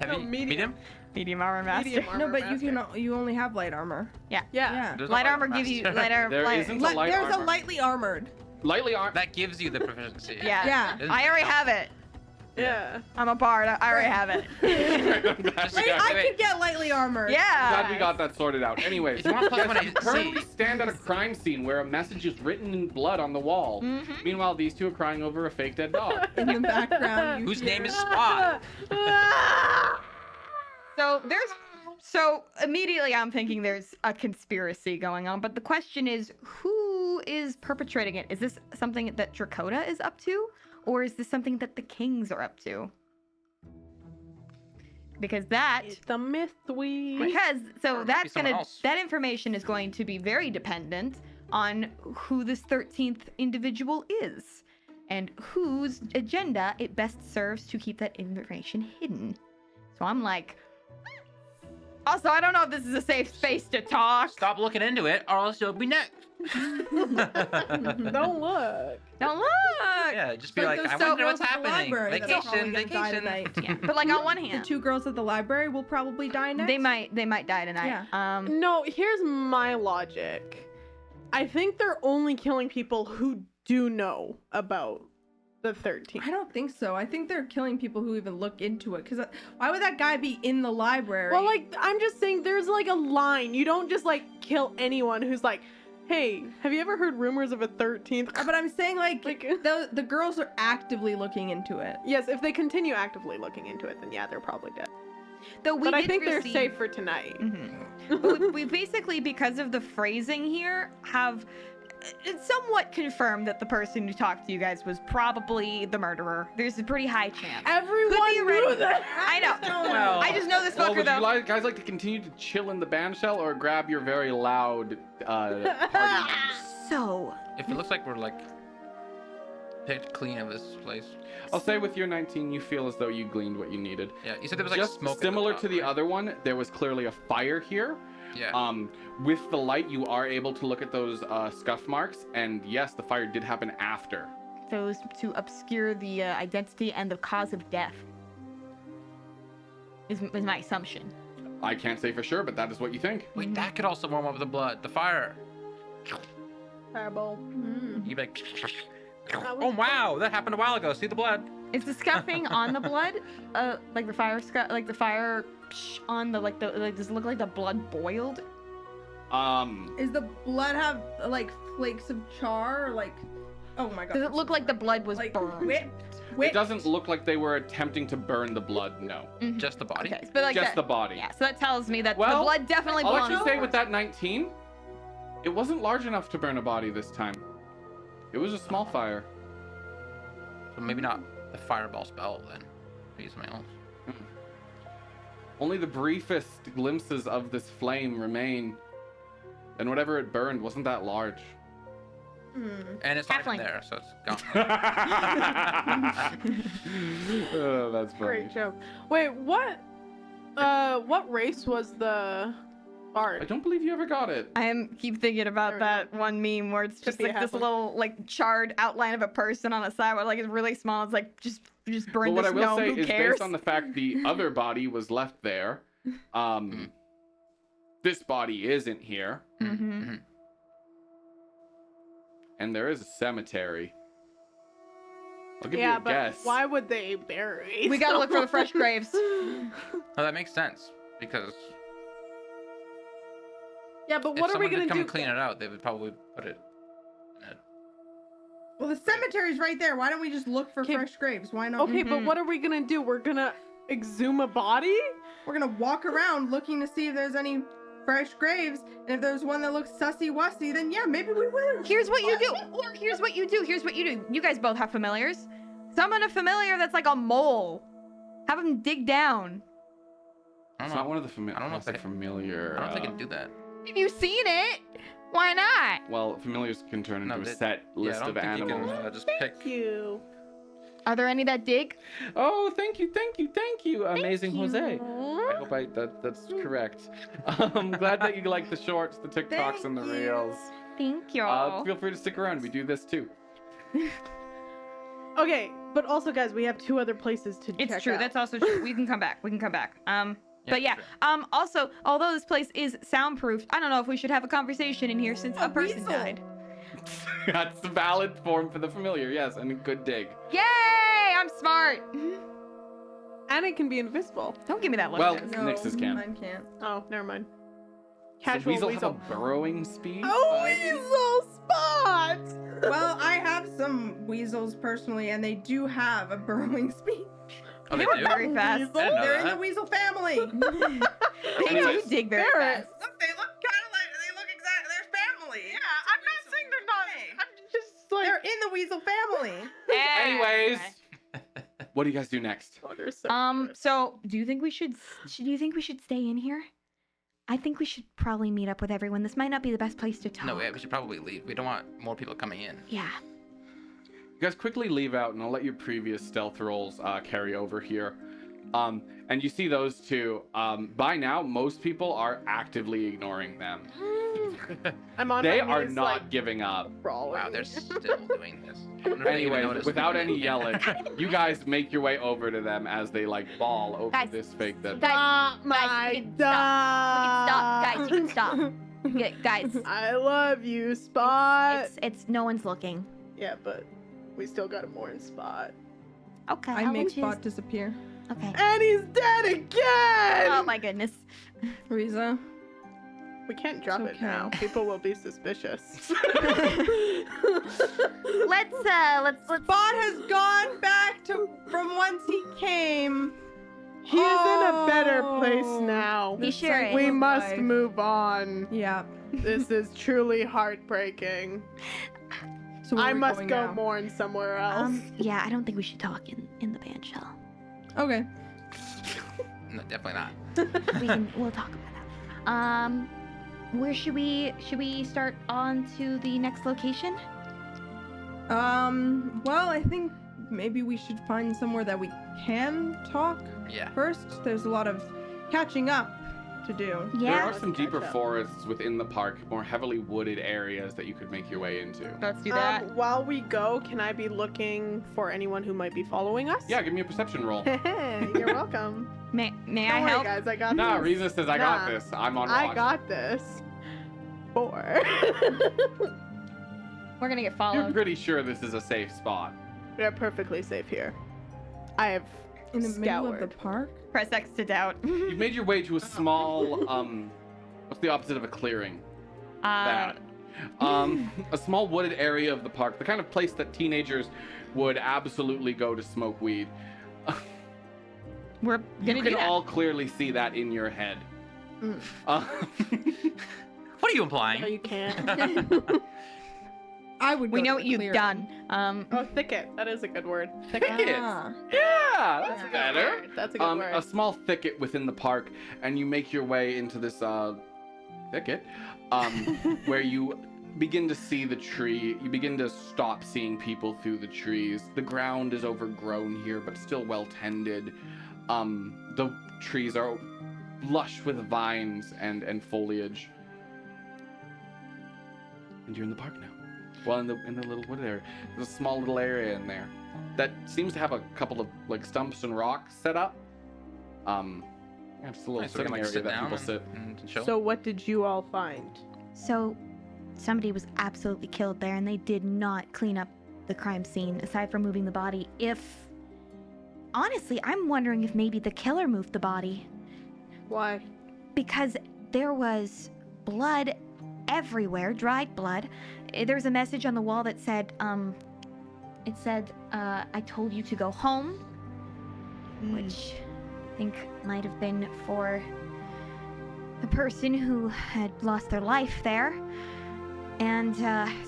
Heavy, medium. Medium armor master. Medium No, armor but master. you only have light armor. Yeah. Yeah. There's Light a armor gives you master. There isn't a light There's armor. a lightly armored. Lightly armored. That gives you the proficiency. Yeah. Yeah. I already have it. Yeah. I'm a bard. I already have it. Just- Wait, yeah, I wait. could get lightly armored. Yeah. Glad we got that sorted out. Anyways, If you want plus one you currently AC. stand at a crime scene where a message is written in blood on the wall. Meanwhile, these two are crying over a fake dead dog. In the background. Whose name is Spot? So immediately I'm thinking there's a conspiracy going on, but the question is, who is perpetrating it? Is this something that Drakota is up to, or is this something that the kings are up to? Because that It's the myth we. because so Or it might be that's someone gonna else. that information is going to be very dependent on who this 13th individual is and whose agenda it best serves to keep that information hidden. So I'm like, also I don't know if this is a safe space to talk. Stop looking into it, or else you'll be next. Don't look. Don't look. Yeah, just be Like like, those I two wonder girls what's at the happening. library that are probably Vacation, gonna die vacation. tonight. Yeah, but like on one The hand, two girls at the library will probably die next. they might die tonight. No, here's my logic. I think they're only killing people who do know about the 13th. I don't think so. I think they're killing people who even look into it. Because why would that guy be in the library? Well, like, I'm just saying there's like a line. You don't just like kill anyone who's like, hey, have you ever heard rumors of a 13th? But I'm saying like Like- the girls are actively looking into it. Yes, if they continue actively looking into it, then yeah, they're probably dead. Though we But I did think they're receive- safe for tonight. But we basically, because of the phrasing here, have somewhat confirmed that the person who talked to you guys was probably the murderer. There's a pretty high chance. Everyone Could be knew already. that. I know. Well- I just know this Well, fucker would you though. guys like to continue to chill in the band shell or grab your very loud party names? So, If it looks like we're like picked clean of this place. I'll say with your 19, you feel as though you gleaned what you needed. Yeah, you said there was like Just smoke. at similar top, to the right? other one, there was clearly a fire here. Yeah. With the light, you are able to look at those scuff marks, and yes, the fire did happen after. those to obscure the identity and the cause of death is my assumption. I can't say for sure, but that is what you think. Wait, that could also warm up the blood, the fire. Fireball. You'd be like, That was oh wow, that happened a while ago. See the blood? Is the scuffing on the blood, like the fire like the fire on the like does it look like the blood boiled? Is the blood have like flakes of char or like? Oh my god. Does it look like the blood was like burned? whipped? It doesn't look like they were attempting to burn the blood, no. Just the body. Okay, but like Just that, the body. Yeah, so that tells me that the Well, blood definitely I'll belongs. actually say with that 19, it wasn't large enough to burn a body this time. It was a small fire. So maybe not the fireball spell then. Maybe something else. Only the briefest glimpses of this flame remain. And whatever it burned wasn't that large. And it's not even Halfling. there, so it's gone. Oh, that's funny. Great joke. Wait, what race was the I bard? don't believe you ever got it. I keep thinking about There we that one meme where it's just be a like this halfling. little like charred outline of a person on a side where like it's really small. It's like just burn But what this I will gnome. say Who is cares? based on the fact the other body was left there. This body isn't here. Mm-hmm. And there is a cemetery. I'll give Yeah, you a but guess. why would they bury? We gotta look for the fresh someone? graves. Oh, that makes sense because Yeah, but if what are we someone gonna did come do? and clean it out, they would probably put it. In a... Well, the cemetery's right there. Why don't we just look for Okay. fresh graves? Why not? Okay, but what are we gonna do? We're gonna exhume a body? We're gonna walk around looking to see if there's any fresh graves, and if there's one that looks sussy-wussy, then yeah, maybe we will. Here's what you do. Or here's what you do. Here's what you do. You guys both have familiars. Summon a familiar that's like a mole. Have them dig down. I It's don't not know. one of the familiar. I don't know if they- familiar. I don't think I can do that. Have you seen it? Why not? Well, familiars can turn into No, a they- set list yeah, I of don't think animals. you can just pick. Thank you. Are there any that dig? Oh, thank you, amazing Jose. you. I hope that's correct. I'm glad that you like the shorts, the TikToks, and the Thank you. reels. Thank you. Feel free to stick around. We do this too. Okay, but also, guys, we have two other places to check It's true. out. That's also true. We can come back. But yeah, sure. also, although this place is soundproofed, I don't know if we should have a conversation in here since a person weasel. died. That's the valid form for the familiar, yes, and a good dig. Yay! I'm smart. And it can be invisible. Don't give me that look. Well, Nix. No, Nix's can. Mine can't. Oh, never mind. Does Casual the weasel have a burrowing speed? Oh, weasel spot! Well, I have some weasels personally, and they do have a burrowing speed. Oh, They they were do? very fast. Weasel? I didn't know They're in the that. weasel family. They do Anyways. dig very Barrett. fast. Look, they look kind of like they look exactly. They're family. Yeah, I'm not saying they're not. I'm just like. They're in the weasel family. Anyways, what do you guys do next? Oh, they're so So do you think we should stay in here? I think we should probably meet up with everyone. This might not be the best place to talk. No, we should probably leave. We don't want more people coming in. Yeah. You guys quickly leave out, and I'll let your previous stealth rolls carry over here. And you see those two. By now, most people are actively ignoring them. I'm on They my are knees, not like, giving up. crawling. Wow, they're still doing this. I wonder if they even Anyways, noticed without we any did. yelling, you guys make your way over to them as they like bawl over Guys, this fake that. Stop my Guys, you can stop. Guys, you can stop. Yeah, guys, I love you, Spot. it's no one's looking. Yeah, but we still got a Morin Spot. Okay, I I'll make let you- Spot disappear. Okay. And he's dead again! Oh my goodness. Riza. We can't drop It's it okay. now. People will be suspicious. Let's Spot has gone back to from whence he came. He is in a better place Oh. now. He This sure cycle is. We of must life. move on. Yeah. This is truly heartbreaking. So where I are we must going go now? mourn somewhere else. yeah, I don't think we should talk in the band shell. Okay. No, definitely not. We'll talk about that. Where should we start on to the next location? Well, I think maybe we should find somewhere that we can talk Yeah. first. There's a lot of catching up to do. There Yeah. are some deeper Catch up. forests within the park, more heavily wooded areas that you could make your way into. Let's do that. While we go, can I be looking for anyone who might be following us? Yeah, give me a perception roll. You're welcome. May Don't I worry, help? guys. I got Nah, this. Riza says I got Nah. this. I'm on watch. I got this. 4. We're gonna get You're followed. pretty sure this is a safe spot. We're perfectly safe here. I have In the middle of scoured. the park? Press X to doubt. You've made your way to a small, what's the opposite of a clearing? That. A small wooded area of the park, the kind of place that teenagers would absolutely go to smoke weed. We're You gonna can do that. all clearly see that in your head. Mm. What are you No, implying? you can't. I would. We go know to what the you've clearing. done. Oh, thicket. That is a good word. Thicket. Ah. Yeah, that's That's a good better. word. That's a good word. A small thicket within the park, and you make your way into this thicket, where you begin to see the tree. You begin to stop seeing people through the trees. The ground is overgrown here, but still well tended. The trees are lush with vines and foliage. And you're in the park now. Well, in the little wood area. There's a small little area in there that seems to have a couple of like stumps and rocks set up. Yeah, just a little Nice, we can sitting like area sit that down people sit. and chill. So what did you all find? So, somebody was absolutely killed there, and they did not clean up the crime scene aside from moving the body. Honestly, I'm wondering if maybe the killer moved the body Why? because there was blood everywhere, dried blood. There was a message on the wall that said, it said, I told you to go home, which I think might have been for the person who had lost their life there, and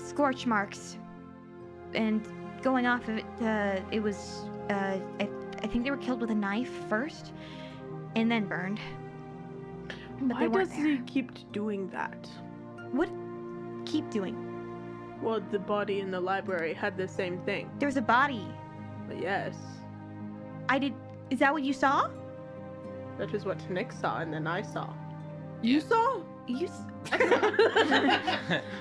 scorch marks. And going off of it, it was, I think they were killed with a knife first, and then burned. But Why they weren't does there. he keep doing that? What? Keep doing. Well, the body in the library had the same thing. There's a body. But yes, Is that what you saw? that is what Nick saw, and then I saw. You saw? You.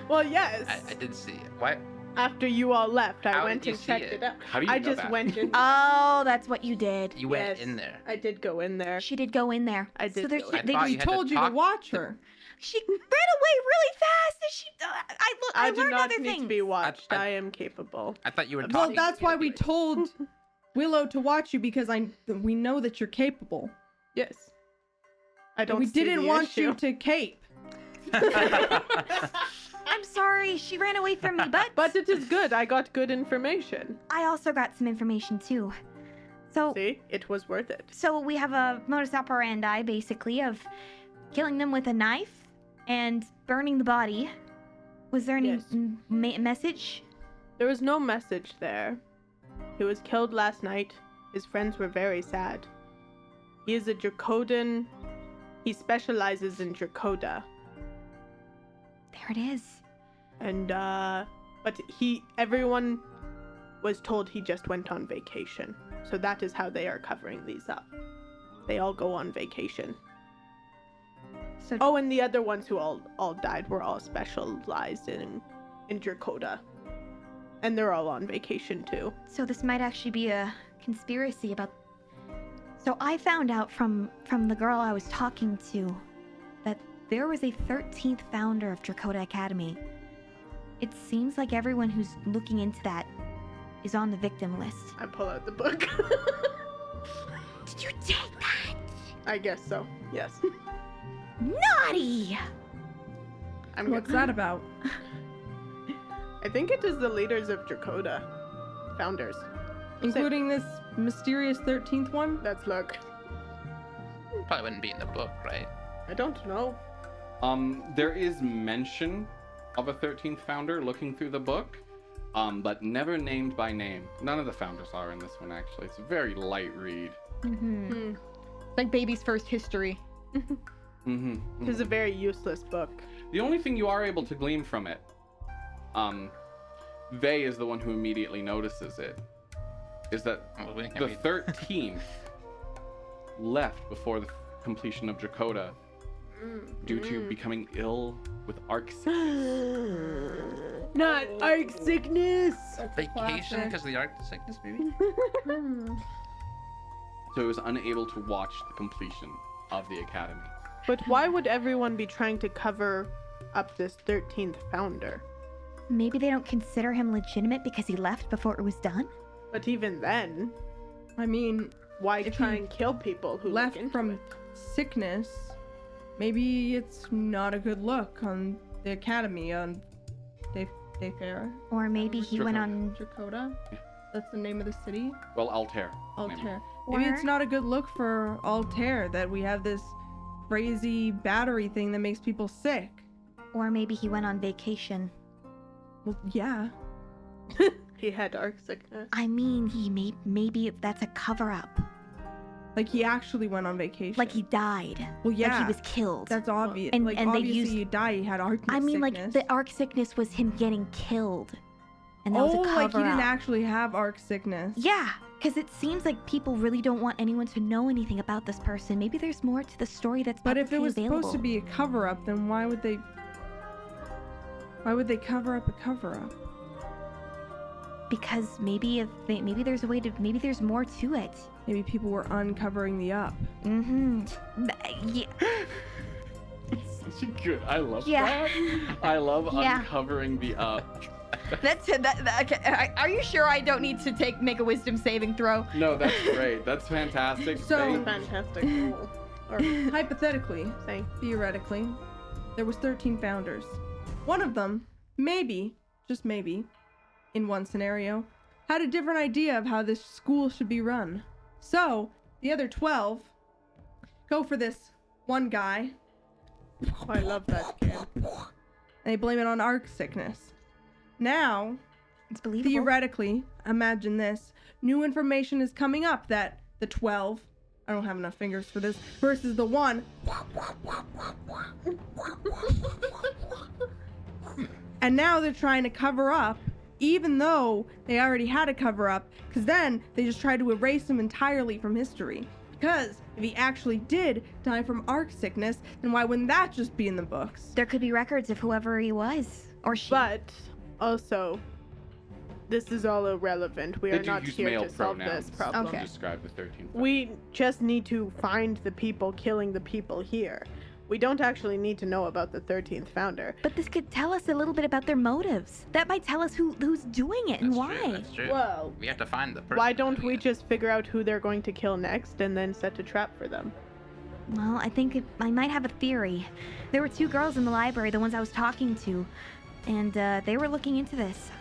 Well, yes. I did see it. Why? After you all left, I How went did you and see checked it? it out. How do you I know just that? went in. Oh, that's what you did. You went Yes, in there. I did go in there. She did go in there. I did there's- go in. I they thought just you had told to you to talk watch to- her. She ran away really fast. And she, I do learned not other need things. to be watched. I- I am capable. I thought you were Well, talking. that's why we anyway. told Willow to watch you because we know that you're capable. Yes. I And don't. we see didn't the want issue. you to cape. I'm sorry, she ran away from me, But it is good. I got good information. I also got some information too. So, See, it was worth it. so we have a modus operandi, basically, of killing them with a knife and burning the body. Was there any Yes. message? There was no message there. He was killed last night. His friends were very sad. He is a Dracodan. He specializes in Dracoda. There it is. And, but everyone was told he just went on vacation. So that is how they are covering these up. They all go on vacation. So, Oh, and the other ones who all died were all specialized in Dracoda. And they're all on vacation too. so this might actually be a conspiracy about. So I found out from the girl I was talking to that there was a 13th founder of Dracoda Academy. It seems like everyone who's looking into that is on the victim list. I pull out the book. Did you take that? I guess so. Yes. Naughty! I'm What's good. that about? I think it is the leaders of Dracoda. Founders. Including this mysterious 13th one? Let's look. Probably wouldn't be in the book, right? I don't know. There is mention of a 13th founder looking through the book, but never named by name. None of the founders are in this one, actually. It's a very light read. Mm-hmm. Like baby's first history. Mm-hmm. It is a very useless book. The only thing you are able to glean from it, Vey is the one who immediately notices it, is that Well, we the can read- 13 left before the completion of Dracoda due to becoming ill with arc sickness. Not arc sickness. Vacation because of the Arctic sickness, maybe? So it was unable to watch the completion of the academy. But why would everyone be trying to cover up this 13th founder? Maybe they don't consider him legitimate because he left before it was done? But even then, I mean, why If try he and kill people who left look into from it? sickness. Maybe it's not a good look on the academy on Dayfair. Or maybe he went Dracoda. on. Dracoda? That's the name of the city? Well, Altair. maybe. Altair. Maybe it's Or- not a good look for Altair that we have this crazy battery thing that makes people sick. Or maybe he went on vacation. Well, yeah. He had arc sickness. I mean, maybe that's a cover up. Like he actually went on vacation. Like he died. Well, yeah. Like he was killed. That's obvious. And- like and they obviously used- you die. You had arc I mean, sickness. like the arc sickness was him getting killed, and that was a cover like he didn't up. actually have arc sickness. Yeah, because it seems like people really don't want anyone to know anything about this person. Maybe there's more to the story that's But if it publicly was available. supposed to be a cover up, then why would they cover up a cover up? Because maybe maybe there's a way to, maybe there's more to it. Maybe people were uncovering the up. Mm-hmm. Yeah. Such a good. I love Yeah. that. I love Yeah. uncovering the up. Okay, are you sure I don't need to make a wisdom saving throw? No, that's great. That's fantastic. So- Vey, Fantastic rule. Or Hypothetically, say, theoretically, there was 13 founders. One of them, maybe, just maybe, in one scenario, had a different idea of how this school should be run. So, the other 12 go for this one guy, oh, I love that kid. and they blame it on arc sickness. Now, It's believable. theoretically, imagine this. New information is coming up that the 12, I don't have enough fingers for this, versus the one. And now they're trying to cover up, even though they already had a cover up, because then they just tried to erase him entirely from history. Because if he actually did die from arc sickness, then why wouldn't that just be in the books? There could be records of whoever he was or she. But also, this is all irrelevant. We They are do not use here male to solve this pronouns problem. Okay. to describe the 13th. We just need to find the people killing the people here. We don't actually need to know about the 13th founder. But this could tell us a little bit about their motives. That might tell us who's doing it and That's why. True, that's true. Well, We have to find the person. why don't doing we it. just figure out who they're going to kill next and then set a trap for them? Well, I think I might have a theory. There were 2 girls in the library, the ones I was talking to, and they were looking into this.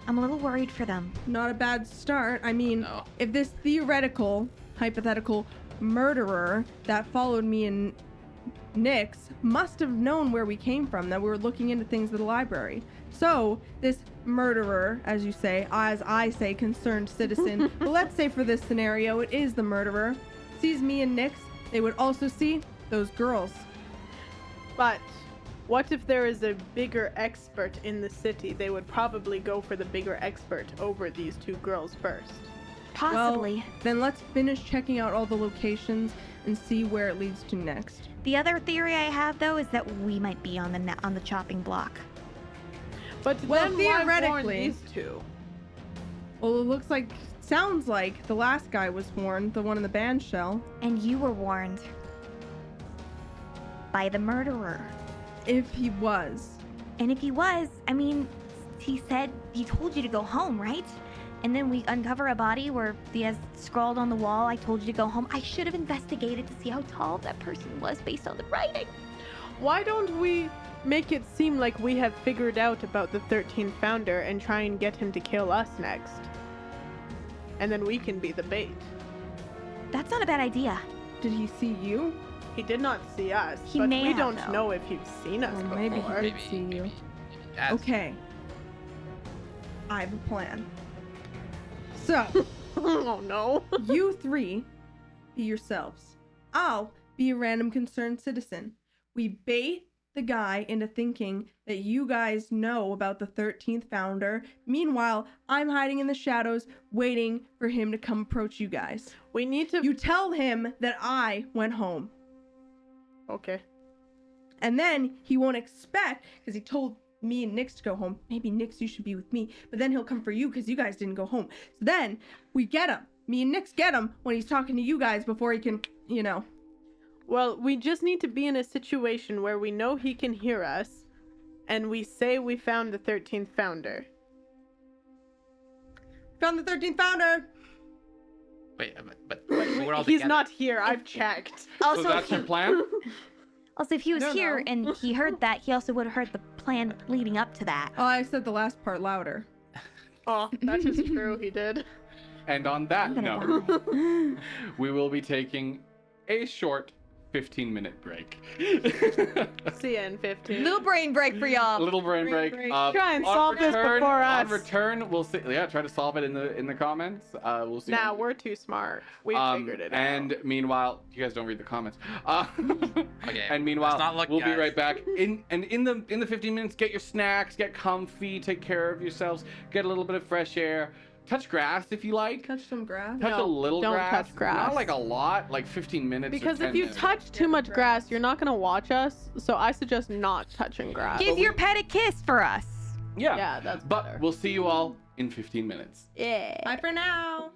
I'm a little worried for them. Not a bad start. I mean, No. if this theoretical, hypothetical murderer that followed me and Nyx must have known where we came from, that we were looking into things at the library. So, this murderer, as you say, as I say, concerned citizen, but let's say for this scenario, it is the murderer, sees me and Nyx, they would also see those girls. But what if there is a bigger expert in the city? They would probably go for the bigger expert over these 2 girls first. Possibly. Well, then let's finish checking out all the locations and see where it leads to next. The other theory I have, though, is that we might be on the chopping block. But Well, then why warn theoretically- these 2? Well, it looks like, sounds like the last guy was warned, the one in the band shell. And you were warned by the murderer. If he was. And if he was, I mean, he told you to go home, right? And then we uncover a body where he has scrawled on the wall, I told you to go home. I should have investigated to see how tall that person was based on the writing. Why don't we make it seem like we have figured out about the 13th founder and try and get him to kill us next? And then we can be the bait. That's not a bad idea. Did he see you? He did not see us, He but may we have, don't though. know if he's seen us Well, before. maybe he did. Maybe, see you. maybe as- Okay. I have a plan. So, Oh no. you 3 be yourselves. I'll be a random concerned citizen. We bait the guy into thinking that you guys know about the 13th founder. Meanwhile, I'm hiding in the shadows, waiting for him to come approach you guys. We need to. You tell him that I went home. Okay. And then he won't expect, because he told me and Nyx to go home. Maybe Nyx, you should be with me. But then he'll come for you because you guys didn't go home. So then we get him. Me and Nyx get him when he's talking to you guys before he can, Well, we just need to be in a situation where we know he can hear us, and we say we found the 13th founder. Found the 13th founder. Wait, but we're all He's together. not here. I've checked. Also, So that's your plan? also, if he was No, here no. and he heard that, he also would have heard the plan leading up to that. Oh, I said the last part louder. Oh, that is true. He did. And on that I'm gonna note, die. we will be taking a short 15-minute break. See ya in 15. Little brain break for y'all. A little brain break. Try and on solve this before us. On return, we'll see. Yeah, try to solve it in the comments. We'll see. Nah, we're too smart. We figured it out. And meanwhile, you guys don't read the comments. Okay, And meanwhile, let's not look, we'll be guys. right back. In the 15 minutes, get your snacks, get comfy, take care of yourselves, get a little bit of fresh air, touch grass if you like. Touch some grass. Touch a No, little don't grass. touch grass. Not like a lot, like 15 minutes. or Because 10 if you minutes. touch too much grass, you're not gonna watch us. So I suggest not touching grass. Give your pet a kiss for us. Yeah. Yeah, that's But better. we'll see you all in 15 minutes. Yeah. Bye for now.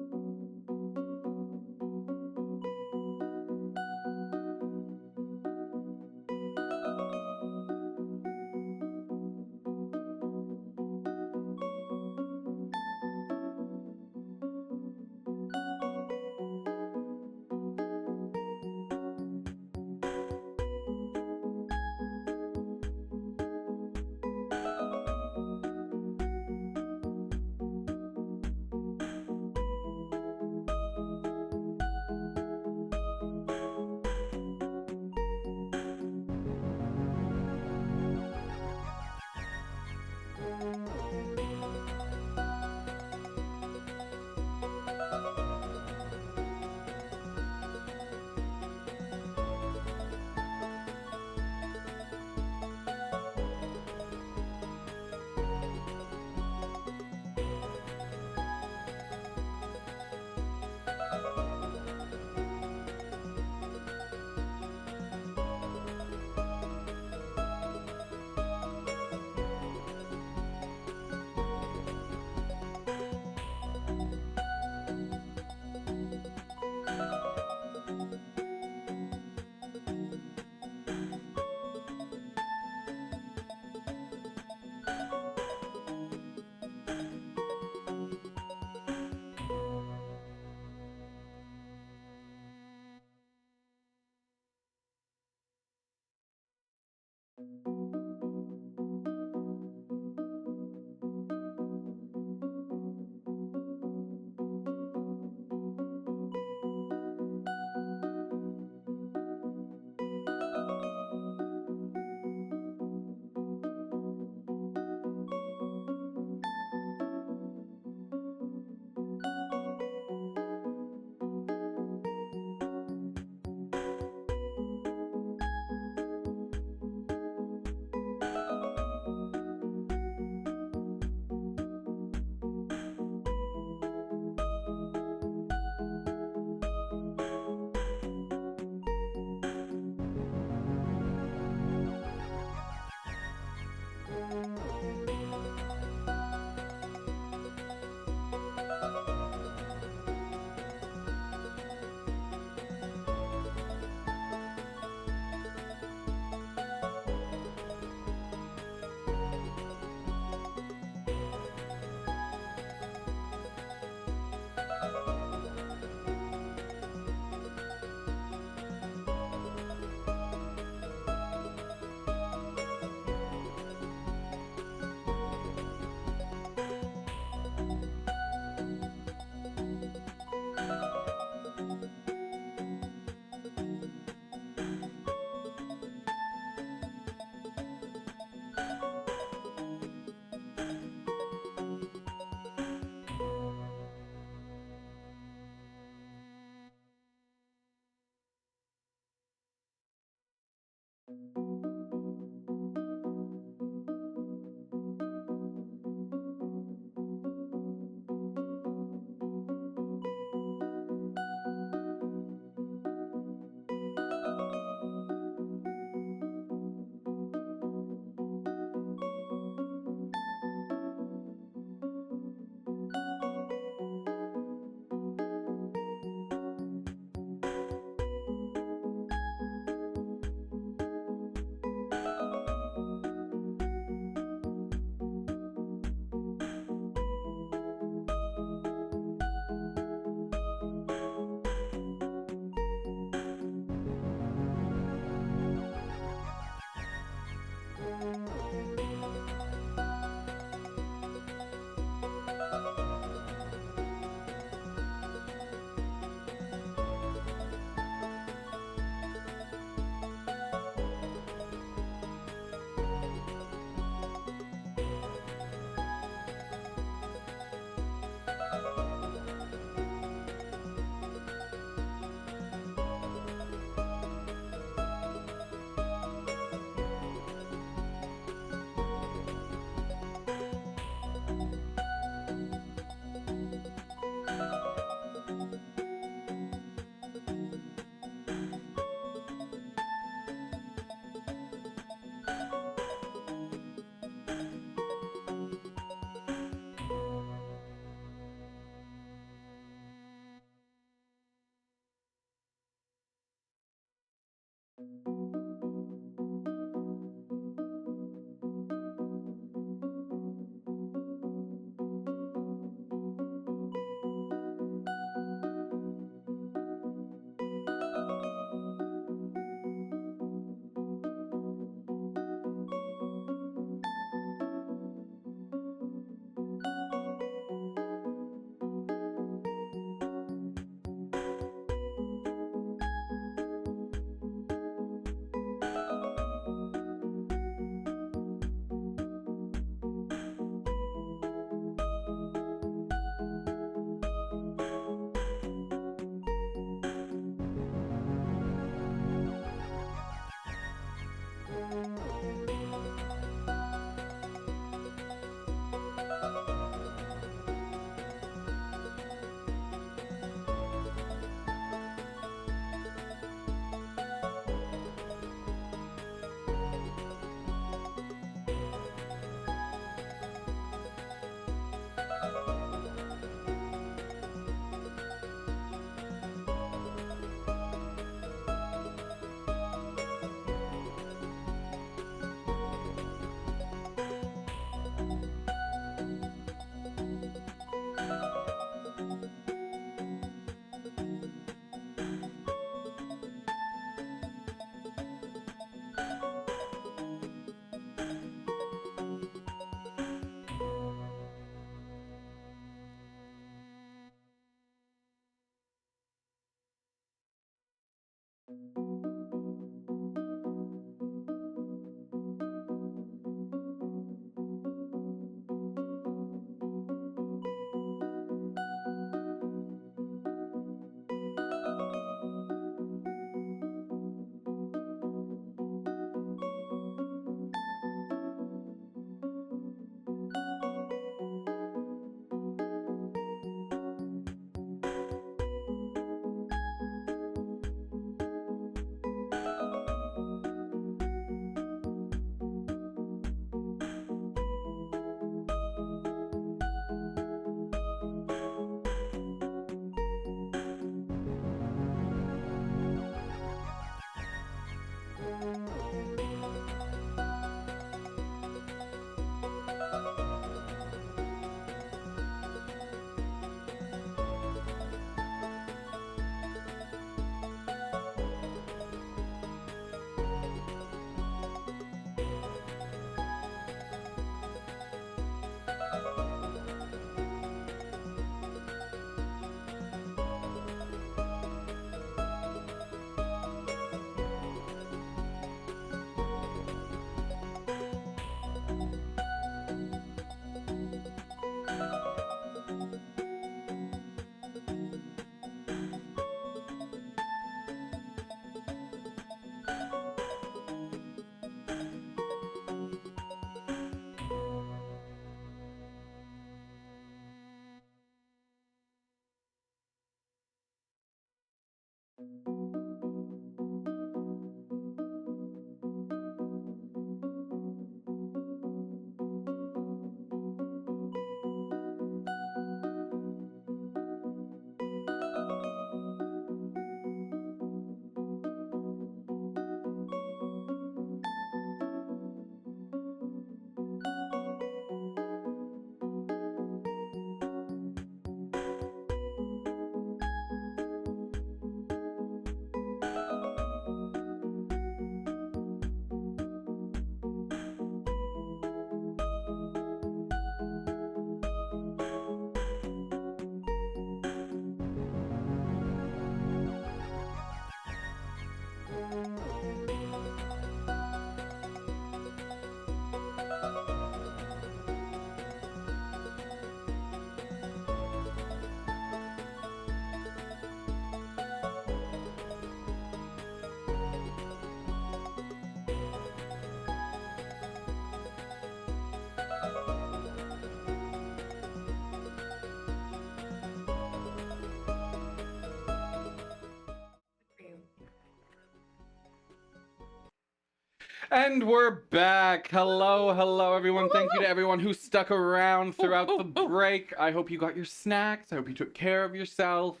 And we're back. Hello, hello, everyone. Thank you to everyone who stuck around throughout the break. I hope you got your snacks. I hope you took care of yourself.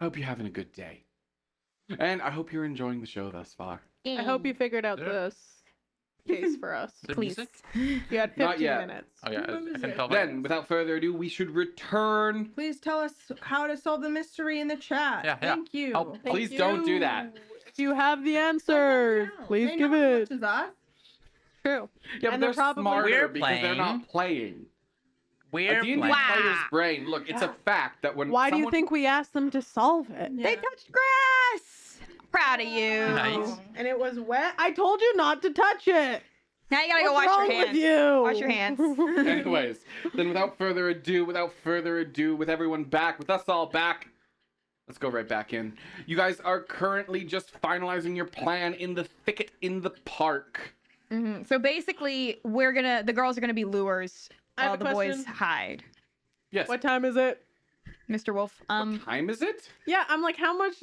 I hope you're having a good day. And I hope you're enjoying the show thus far. I hope you figured out Yeah. this case for us. Is there Please. music? You had Not 15 yet. minutes. Oh yeah, What I is can it? tell. Then, without further ado, we should return. Please tell us how to solve the mystery in the chat. Yeah, Thank you. Help. Thank Please don't do that. If you have the answers, please They give know as it. much as us. True. Yeah, but And they're they're probably- smarter We're because they're not playing. We're A D&D playing. player's brain. Look, it's a fact that when Why do you someone- think we asked them to solve it? Yeah. They touched grass. Proud of you. Nice. And it was wet. I told you not to touch it. Now you gotta go What's wash wrong your hands. with you? Wash your hands. Anyways, then without further ado, with everyone back, with us all back, let's go right back in. You guys are currently just finalizing your plan in the thicket in the park. So basically, the girls are gonna be lures I have while a the boys question. hide. Yes. What time is it? Mr. Wolf. What time is it? Yeah, I'm like, how much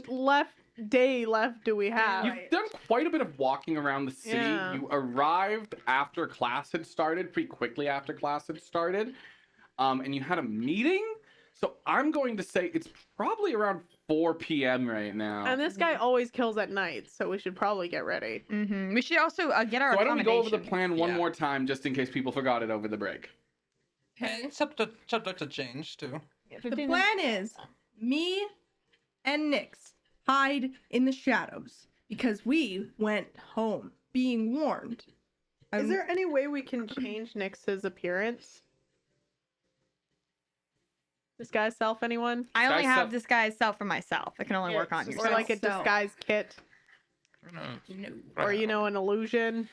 day left do we have? You've done quite a bit of walking around the city. Yeah. You arrived after class had started, pretty quickly after class had started, and you had a meeting. So I'm going to say it's probably around 4 p.m. right now. And this guy always kills at night, so we should probably get ready. We should also get our So why don't we go over the accommodation. plan one Yeah. more time, just in case people forgot it over the break? It's subject to change too. The plan is me and Nyx hide in the shadows because we went home being warned. Is there any way we can change Nyx's appearance? Disguise self, anyone? I only Disguise have self- disguise self for myself. I can only work on Or yourself. like a Self. disguise kit, No. or an illusion.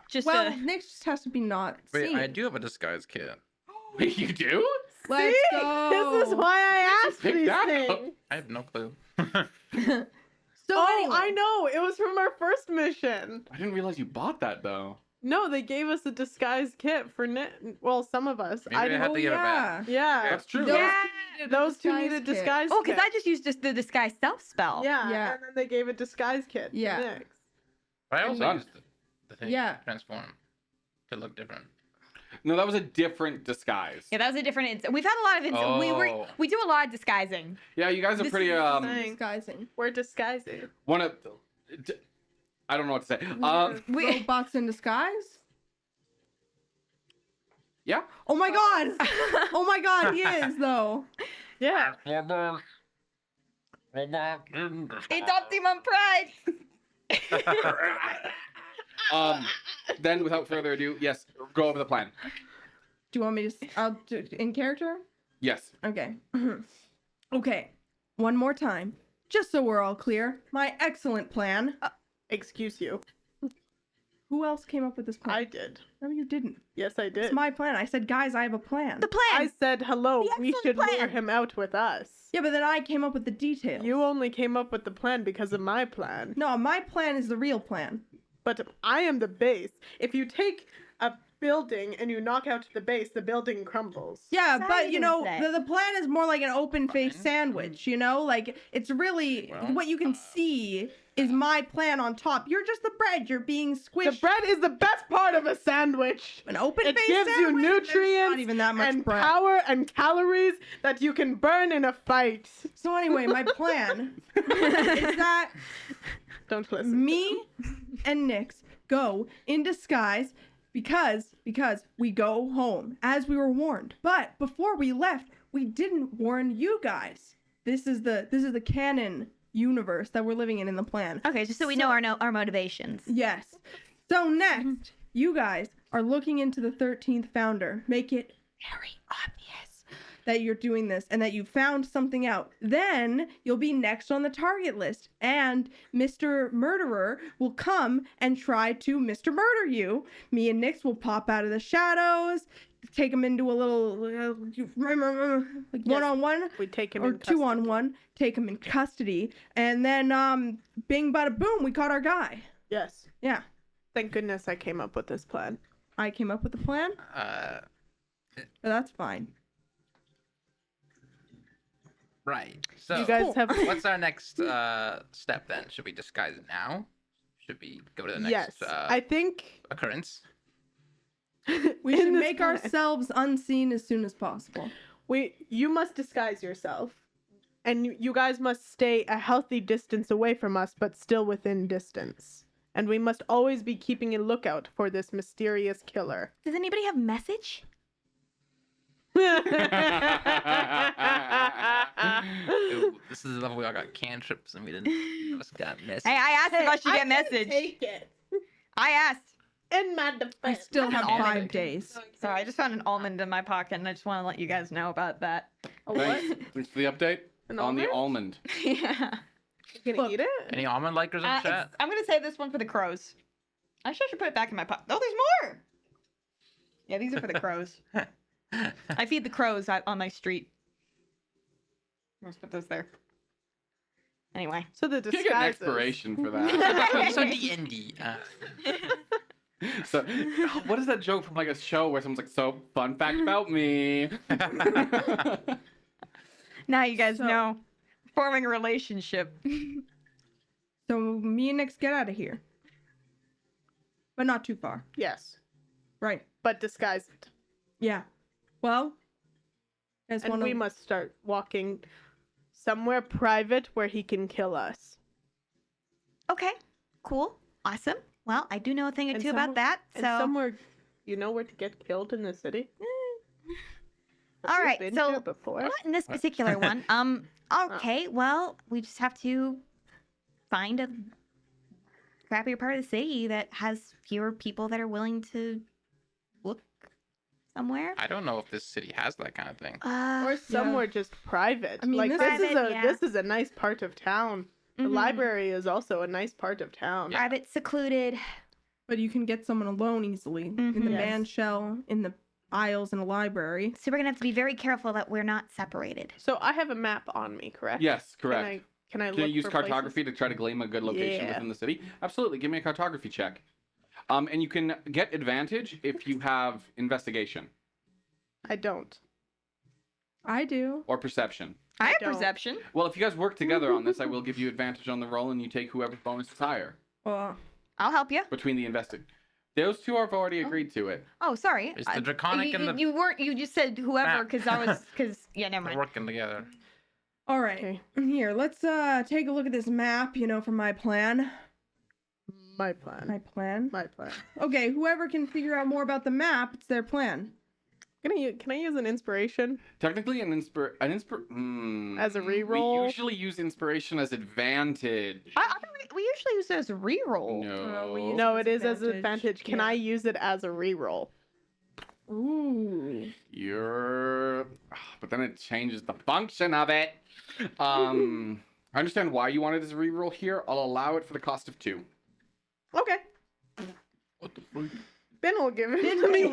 Just Well, a, Nyx just has to be not Wait, seen. I do have a disguise kit. Wait, you do? Let's See? go. This is why I asked pick these that up. things. I have no clue. So Oh, anyway, I know. It was from our first mission. I didn't realize you bought that though. No, they gave us a disguise kit for well, some of us. Maybe I had Oh to give it back. yeah. Yeah. That's true. Those Yeah. two needed a Those two disguise needed kit. disguise oh, because kit. I just used just the disguise self spell. Yeah. Yeah. And then they gave a disguise kit. to Yeah. Nyx. But I also Done. used the thing Yeah. to transform to look different. No, that was a different disguise. Yeah, that was a different. We've had a lot of. We do a lot of disguising. Yeah, you guys are This pretty is Disguising. We're disguising. one of. I don't know what to say. We Robots in disguise? Yeah. Oh my god! Oh my god, he is though. Yeah. it's Optimum Pride. Then, without further ado, yes, go over the plan. Do you want me to? I'll do in character. Yes. Okay. Okay. One more time, just so we're all clear. My excellent plan. Excuse you. Who else came up with this plan? I did. No, you didn't. Yes, I did. It's my plan. I said, guys, I have a plan. The plan. I said hello. The We excellent should lure plan. him out with us. Yeah, but then I came up with the details. You only came up with the plan because of my plan. No, my plan is the real plan. But I am the base. If you take a building and you knock out the base, the building crumbles. Yeah, Sorry, but you you know, didn't say. the plan is more like an open-faced sandwich, you know? Like, it's really, Well, what you can see is my plan on top. You're just the bread. You're being The squished. bread is the best part of a sandwich. An open-faced It gives you sandwich? There's nutrients not even that much and bread. power and calories that you can burn in a fight. So anyway, my plan is that Don't listen. me and Nyx go in disguise because we go home as we were warned. But before we left, we didn't warn you guys. This is the canon universe that we're living in the plan. Okay, just so we know our motivations. Yes. So next, you guys are looking into the 13th founder. Make it very obvious that you're doing this and that you found something out. Then you'll be next on the target list, and Mr. Murderer will come and try to Mr. Murder you. Me and Nyx will pop out of the shadows, take him into a little one-on-one. We take him Or in custody. 2-on-1, take him in custody, and then bing bada boom, we caught our guy. Yes. Yeah, Thank goodness I came up with this plan. I came up with the plan, Uh, but that's fine. right. So You guys Cool. have what's our next step then? Should we disguise it now? should we go to the next Yes, I think occurrence? We should in this make plan- ourselves unseen as soon as possible. you must disguise yourself, and you guys must stay a healthy distance away from us, but still within distance. And we must always be keeping a lookout for this mysterious killer. Does anybody have message? Ooh, this is the level we all got cantrips and we didn't just got messed. Hey, I asked if I should get message. Take it. I asked. In my defense. I still have almond. 5 days. Sorry, I just found an almond in my pocket, and I just want to let you guys know about that. A what? Thanks for the update An on the almond? almond. Yeah. You gonna Look, eat it? Any almond likers in chat? I'm gonna save this one for the crows. Actually, I should put it back in my pocket. Oh, there's more. Yeah, these are for the crows. I feed the crows out on my street. Let's put those there. Anyway. So the You disguises. get an expiration for that. So D&D. So, what is that joke from like a show where someone's like, "So, fun fact about me." Now you guys So- know. Forming a relationship. So me and Nix get out of here. But not too far. Yes, Right. but disguise it. Yeah. Well, as And one we of, must start walking somewhere private where he can kill us. Okay, cool, awesome. Well, I do know a thing or And two about somewhere- that. And So, somewhere, you know where to get killed in the city? all We've right. been So here before. not in this particular one. Okay. Well, we just have to find a crappier part of the city that has fewer people that are willing to look somewhere. I don't know if this city has that kind of thing. Or somewhere just private. I mean, like this- Private, this is a nice part of town. The Mhm. library is also a nice part of town. Yeah. Private, secluded. but you can get someone alone easily in the Mhm. Yes. band shell, in the aisles in a library. So we're gonna have to be very careful that we're not separated. So I have a map on me, correct? Yes, Can correct. Can I Can look you use for cartography to try to glean a good location Yeah. within the city? Absolutely. Give me a cartography check. And you can get advantage if you have investigation places? I don't. I do. or perception. I have don't. perception. Well, if you guys work together on this, I will give you advantage on the roll, and you take whoever's bonus is higher Well, I'll help you. between the invested. Those two have already agreed to it. Oh, sorry. It's the draconic you, and the you weren't. You just said whoever map. because I was yeah. Never They're mind. working together. all right. Okay. Here, let's take a look at this map, for my plan. My plan. My plan. My plan. Okay, whoever can figure out more about the map, it's their plan. Can I use an inspiration? Technically, as a reroll? We usually use inspiration as advantage. I thought we usually use it as a reroll. No. we use- No, as it is as an advantage, advantage. Can yeah. I use it as a reroll? Ooh. But then it changes the function of it. I understand why you want it as a reroll here. I'll allow it for the cost of 2. Okay. What the freak? Ben will give it to me.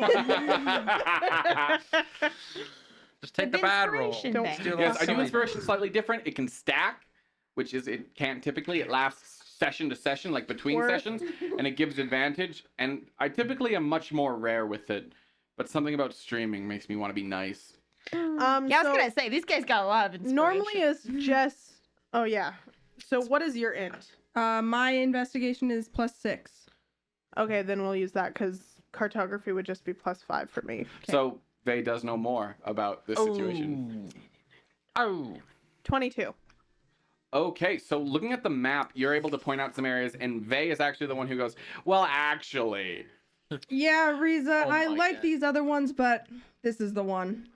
Just take the With bad roll. inspiration, Don't then. Steal Yes, I do somebody. inspiration slightly different. It can stack, which is it can't typically. It lasts session to session, like between Or- sessions, and it gives advantage. And I typically am much more rare with it, but something about streaming makes me want to be nice. Yeah, I was so gonna say these guys got a lot of inspiration. normally it's just. Oh yeah. So what is your int? My investigation is +6. Okay, then we'll use that because cartography would just be +5 for me. So Vey does know more about this situation. Oh. 22. Okay, so looking at the map, you're able to point out some areas, and Vey is actually the one who goes, "Well, actually." Yeah, Riza, Oh I my like God. these other ones, but this is the one.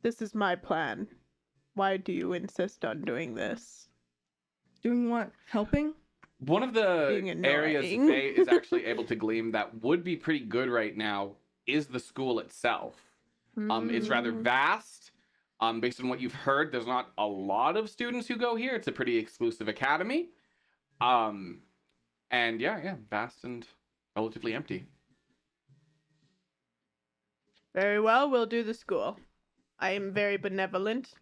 This is my plan. Why do you insist on doing this? Doing what? Helping? One of the Being areas annoying. Vey is actually able to glean that would be pretty good right now is the school itself. It's rather vast. Based on what you've heard, there's not a lot of students who go here. It's a pretty exclusive academy. And yeah, vast and relatively empty. Very well, we'll do the school. I am very benevolent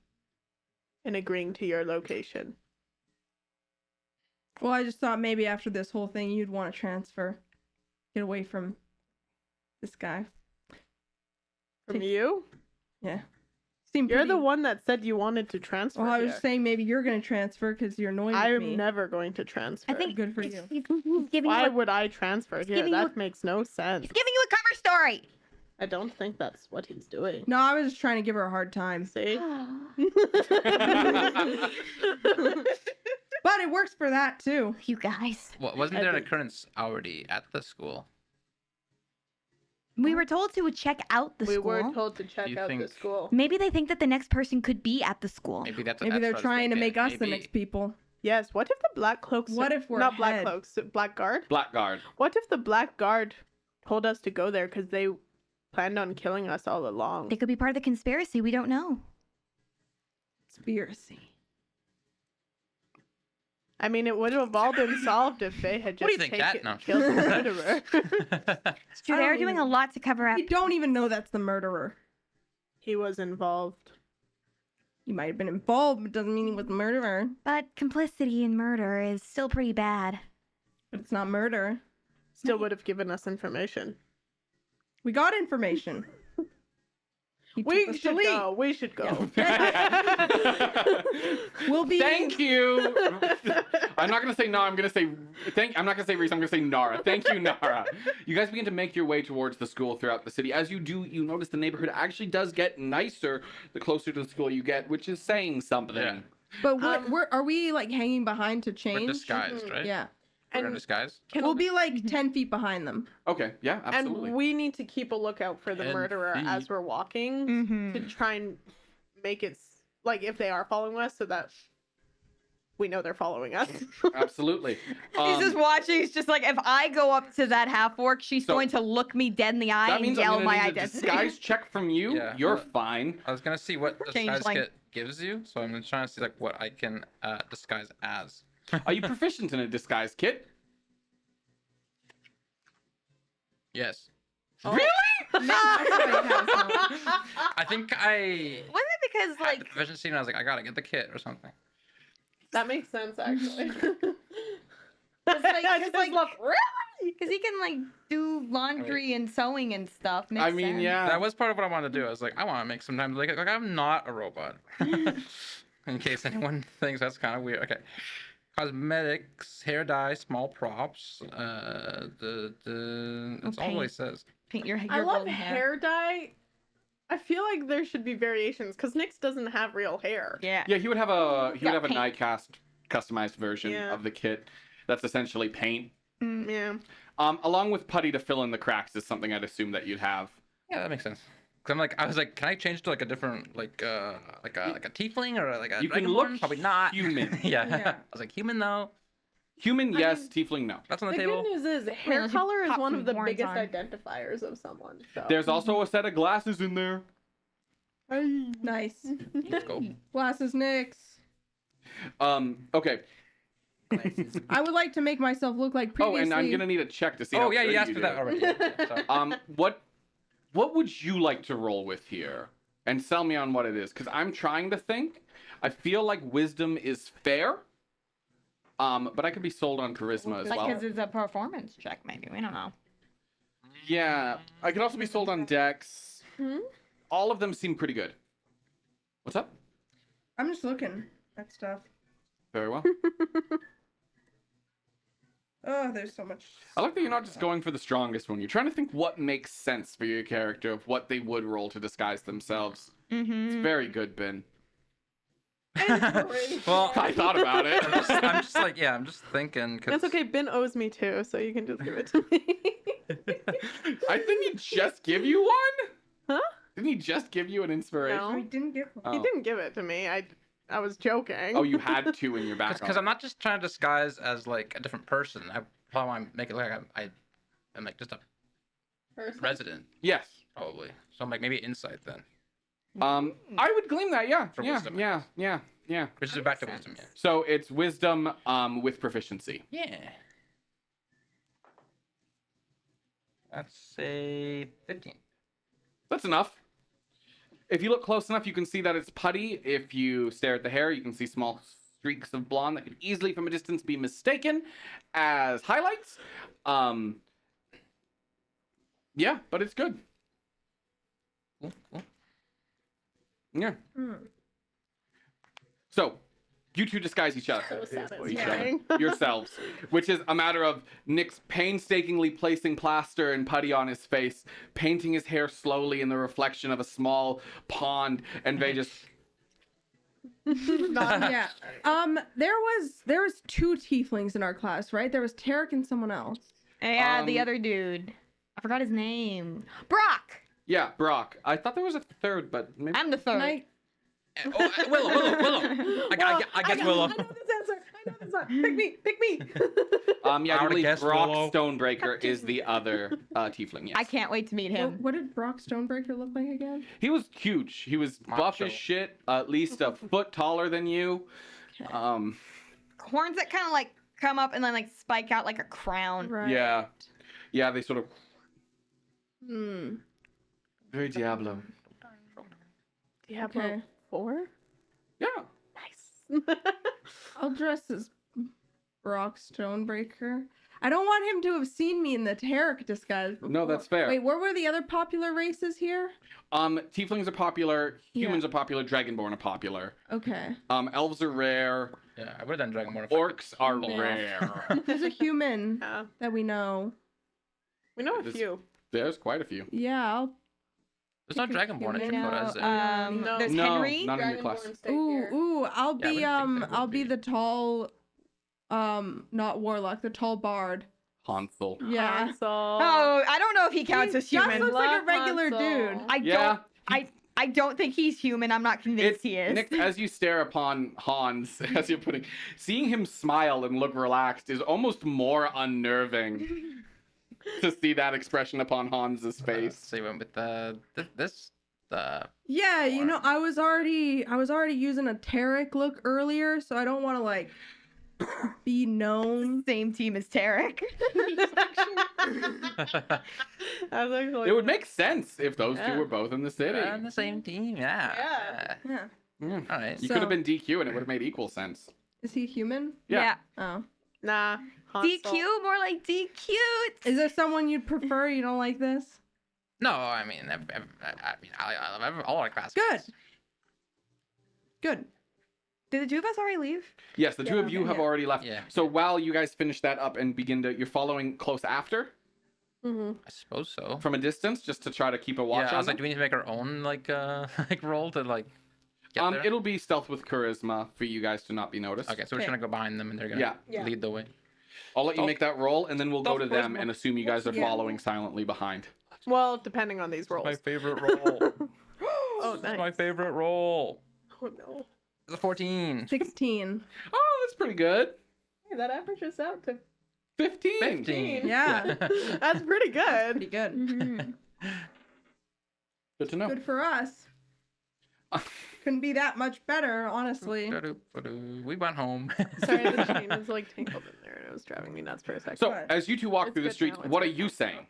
in agreeing to your location. Well, I just thought maybe after this whole thing, you'd want to transfer. Get away from this guy. From you? Yeah. seem You're pretty... the one that said you wanted to transfer. Well, I was here. saying maybe you're gonna transfer because you're annoying with me. I'm never going to transfer. I think Good for he's, you. he's giving Why you a, would I transfer here? giving you That makes no sense. he's giving you a cover story. I don't think that's what he's doing. No, I was just trying to give her a hard time. See? But it works for that too. You guys. Well, wasn't I there an think- occurrence already at the school? We were told to check out the We school. were told to Do check you out the think- school. Maybe they think that the next person could be at the school. Maybe that's Maybe that's they're what I was trying to thinking. make us the Maybe- next people. Yes. What if the Black Cloaks? What if we're not Black ahead? Cloaks? Black Guard. Blackguard. What if the Black Guard told us to go there because they planned on killing us all along? They could be part of the conspiracy. We don't know. Conspiracy. I mean, it would have all been solved if they had just What do you think, Kat? No. killed the murderer. It's true. I They're don't doing even- a lot to cover up. We don't even know that's the murderer. He was involved. He might have been involved, but doesn't mean he was the murderer. But complicity in murder is still pretty bad. But it's not murder. Still would have given us information. We got information. He took We us to should leave. go. We should go. We'll be. Thank you. I'm not gonna say no. I'm gonna say I'm not gonna say Reese. I'm gonna say Nara. Thank you, Nara. You guys begin to make your way towards the school throughout the city. As you do, you notice the neighborhood actually does get nicer the closer to the school you get, which is saying something. Yeah. But are we like hanging behind to change? We're disguised, right? Yeah. We're in And- disguise. We'll be like 10 feet behind them. Okay. Yeah. Absolutely. And we need to keep a lookout for the 10 murderer feet. as we're walking Mm-hmm. to try and make it like if they are following us, so that we know they're following us. Absolutely. He's just watching. He's just like, if I go up to that half orc, she's So- going to look me dead in the eye That and means I'm yell gonna my need a identity. disguise check from you. Yeah. You're fine. I was gonna see what disguise Changeling. kit gives you, so I'm trying to see like what I can disguise as. Are you proficient in a disguise kit? Yes. Really? I think I Wasn't it because had like the proficiency and I was like, I gotta get the kit or something. That makes sense, actually. It's like, I cause, just like love- because he can like do laundry and sewing and stuff. Makes I mean, sense. yeah. That was part of what I wanted to do. I was like, I want to make some time like I'm not a robot. In case anyone thinks that's kind of weird. Okay. Cosmetics, hair dye, small props. That's all it says. Paint your I love golden hair dye. I feel like there should be variations because Nyx doesn't have real hair. Yeah. Yeah, he would have a Got paint. Nightcast customized version Yeah. of the kit. That's essentially paint. Yeah. Along with putty to fill in the cracks is something I'd assume that you'd have. Yeah, that makes sense. Cause I was like, can I change to like a different like a tiefling or like a You can dragonborn? look Probably not. human. yeah. Yeah. I was like, human though. Human, yes. Tiefling, no. That's on The the table. good news is hair unless you color is pop one some of the horns biggest on. identifiers of someone. So. There's also a set of glasses in there. Nice. Let's go. Glasses, Nyx. Okay. I would like to make myself look like previously. Oh, and I'm gonna need a check to see. Oh how yeah, good you asked for do. that already. Yeah, sorry. What would you like to roll with here? And sell me on what it is, because I'm trying to think. I feel like wisdom is fair. But I could be sold on charisma as Like, well. because it's a performance check, maybe. We don't know. Yeah, I could also be sold on dex. All of them seem pretty good. What's up? I'm just looking at stuff. Very well. Oh, there's so much. I like that you're not just going for the strongest one. You're trying to think what makes sense for your character of what they would roll to disguise themselves. Mm-hmm. It's very good, Ben. well, I thought about it. I'm just like, yeah, I'm just thinking. Cause... That's okay. Ben owes me too, so you can just give it to me. I didn't he just give you one? Huh? Didn't he just give you an inspiration? I didn't get one. Oh. He didn't give it to me. I was joking. Oh, you had two in your back. Because I'm not just trying to disguise as like a different person. I probably want to make it like I'm like just a resident, Yes. probably. So I'm like maybe insight then, I would glean that. Yeah. For Yeah. wisdom, I Yeah. Yeah. Yeah. which is back to wisdom. Yeah. So it's wisdom with proficiency. Yeah. That's a 15. That's enough. If you look close enough, you can see that it's putty. If you stare at the hair, you can see small streaks of blonde that could easily, from a distance, be mistaken as highlights. Yeah, but it's good. Cool, cool. Yeah. Hmm. So, you two disguise each other. satisfying. Yourselves, which is a matter of Nick's painstakingly placing plaster and putty on his face, painting his hair slowly in the reflection of a small pond, and Vay just Yeah. There was 2 tieflings in our class, right? There was Tarek and someone else. Yeah, the Um, other dude. I forgot his name. Brock. yeah, Brock. I thought there was a third, but maybe I'm the third. Oh, Willow. I guess Willow. I know this answer. I know this one. Pick me. Pick me. yeah, I I would've believe guessed Brock Willow. Stonebreaker is the other tiefling. Yes. I can't wait to meet him. What did Brock Stonebreaker look like again? He was huge. He was buff Macho. as shit, at least a foot taller than you. Horns that kind of like come up and then like spike out like a crown. Right. Yeah, they sort of Hmm. very Diablo. Diablo Okay. 4? Yeah. Nice. I'll dress as Brock Stonebreaker. I don't want him to have seen me in the Tarek disguise before. No, that's fair. Wait, what were the other popular races here? Tieflings are popular, humans Yeah. are popular, dragonborn are popular. Okay. Elves are rare, Yeah, I would have done Dragonborn. orcs are Yeah. rare. There's a human Yeah. that we know. We know a This- few. There's quite a few. Yeah, I'll... There's no Pick a Dragonborn in human. Dakota, is there? No. There's No, Henry. not in your class. I'll Yeah, I be would think there I'll would be be. the tall not warlock, the tall bard. Hansel. Yeah. Hansel. Oh, I don't know if he counts He as just human. looks like a Love regular Hansel. dude. I Yeah. don't. I don't think he's human. I'm not convinced he is. Nick, as you stare upon Hans, as you're putting, seeing him smile and look relaxed is almost more unnerving to see that expression upon Hans's face. So you went with the Yeah, you know, I was already using a Tarek look earlier, so I don't want to like be known. Same team as Tarek. I was actually It would make sense if those Yeah. two were both in the city. on the same team. Yeah. Yeah. Yeah. All right. You So- could have been DQ and it would have made equal sense. Is he human? Yeah. Oh. Nah. Hansel. DQ, more like DQ. Is there someone you'd prefer? You don't like this? No, I mean, I love all our classes. Good. Good. Did the two of us already leave? Yes, the two of you have Yeah. already left. Yeah. So while you guys finish that up and begin to, you're following close after Mm-hmm. I suppose so. from a distance, just to try to keep a watch Yeah, I on was like, them. do we need to make our own like like roll to like get there? It'll be stealth with charisma for you guys to not be noticed. Okay, so we're just gonna go behind them and they're gonna Yeah. Yeah. lead the way. I'll let you Stealth- make that roll, and then we'll go stealth to them charisma. and assume you guys are Yeah. following silently behind. Well, depending on these rolls. My favorite roll. Oh, nice. My favorite roll. Oh, no. It's a 14. 16. Oh, that's pretty good. Hey, that averages out to 15. 15. Yeah. That's pretty good. Pretty good. Mm-hmm. Good to know. Good for us. Couldn't be that much better, honestly. We went home. Sorry, the chain was like tangled in there and it was driving me nuts for a second. So, Good. as you two walk It's through the good streets, now, it's what are good you now. saying?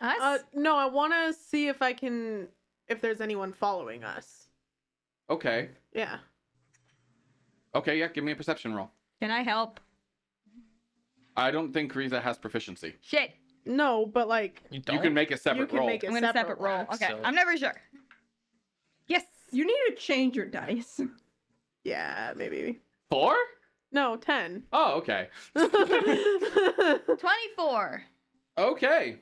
Us? No, I want to see if I can, if there's anyone following us. Okay. Yeah. Okay, yeah, give me a perception roll. Can I help? I don't think Riza has proficiency. Shit. No, but like, You You don't? can make a you separate can roll. make a I'm gonna separate roll. one. Okay, So- I'm never sure. Yes. You need to change your dice. Yeah, maybe. 4? No, 10. Oh, okay. 24. Okay.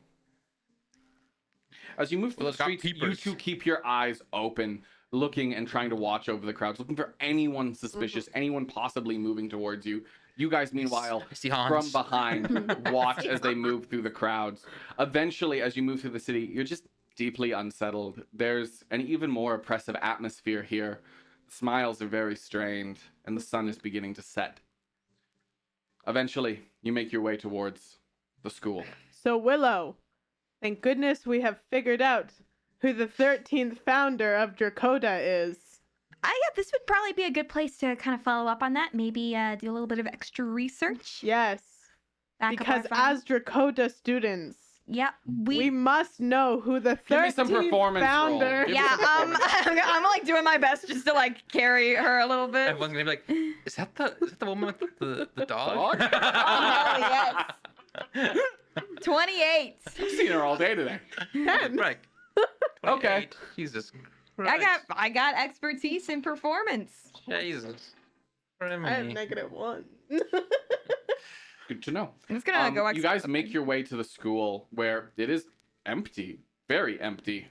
As you move through the Those got streets, you peepers. two keep your eyes open, looking and trying to watch over the crowds, looking for anyone suspicious, anyone possibly moving towards you. You guys, meanwhile, I see Hans. from behind, watch as they move through the crowds. Eventually, as you move through the city, you're just deeply unsettled. There's an even more oppressive atmosphere here. Smiles are very strained, and the sun is beginning to set. Eventually, you make your way towards the school. So, Willow, thank goodness we have figured out who the 13th founder of Dracoda is. Yeah, this would probably be a good place to kind of follow up on that. Maybe do a little bit of extra research. Yes. Back up Because our files. as Dracoda students, Yep, we must know who the 13th Give me some performance roll. founder. Give me Yeah, some performance. I'm like doing my best just to like carry her a little bit. Everyone's gonna be like, is that the woman with the dog? Dog? Oh, hell yes. 28. I've seen her all day today. 10. Right. Okay. 28. Jesus I got expertise in performance. Jesus. I have -1. Good to know. I'm just gonna go. You guys make your way to the school where it is empty, very empty.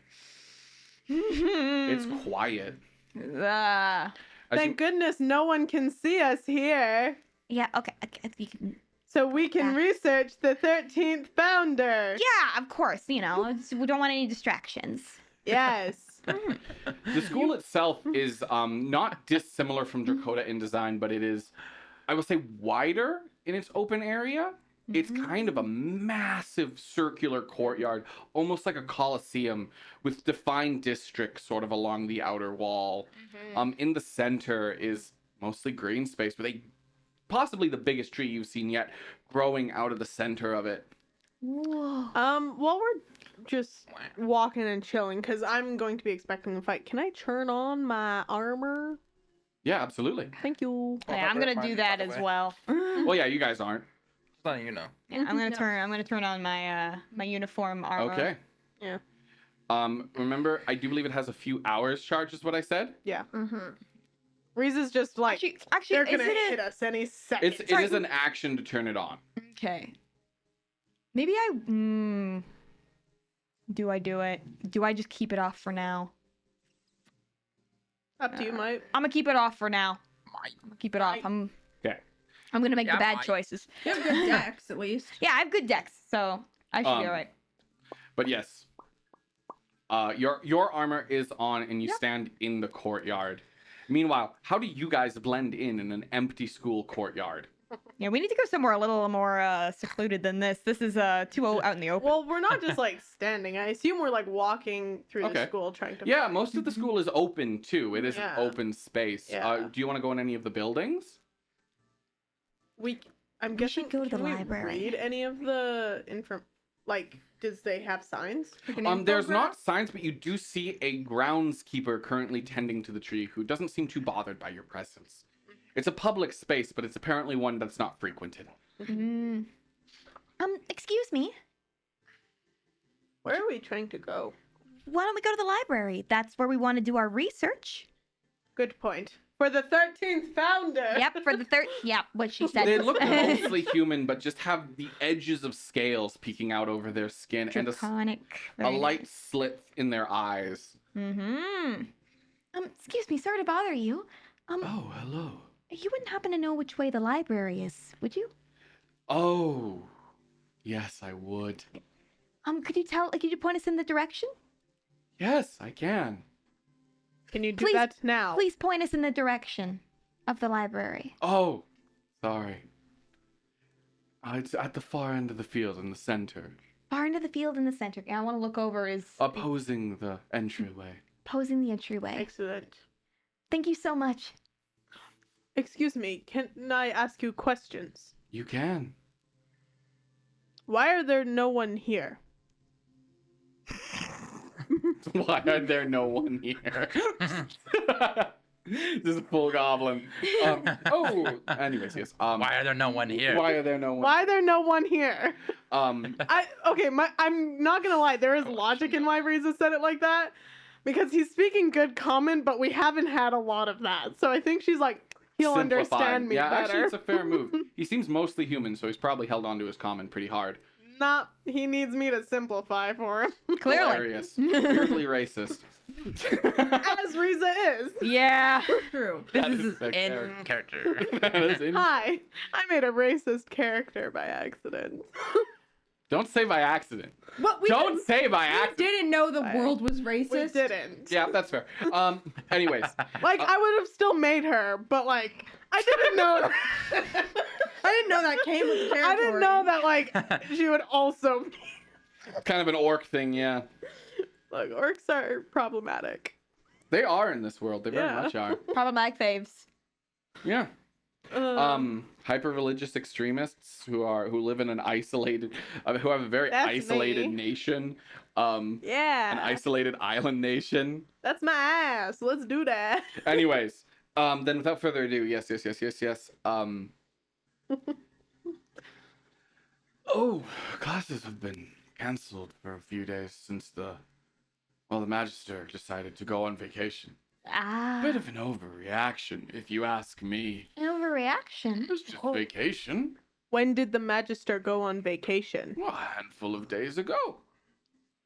It's quiet. As Thank goodness no one can see us here. Yeah, okay. You can, So we can research the 13th founder. yeah, of course. You know, we don't want any distractions. Yes. The school itself is not dissimilar from Dakota in design, but it is, I will say, wider in its open area. It's kind of a massive circular courtyard, almost like a coliseum, with defined districts sort of along the outer wall. In the center is mostly green space, with possibly the biggest tree you've seen yet growing out of the center of it. Whoa. While we're just walking and chilling, because I'm going to be expecting a fight, can I turn on my armor? Yeah, absolutely. Thank you. Yeah, I'm gonna do that as well. Well, yeah, you guys aren't. Just letting you know. Yeah, I'm gonna turn on my my uniform armor. Okay. Yeah. Remember, I do believe it has a few hours charge, is what I said. Yeah. Reeza's just like, Actually, they're is gonna it hit us any second. It is an action to turn it on. okay? Maybe do I do it? Do I just keep it off for now? Up to you, Mike. I'm gonna keep it off for now. I'm gonna keep it off. Okay. I'm gonna make Yeah, the bad Mike. choices. You have good decks, at least. Yeah, I have good decks, so I should be alright. But yes, your armor is on, and you stand in the courtyard. Meanwhile, how do you guys blend in an empty school courtyard? Yeah, we need to go somewhere a little more secluded than this. This is too out in the open. Well, we're not just like standing. I assume we're like walking through the Okay. school trying to. Yeah, most of the school is open too. It is Yeah. an open space. Yeah. Do you want to go in any of the buildings? I'm We guessing. should go to the can we library. Read any of the like, does they have signs? There's not signs, but you do see a groundskeeper currently tending to the tree who doesn't seem too bothered by your presence. It's a public space, but it's apparently one that's not frequented. Excuse me. Where are we trying to go? Why don't we go to the library? That's where we want to do our research. Good point. For the 13th founder. Yep, for the third. Yep, what she said. They look mostly human, but just have the edges of scales peeking out over their skin and Draconic. a Very light nice. slit in their eyes. Excuse me, sorry to bother you. Oh, hello. You wouldn't happen to know which way the library is, would you? Oh, yes, I would. Could you point us in the direction? Yes, I can. Can you do Please- that now? Please point us in the direction of the library. Oh, sorry. It's at the far end of the field in the center, Far into the field in the center. Yeah, I want to look over. opposing the entryway. Posing the entryway. Excellent. Thank you so much. Excuse me, can I ask you questions? You can. Why are there no one here? Why are there no one here? This is full goblin. Anyways, yes. Why are there no one here? Why are there no one? Why are there no one here? Um, I'm not gonna lie, there is logic in why Riza said it like that. Because he's speaking good common, but we haven't had a lot of that. So I think she's like, he'll simplifying. understand me Yeah, better. actually, it's a fair move. He seems mostly human, so he's probably held on to his common pretty hard. He needs me to simplify for him. Clearly. Hilarious. Weirdly racist. As Riza is. Yeah. True. That This is is the in Character. That is in- Hi, I made a racist character by accident. Don't say by accident. What we Don't say by we accident. didn't know the world was We racist. didn't. Yeah, that's fair. Anyways, Like, I would have still made her, but like, I didn't know. I didn't know that came with the territory. I didn't know that like she would also. kind of an orc thing, yeah. Look, orcs are problematic. They are in this world. They very Yeah. much are. Problematic faves. Yeah. Hyper religious extremists who live in an isolated, who have a very That's isolated me. nation, Yeah. an isolated island nation. That's my ass. Let's do that. Anyways, then without further ado, yes. Oh, classes have been cancelled for a few days since the Well, the Magister decided to go on vacation. Ah, Bit of an overreaction, if you ask me. an overreaction. It was just vacation. When did the Magister go on vacation? Well, a handful of days ago.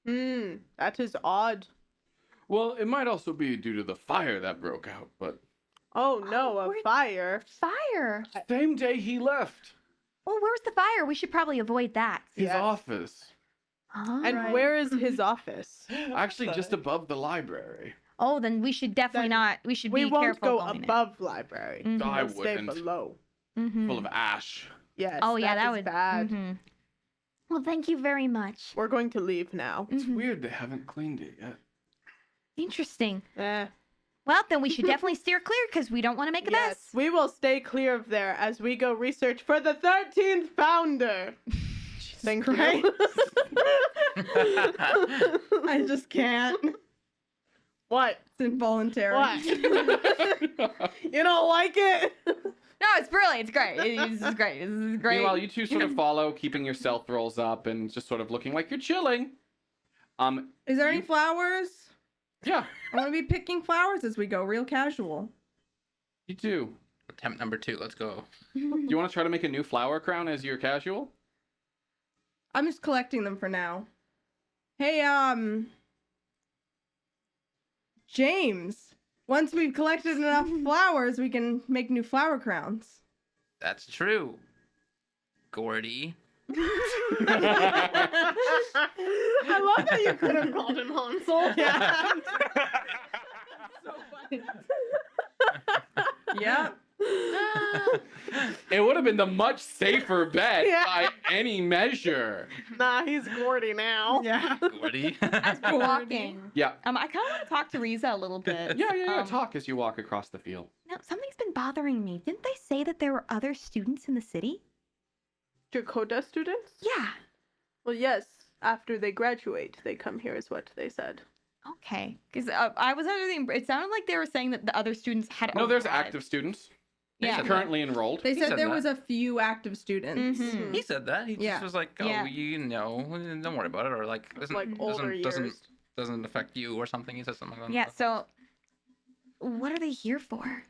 That is odd. Well, it might also be due to the fire that broke out, but Oh no, a fire. Fire. same day he left. Oh, where's the fire? We should probably avoid that. His Yes. office. Huh? And Right. where is his office? Actually, just above the library. Oh, then we should definitely Then not. We should We be won't careful go going above library. Mhm. I We'll stay wouldn't. below. Mhm. Full of ash. Yes. Oh yeah, that is would. bad. Mhm. Well, thank you very much. We're going to leave now. It's Mhm. weird they haven't cleaned it yet. Interesting. Eh. Well, then we should definitely steer clear because we don't want to make a Yes, mess. we will stay clear of there as we go research for the 13th founder. Thank you. I just can't. What? It's involuntary. What? You don't like it? No, it's brilliant. It's great. This is great. This is great. Meanwhile, you two sort of follow, keeping your stealth rolls up and just sort of looking like you're chilling. Is there any You- flowers? Yeah, I want to be picking flowers as we go, real casual. you do. Attempt number 2. Let's go. Do you want to try to make a new flower crown as your casual? I'm just collecting them for now. Hey, James. Once we've collected enough flowers, we can make new flower crowns. That's true. Gordy. I love that you could have called him Hansel. Yeah. So funny. Yeah. It would have been the much safer bet Yeah. by any measure. Nah, he's Gordy now. Yeah. Gordy. As we're walking, Yeah. I kind of want to talk to Riza a little bit. Yeah. Talk as you walk across the field. Now, something's been bothering me. Didn't they say that there were other students in the city? Dakota students? Yeah. Well, yes. After they graduate, they come here, is what they said. Okay, because I was under the. It sounded like they were saying that the other students had. No, there's arrived. active students. Yeah. Currently enrolled. They He said said there that. was a few active students. Mhm. He said that. He Yeah. just was like, "Oh, Yeah. you know, don't worry about it," or like, Like older years. doesn't affect you or something." He said something like that. Yeah, so what are they here for?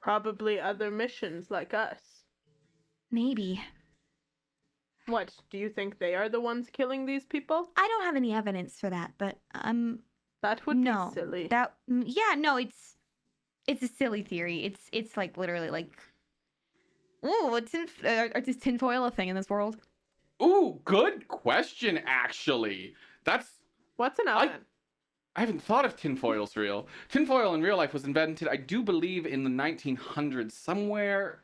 Probably other missions like us. Maybe. What? Do you think they are the ones killing these people? I don't have any evidence for that, but That would no. be silly. It's a silly theory. It's like literally like ooh, Is tinfoil a thing in this world? Ooh, good question, actually. What's an oven? I haven't thought of tinfoil's real. Tinfoil in real life was invented, I do believe, in the 1900s, somewhere.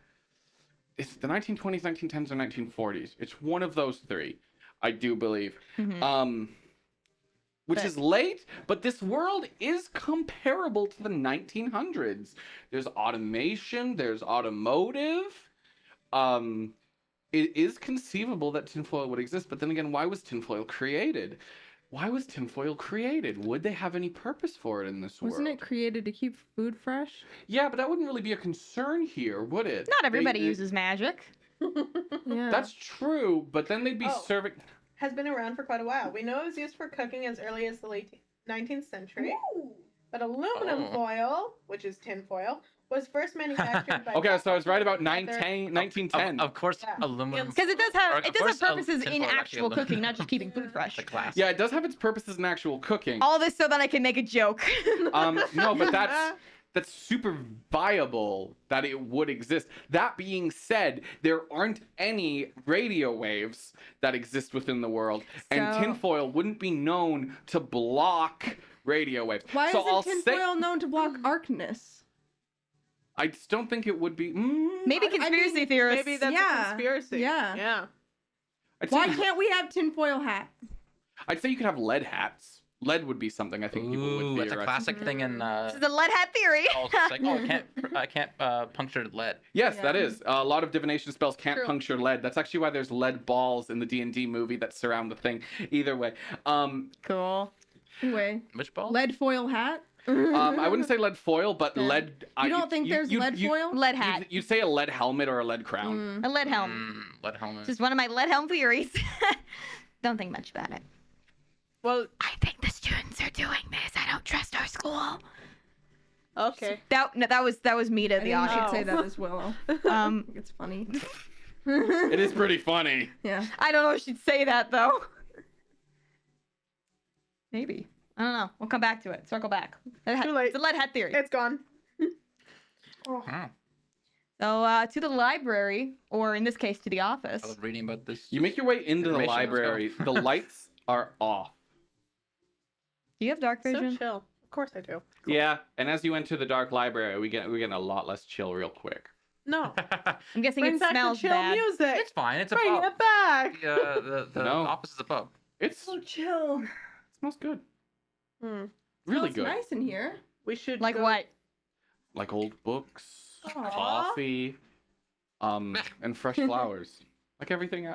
It's the 1920s, 1910s, or 1940s. It's one of those three, I do believe. Which is late, but this world is comparable to the 1900s. There's automation, there's automotive. It is conceivable that tinfoil would exist, but then again, why was tinfoil created? Why was tinfoil created? Would they have any purpose for it in this Wasn't world? it created to keep food fresh? Yeah, but that wouldn't really be a concern here, would it? Not everybody They- uses magic. Yeah. That's true, but then they'd be Oh. serving. Has been around for quite a while. We know it was used for cooking as early as the late 19th century. But aluminum Oh. foil, which is tin foil, was first manufactured by. Okay, so I was right about Other- 1910. Of course, Yeah. aluminum. Because it does Or, have of it does course, have purposes in tinfoil actually actual aluminum. cooking, not just keeping food fresh. The class. Yeah, it does have its purposes in actual cooking. All this so that I can make a joke. No, but that's super viable that it would exist. That being said, there aren't any radio waves that exist within the world, and So- tinfoil wouldn't be known to block radio waves. Why so isn't I'll tinfoil known to block arcness? I just don't think it would be. Maybe I mean, conspiracy theorists. Maybe that's Yeah. a conspiracy. Yeah. Yeah. I'd Why say, can't we have tinfoil hats? I'd say you could have lead hats. Lead would be something I think people would Ooh, that's a theorize. classic thing in. This is a lead hat theory. Oh, it's like, oh, I can't puncture lead. Yes, that Yeah. is. A lot of divination spells can't True. puncture lead. That's actually why there's lead balls in the D&D movie that surround the thing. Either way. Cool. Anyway, Which ball? lead foil hat. I wouldn't say lead foil, but Yeah. lead. You don't think there's lead foil? Lead hat. You'd say a lead helmet or a lead crown. A lead helm. Lead helmet. Just one of my lead helm theories. don't think much about it. Well, I think the students students are doing this. I don't trust our school. Okay. That was me to I the think you should audience. say that as well. It's funny. It is pretty funny. Yeah. I don't know if she'd say that though. Maybe. I don't know. We'll come back to it. Circle back. Too late. It's a lead hat theory. It's gone. Oh, So to the library, or in this case, to the office. I love reading about this. You make your way into the Information, let's go. library. The lights are off. Do you have dark vision? So chill. Of course I do. Yeah, and as you enter the dark library, we're getting a lot less chill real quick. No. I'm guessing Bring it back smells the chill bad. music. It's fine. It's a Bring pub. it back. The No. office is a pub. It's So chill. it smells good. Hmm. Really Smells good. nice in here. We should Like go- what? Like old books, Aw. coffee, and fresh flowers. Like everything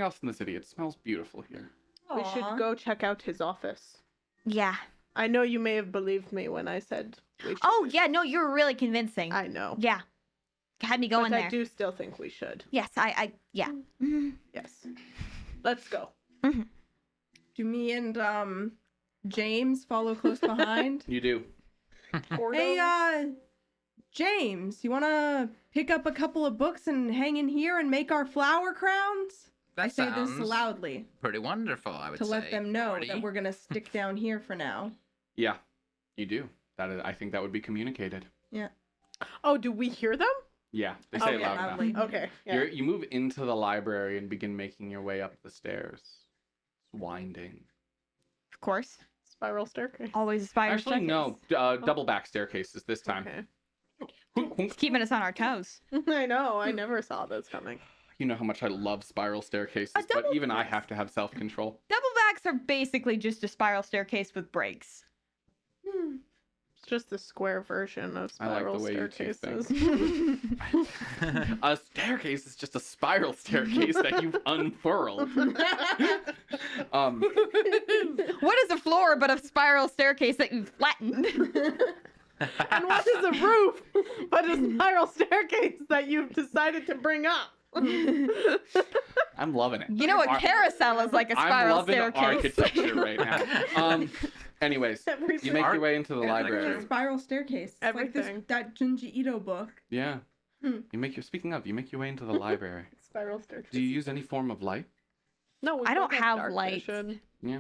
else in the city. It smells beautiful here. We should go check out his office. Yeah. I know you may have believed me when I said we should. Oh, yeah, no, you were really convincing. I know. Yeah. Had me going but there. I do still think we should. Yes, yeah. Mhm. Yes. Let's go. Do me and James follow close behind? You do. Hey, James, you wanna pick up a couple of books and hang in here and make our flower crowns? That I say this sounds loudly pretty wonderful, I would to say. let them know Marty. that we're gonna stick down here for now. Yeah, you do. That is, I think that would be communicated. Oh, do we hear them? Yeah, they say it Okay, loud enough. loudly. Okay. Yeah. You move into the library and begin making your way up the stairs. It's winding. Of course. Spiral staircase. Always aspire. Actually, no. Double back staircases this time. Okay. It's keeping us on our toes. I know. I never saw this coming. You know how much I love spiral staircases, but double even I backs. have to have self-control. Double backs are basically just a spiral staircase with brakes. It's just the square version of I like spiral the way you two staircases. A staircase is just a spiral staircase that you've unfurled. What is a floor but a spiral staircase that you've flattened? And what is a roof but a spiral staircase that you've decided to bring up? I'm loving it. You know, a carousel is like a I'm spiral loving staircase. architecture right now. Anyways, you make your way into the library. Spiral staircase. It's like Everything. this, that Junji Ito book. Yeah. You make your you make your way into the library. Spiral staircase. Do you use any form of light? No, we I don't both have dark light. vision. Yeah.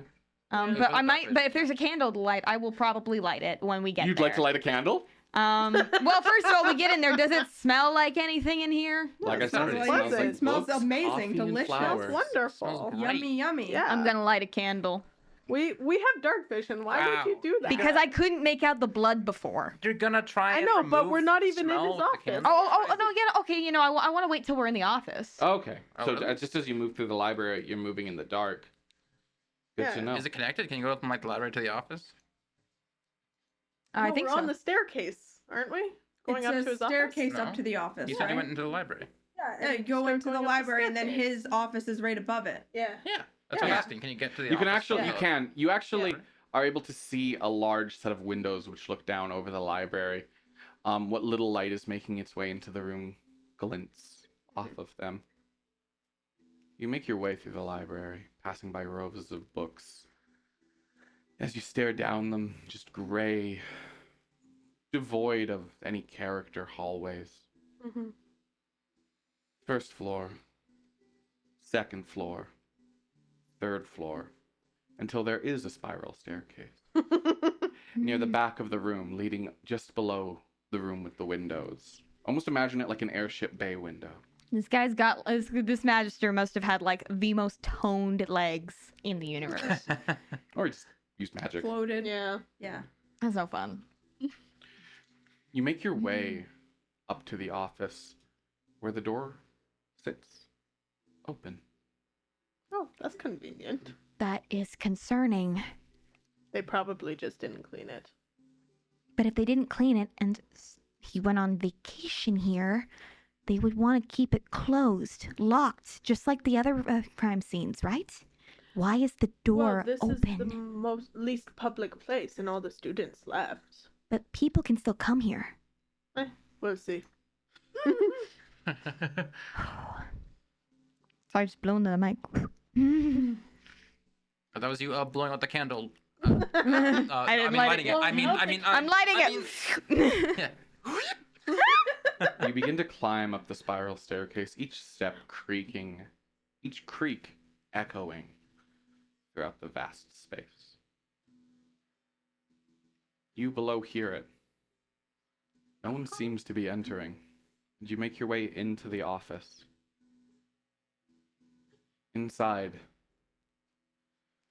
But I might. But if there's a candle to light, I will probably light it when we get You'd there. like to light a candle? Well, first of all, we get in there. Does it smell like anything in here? Like I said, it sounds smells like- like it smells books, amazing, coffee, and delicious. flowers. Wonderful. Smells Yummy, yummy. Yeah. I'm gonna light a candle We have dark vision. Why Wow. would you do that? because I couldn't make out the blood before. You're gonna try I and know, but remove we're not the even in smell his with the office. candle? Oh, no, yeah, okay. You know, I want to wait till we're in the office. Okay. Oh, So really? just as you move through the library, you're moving in the dark. Good Yeah. to know. Is it connected? Can you go from like the library to the office? I No, think we're so. on the staircase, aren't we? Going It's up a to his staircase No. up to the office, You said right? you went into the library. Yeah, you go start into the going up the library and then staircase. his office is right above it. office. Yeah. Yeah. That's what I'm Yeah. asking. Can you get to the You can office? actually, you Yeah. can. You actually Yeah. are able to see a large set of windows which look down over the library. What little light is making its way into the room glints off of them. You make your way through the library, passing by rows of books. As you stare down them, just gray, devoid of any character hallways. Mm-hmm. First floor, second floor, third floor, until there is a spiral staircase near the back of the room, leading just below the room with the windows. Almost imagine it like an airship bay window. This guy's got this magister must have had like the most toned legs in the universe. Or just use magic. Floated. Yeah. Yeah. That's so fun. You make your way up to the office where the door sits open. Oh, that's convenient. That is concerning. They probably just didn't clean it. But if they didn't clean it and he went on vacation here, they would want to keep it closed, locked, just like the other crime scenes, right? Why is the door well, this open? is the least public place, and all the students left. But people can still come here. We'll see. So I just blown the mic. That was you blowing out the candle. I I didn't mean, light lighting it. it. I'm lighting it. Yeah. You begin to climb up the spiral staircase, each step creaking, each creak echoing throughout the vast space. You below hear it. No one seems to be entering, and you make your way into the office. Inside,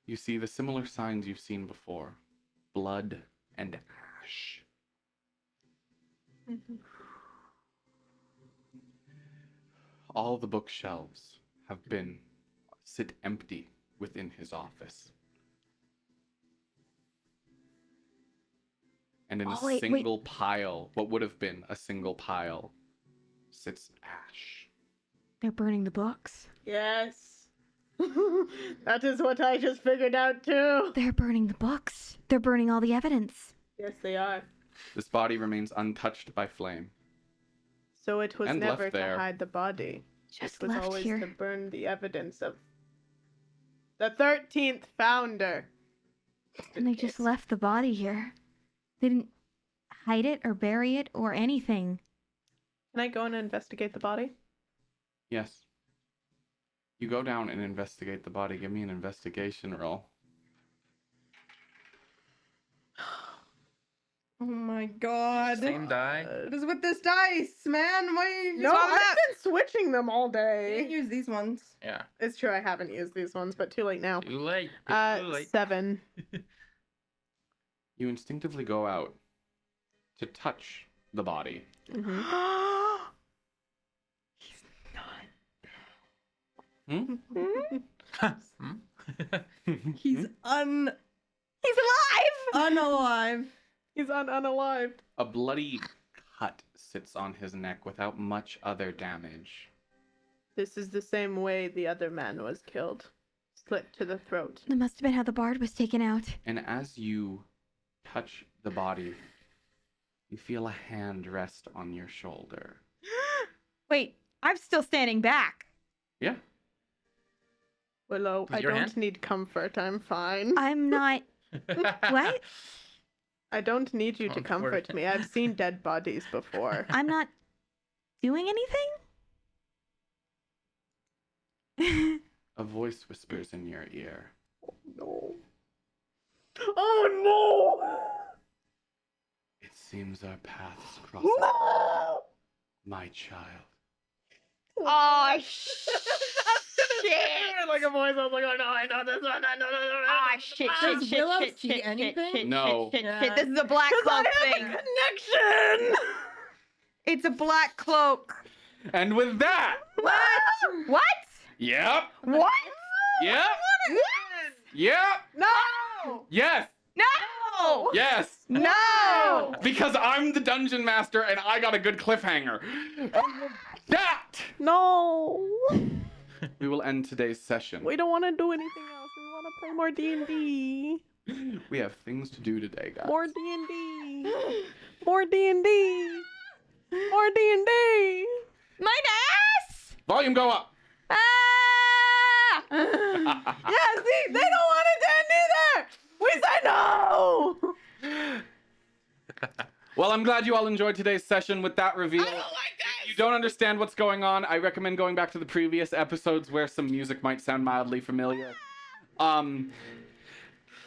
you see the similar signs you've seen before: blood and ash. All the bookshelves sit empty within his office. And in Oh, a wait. single pile, what would have been a single pile, sits ash. They're burning the books. Yes. That is what I just figured out too. They're burning the books. They're burning all the evidence. Yes, they are. This body remains untouched by flame. So it was And never left to there. hide the body. Just It was left always here. to burn the evidence of the 13th founder. And they just left the body here. They didn't hide it or bury it or anything. Can I go and investigate the body? Yes. You go down and investigate the body. Give me an investigation roll. Oh my god. Same die. What is with this dice, man? Why are you No, I've been switching them all You day. didn't use these ones. Yeah. It's true, I haven't used these ones, but too late now. Too late. Too late. 7. You instinctively go out to touch the body. Hmm? Hmm? He's He's alive! unalive. He's unalived. A bloody cut sits on his neck without much other damage. This is the same way the other man was killed. Slit to the throat. That must have been how the bard was taken out. And as you touch the body, you feel a hand rest on your shoulder. Wait, I'm still standing back. Yeah. Willow, Was I your don't hand? need comfort. I'm fine. I'm not. What? I don't need you to Comfort. comfort me. I've seen dead bodies before. I'm not doing anything? A voice whispers in your ear. No. Oh It seems our paths cross, no! No! my child. Oh, Like a voice, I was like, oh no, I know this one, I know this one. Ah, shit, shit, Does shit, Willow shit, see shit, anything? shit, No. shit, shit, Yeah. shit. This is a black cloak thing. Connection! It's a black cloak. And with that, What? What? yep, What? yep, yep, No! yes, No! yes. No! Because I'm the dungeon master and I got a good cliffhanger. That No! we will end today's session. We don't want to do anything else. We want to play more D&D. We have things to do today, guys. More D&D. More D&D. More D&D. My ass! Volume go up. Ah! Yeah, see, they don't want it to end either. We say no. Well, I'm glad you all enjoyed today's session with that reveal. If you don't understand what's going on, I recommend going back to the previous episodes where some music might sound mildly familiar.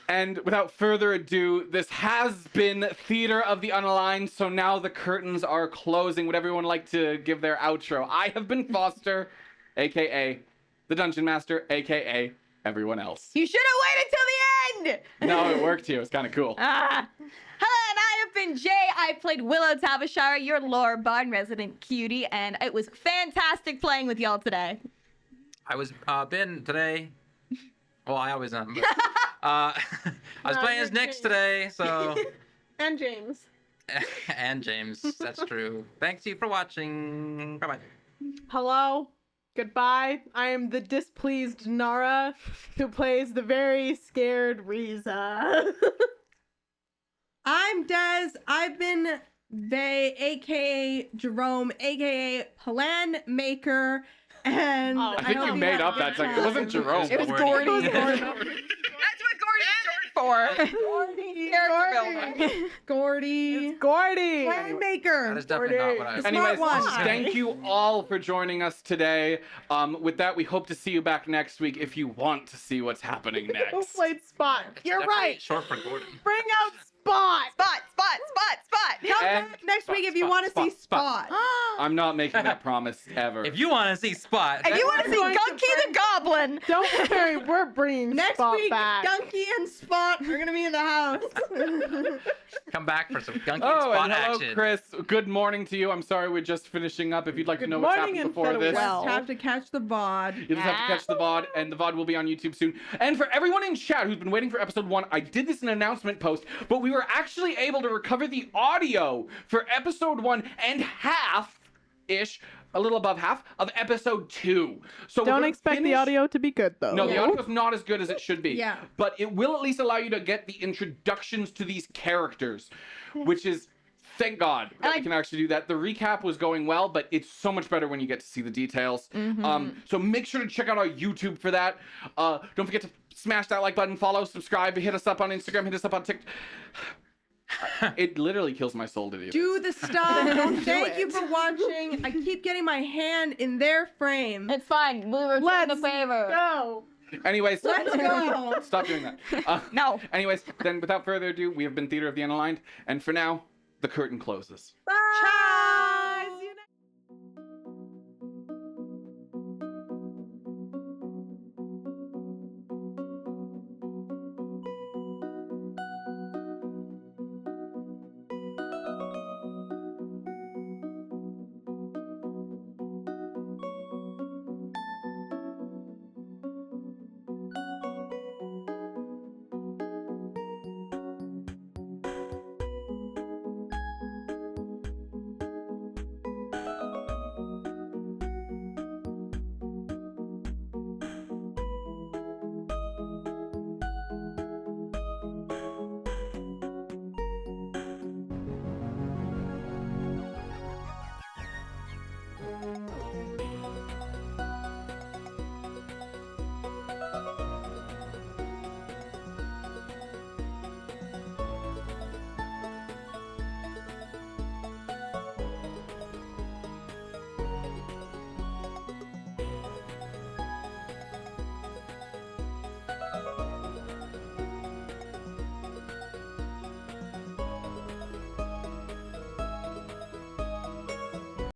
And without further ado, this has been Theater of the Unaligned, so now the curtains are closing. Would everyone like to give their outro? I have been Foster, aka the Dungeon Master, aka everyone else. You should have waited till the end! No, it worked here. It's kind of cool. Ah. Hello, and I have been Jay. I played Willow Tavashara, your lore bard resident cutie, and it was fantastic playing with y'all today. I was Ben today. Well, I always am. But, I was playing as Nyx today, so And James. and James. That's true. Thanks you for watching. Bye bye. Hello. Goodbye. I am the displeased Nara, who plays the very scared Riza. I'm Des. I've been Vay, aka Jerome, aka Plan Maker, and Oh, I think you made up that second. It wasn't Jerome. It was Gordy. Gordy. It was Gordy. That's what Gordy's short for. Character building. Gordy. Gordy. Plan maker. That is definitely not what I The said. smart Anyways, one. thank you all for joining us today. With that, we hope to see you back next week if you want to see what's happening Who next. played Spot? You're Definitely right. Short for Gordon. Bring out Spot. Come And- back next week if you want to see Spot. I'm not making that promise ever. If you want to see Spot, If you want to see going to Gunky the Goblin, Don't worry, we're bringing Next Spot week, back. Gunky and Spot are gonna be in the house. come back for some Gunky Oh, Spot and hello, action. Chris. Good morning to you. I'm sorry we're just finishing up. If you'd like to Good know what's morning happened and before this, farewell. Just have to catch the VOD. you just have to catch the VOD, and the VOD will be on YouTube soon. And for everyone in chat who's been waiting for episode 1, I did this in an announcement post, but we were actually able to recover the audio for episode 1 and half-ish, a little above half, of episode 2. So we're Don't gonna expect the finish- audio to be good though. No, the audio's not as good as it should be. Yeah. But it will at least allow you to get the introductions to these characters, which is, thank God that we can actually do that. The recap was going well, but it's so much better when you get to see the details. So make sure to check out our YouTube for that. Don't forget to smash that like button, follow, subscribe, hit us up on Instagram, hit us up on TikTok. It literally kills my soul to do. Do the stuff. Don't do Thank you it. for watching. I keep getting my hand in their frame. it's fine. We return the Let's favor. go. Anyways, Let's go. stop doing that. No. Anyways, then without further ado, we have been Theater of the Unaligned, and for now, the curtain closes. Bye.